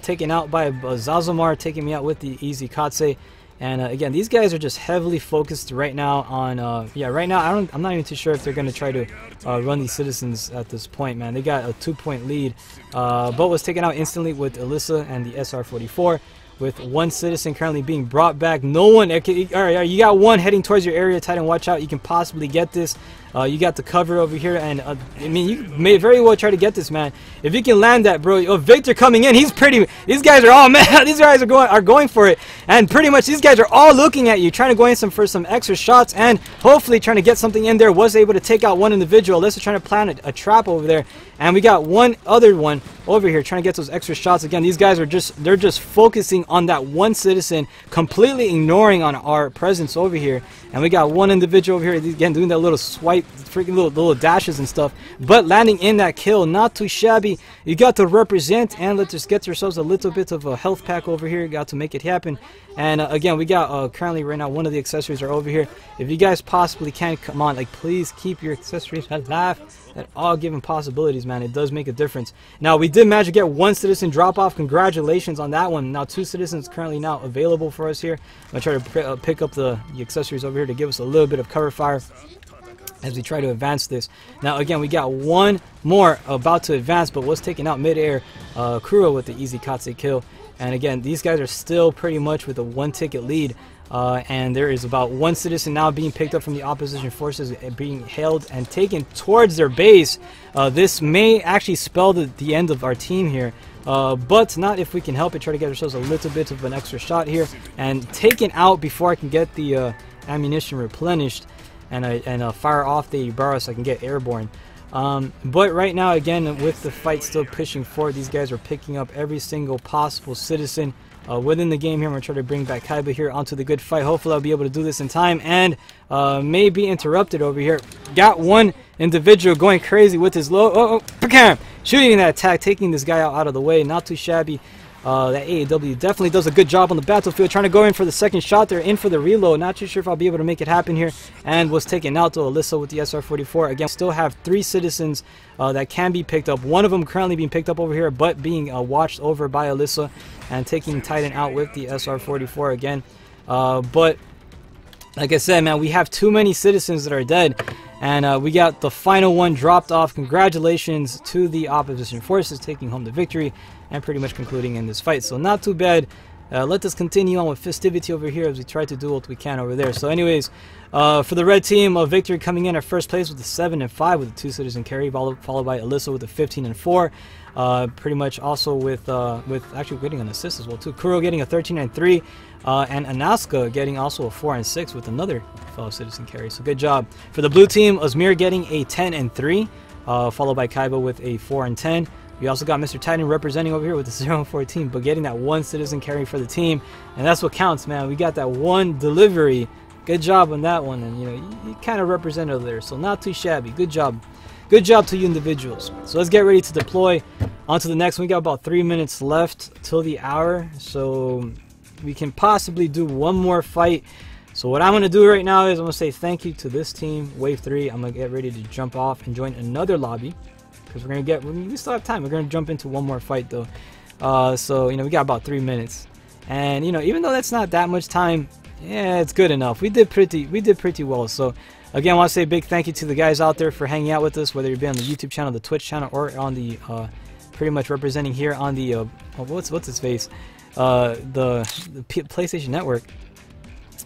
taken out by Zazomar, taking me out with the easy Katse. And again, these guys are just heavily focused right now on right now I'm not even too sure if they're going to try to run these citizens at this point, man. They got a 2-point lead. Boat was taken out instantly with Alyssa and the SR-44, with 1 citizen currently being brought back. No one, okay, all right, you got 1 heading towards your area. Titan, watch out, you can possibly get this. You got the cover over here, and I mean, you may very well try to get this, man. If you can land that, bro. Oh, Victor coming in. He's pretty. These guys are all, man. These guys are going for it, and pretty much these guys are all looking at you, trying to go in for some extra shots, and hopefully trying to get something in there. Was able to take out 1 individual. Alyssa trying to plan a trap over there, and we got 1 other one over here trying to get those extra shots. Again, these guys are just focusing on that 1 citizen, completely ignoring on our presence over here. And we got 1 individual over here, again, doing that little swipe, freaking little dashes and stuff, but landing in that kill. Not too shabby. You got to represent, and let's just get ourselves a little bit of a health pack over here. Got to make it happen. And again, we got currently right now 1 of the accessories are over here. If you guys possibly can, come on, like, please keep your accessories alive at all given possibilities, man. It does make a difference. Now, we did manage to get 1 citizen drop off. Congratulations on that one. Now 2 citizens currently now available for us here. I'm gonna try to pick up the accessories over here to give us a little bit of cover fire as we try to advance this. Now again, we got 1 more about to advance, but was taken out mid-air. Kuro with the easy Katse kill. And again, these guys are still pretty much with a 1-ticket lead. And there is about 1 citizen now being picked up from the opposition forces, being hailed and taken towards their base. This may actually spell the end of our team here, but not if we can help it. Try to get ourselves a little bit of an extra shot here and taken out before I can get the ammunition replenished and fire off the Ibarra so I can get airborne. But right now, again, with the fight still pushing forward, these guys are picking up every single possible citizen within the game here. I'm going to try to bring back Kaiba here onto the good fight. Hopefully I'll be able to do this in time, and may be interrupted over here. Got 1 individual going crazy with his low, shooting that attack, taking this guy out of the way. Not too shabby. That AEW definitely does a good job on the battlefield, trying to go in for the second shot. They're in for the reload. Not too sure if I'll be able to make it happen here. And was taken out to Alyssa with the SR-44. Again, still have 3 citizens that can be picked up. 1 of them currently being picked up over here, but being watched over by Alyssa and taking Titan out with the SR-44 again. But like I said, man, we have too many citizens that are dead. And we got the final one dropped off. Congratulations to the opposition forces, taking home the victory and pretty much concluding in this fight. So not too bad. Let us continue on with festivity over here as we try to do what we can over there. So anyways, for the red team, a victory coming in at first place with a 7-5 with a 2 citizen carry, followed by Alyssa with a 15-4. Pretty much also with actually getting an assist as well too. Kuro getting a 13-3, and Anaska getting also a 4-6 with another fellow citizen carry. So good job for the blue team. Osmir getting a 10-3, followed by Kaiba with a 4-10. We also got Mr. Titan representing over here with the 0-14, but getting that 1 citizen carry for the team, and that's what counts, man. We got that 1 delivery. Good job on that one, and you know, you kind of represented there, so not too shabby. Good job. Good job to you individuals. So let's get ready to deploy on to the next one. We got about 3 minutes left till the hour, so we can possibly do 1 more fight. So what I'm going to do right now is I'm going to say thank you to this team, Wave 3. I'm going to get ready to jump off and join another lobby, because we still have time. We're going to jump into 1 more fight though. So, you know, we got about 3 minutes. And, you know, even though that's not that much time, yeah, it's good enough. We did pretty well. So, again, I want to say a big thank you to the guys out there for hanging out with us, whether you've been on the YouTube channel, the Twitch channel, or on the, pretty much representing here on the, what's his face? The PlayStation Network.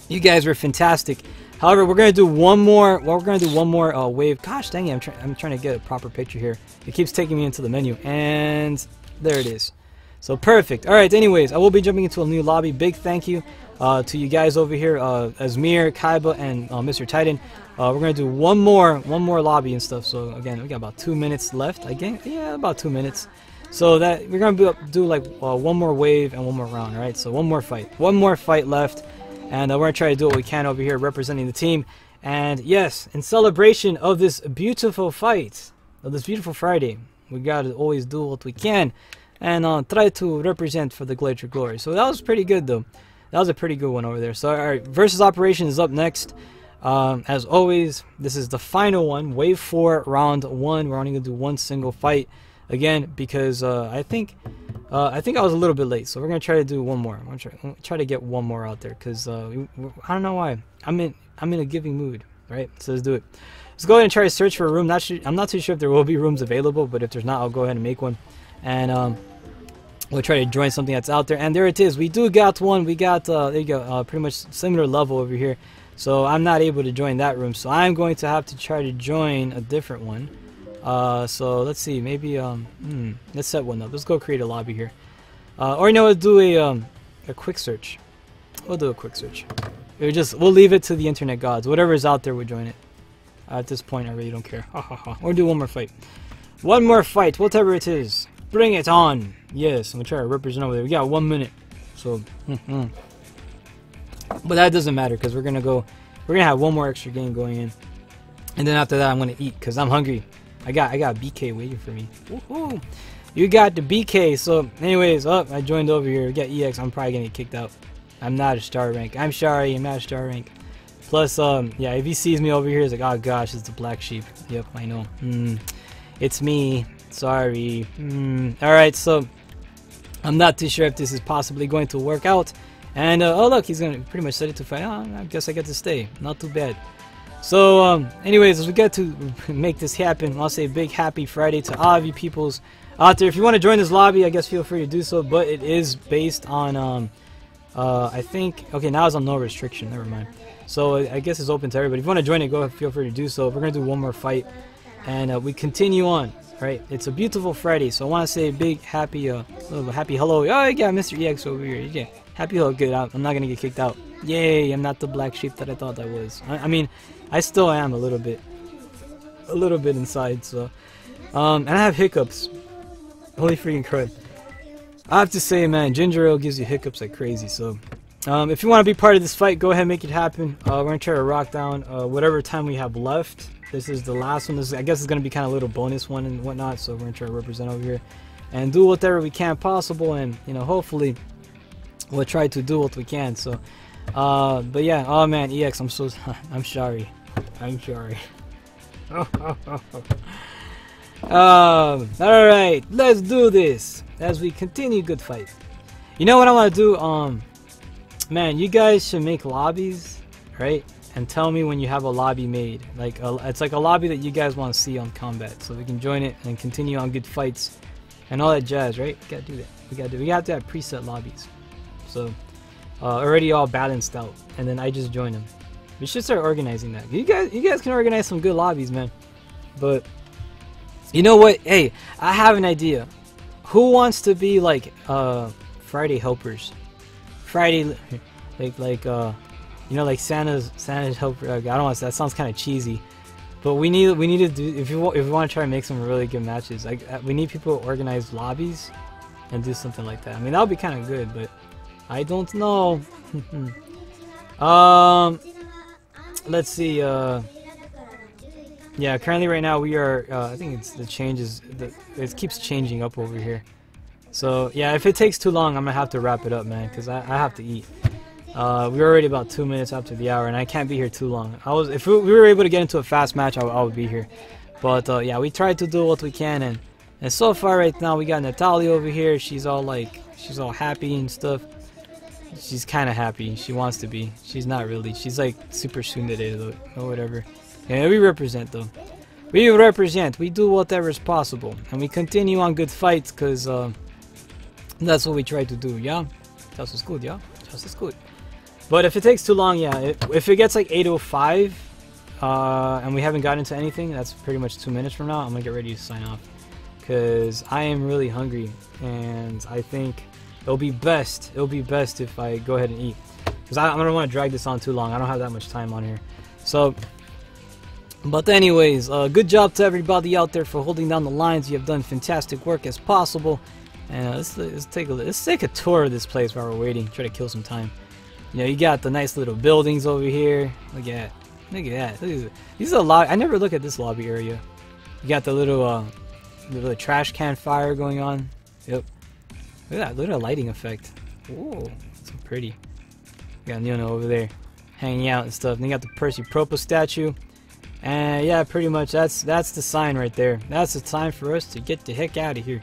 You guys were fantastic. However, we're gonna do one more. Well, we're gonna do one more wave. Gosh dang it! I'm trying to get a proper picture here. It keeps taking me into the menu, and there it is. So perfect. All right. Anyways, I will be jumping into a new lobby. Big thank you to you guys over here, Asmir, Kaiba, and Mr. Titan. We're gonna do one more lobby and stuff. So again, we got about 2 minutes left. Again, yeah, about 2 minutes. So that we're gonna do like one more wave and one more round. All right. So one more fight left, and we're gonna try to do what we can over here, representing the team. And yes, in celebration of this beautiful fight, of this beautiful Friday, we gotta always do what we can, and try to represent for the Glacier Glory. So that was pretty good though. That was a pretty good one over there. So alright, versus operation is up next. As always, this is the final one, wave 4, round 1. We're only gonna do one single fight again because I think I was a little bit late. So we're gonna try to do one more. I'm gonna try to get one more out there because I don't know why. I'm in a giving mood, right? So let's do it. Let's go ahead and try to search for a room. I'm not too sure if there will be rooms available, but if there's not, I'll go ahead and make one. And we'll try to join something that's out there. And there it is. We do got one. We got, there you go, pretty much similar level over here. So I'm not able to join that room. So I'm going to have to try to join a different one. So let's see. Maybe, let's set one up. Let's go create a lobby here. Or, you know, let's do a quick search. We'll do a quick search. We'll leave it to the internet gods. Whatever's out there, we'll join it. At this point, I really don't care. We'll do one more fight. One more fight, whatever it is. Bring it on. Yes, I'm gonna try to represent over there. We got 1 minute. So, but that doesn't matter because we're gonna have one more extra game going in. And then after that, I'm gonna eat because I'm hungry. I got BK waiting for me. Woohoo! You got the BK. So, anyways, I joined over here. We got EX. I'm probably gonna get kicked out. I'm not a star rank. I'm sorry, I'm not a star rank. Plus, yeah, if he sees me over here, he's like, oh gosh, it's the black sheep. Yep, I know. It's me. Sorry. Alright, so I'm not too sure if this is possibly going to work out. And, oh look, he's gonna pretty much set it to fight. Oh, I guess I get to stay. Not too bad. So, anyways, as we get to make this happen, I'll say a big happy Friday to all of you peoples out there. If you want to join this lobby, I guess feel free to do so. But it is based on, I think, okay, now it's on no restriction. Never mind. So I guess it's open to everybody. If you want to join it, go ahead, feel free to do so. We're gonna do one more fight, and we continue on. Right? It's a beautiful Friday, so I want to say a big happy, happy hello. Oh, yeah, Mr. EX over here. Yeah, happy hello. Good. I'm not gonna get kicked out. Yay! I'm not the black sheep that I thought I was. I mean, I still am a little bit inside. So, and I have hiccups. Holy freaking crud! I have to say, man, ginger ale gives you hiccups like crazy. So. If you want to be part of this fight, go ahead and make it happen. We're going to try to rock down whatever time we have left. This is the last one. I guess it's going to be kind of a little bonus one and whatnot. So we're going to try to represent over here and do whatever we can possible. And, you know, hopefully we'll try to do what we can. So, but yeah. Oh, man, EX, I'm sorry. I'm sorry. Alright, let's do this as we continue good fight. You know what I want to do? Man, you guys should make lobbies, right? And tell me when you have a lobby made. Like it's like a lobby that you guys want to see on combat, so we can join it and continue on good fights and all that jazz, right? We gotta do that. We have to have preset lobbies. So already all balanced out, and then I just join them. We should start organizing that. You guys can organize some good lobbies, man. But you know what? Hey, I have an idea. Who wants to be like Friday helpers? Friday, like you know, like Santa's helper. I don't want to. That sounds kind of cheesy, but we need to do if we want to try and make some really good matches. Like we need people to organize lobbies and do something like that. I mean, that would be kind of good, but I don't know. Let's see. Yeah, currently right now we are. I think it's the changes. It keeps changing up over here. So yeah, if it takes too long, I'm gonna have to wrap it up, man, because I have to eat. We're already about 2 minutes after the hour, and I can't be here too long. If we were able to get into a fast match, I would be here. But yeah, we tried to do what we can, and so far right now we got Natalia over here. She's all happy and stuff. She's kind of happy. She wants to be. She's not really. She's like super tsundere or whatever. Yeah, we represent though. We represent. We do whatever is possible, and we continue on good fights, cause that's what we try to do. Yeah, das ist gut. Yeah, das ist gut. But if it takes too long, yeah, if it gets like 8:05 and we haven't gotten into anything, that's pretty much 2 minutes from now. I'm gonna get ready to sign off because I am really hungry, and I think it'll be best if I go ahead and eat, because I don't want to drag this on too long. I don't have that much time on here. So, but anyways, good job to everybody out there for holding down the lines. You have done fantastic work as possible. And let's take a tour of this place while we're waiting. Try to kill some time. You know, you got the nice little buildings over here. Look at that. These are a lot. I never look at this lobby area. You got the little trash can fire going on. Yep. Look at that little lighting effect. Whoa, so pretty. You got Nyono over there hanging out and stuff. And you got the Percy Propo statue. And yeah, pretty much that's the sign right there. That's the time for us to get the heck out of here.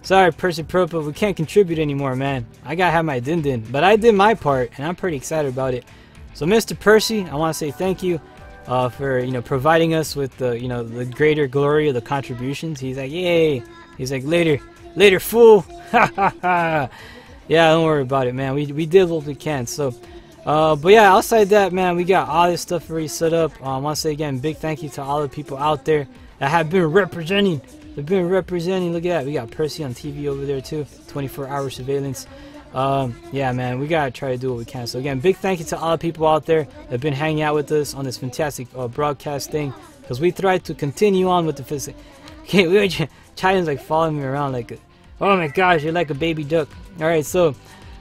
Sorry, Percy Propo, we can't contribute anymore, man. I gotta have my din-din. But I did my part, and I'm pretty excited about it. So, Mr. Percy, I want to say thank you for providing us with the greater glory of the contributions. He's like, yay. He's like, later, fool. Yeah, don't worry about it, man. We did what we can. So, but yeah, outside that, man, we got all this stuff already set up. I want to say again, big thank you to all the people out there that have been representing. They've been representing. Look at that. We got Percy on TV over there too. 24-hour surveillance. Yeah, man, we gotta try to do what we can. So again, big thank you to all the people out there that have been hanging out with us on this fantastic broadcast thing, because we tried to continue on with the physics. Okay, China's like following me around like, oh my gosh, you're like a baby duck. All right, so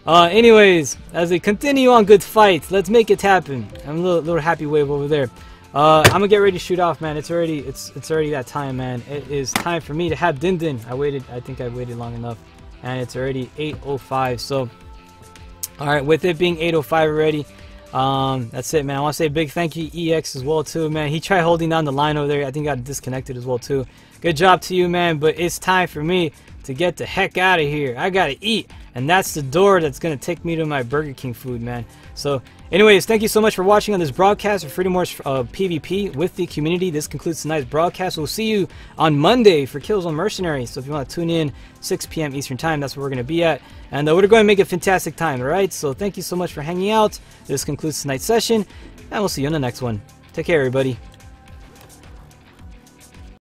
anyways, as we continue on good fights, let's make it happen. I'm a little happy wave over there. I'm gonna get ready to shoot off, man. It's already that time, man. It is time for me to have din-din. I think I waited long enough, and it's already 8:05. So, all right, with it being 8:05 already, that's it, man. I want to say a big thank you to EX as well too, man. He tried holding down the line over there. I think got disconnected as well too. Good job to you, man. But it's time for me to get the heck out of here. I gotta eat, and that's the door that's gonna take me to my Burger King food, man. So anyways, thank you so much for watching on this broadcast of Freedom Wars PvP with the community. This concludes tonight's broadcast. We'll see you on Monday for Killzone Mercenaries. So if you want to tune in 6 p.m. Eastern time, that's where we're going to be at. And we're going to make a fantastic time, all right? So thank you so much for hanging out. This concludes tonight's session, and we'll see you on the next one. Take care, everybody.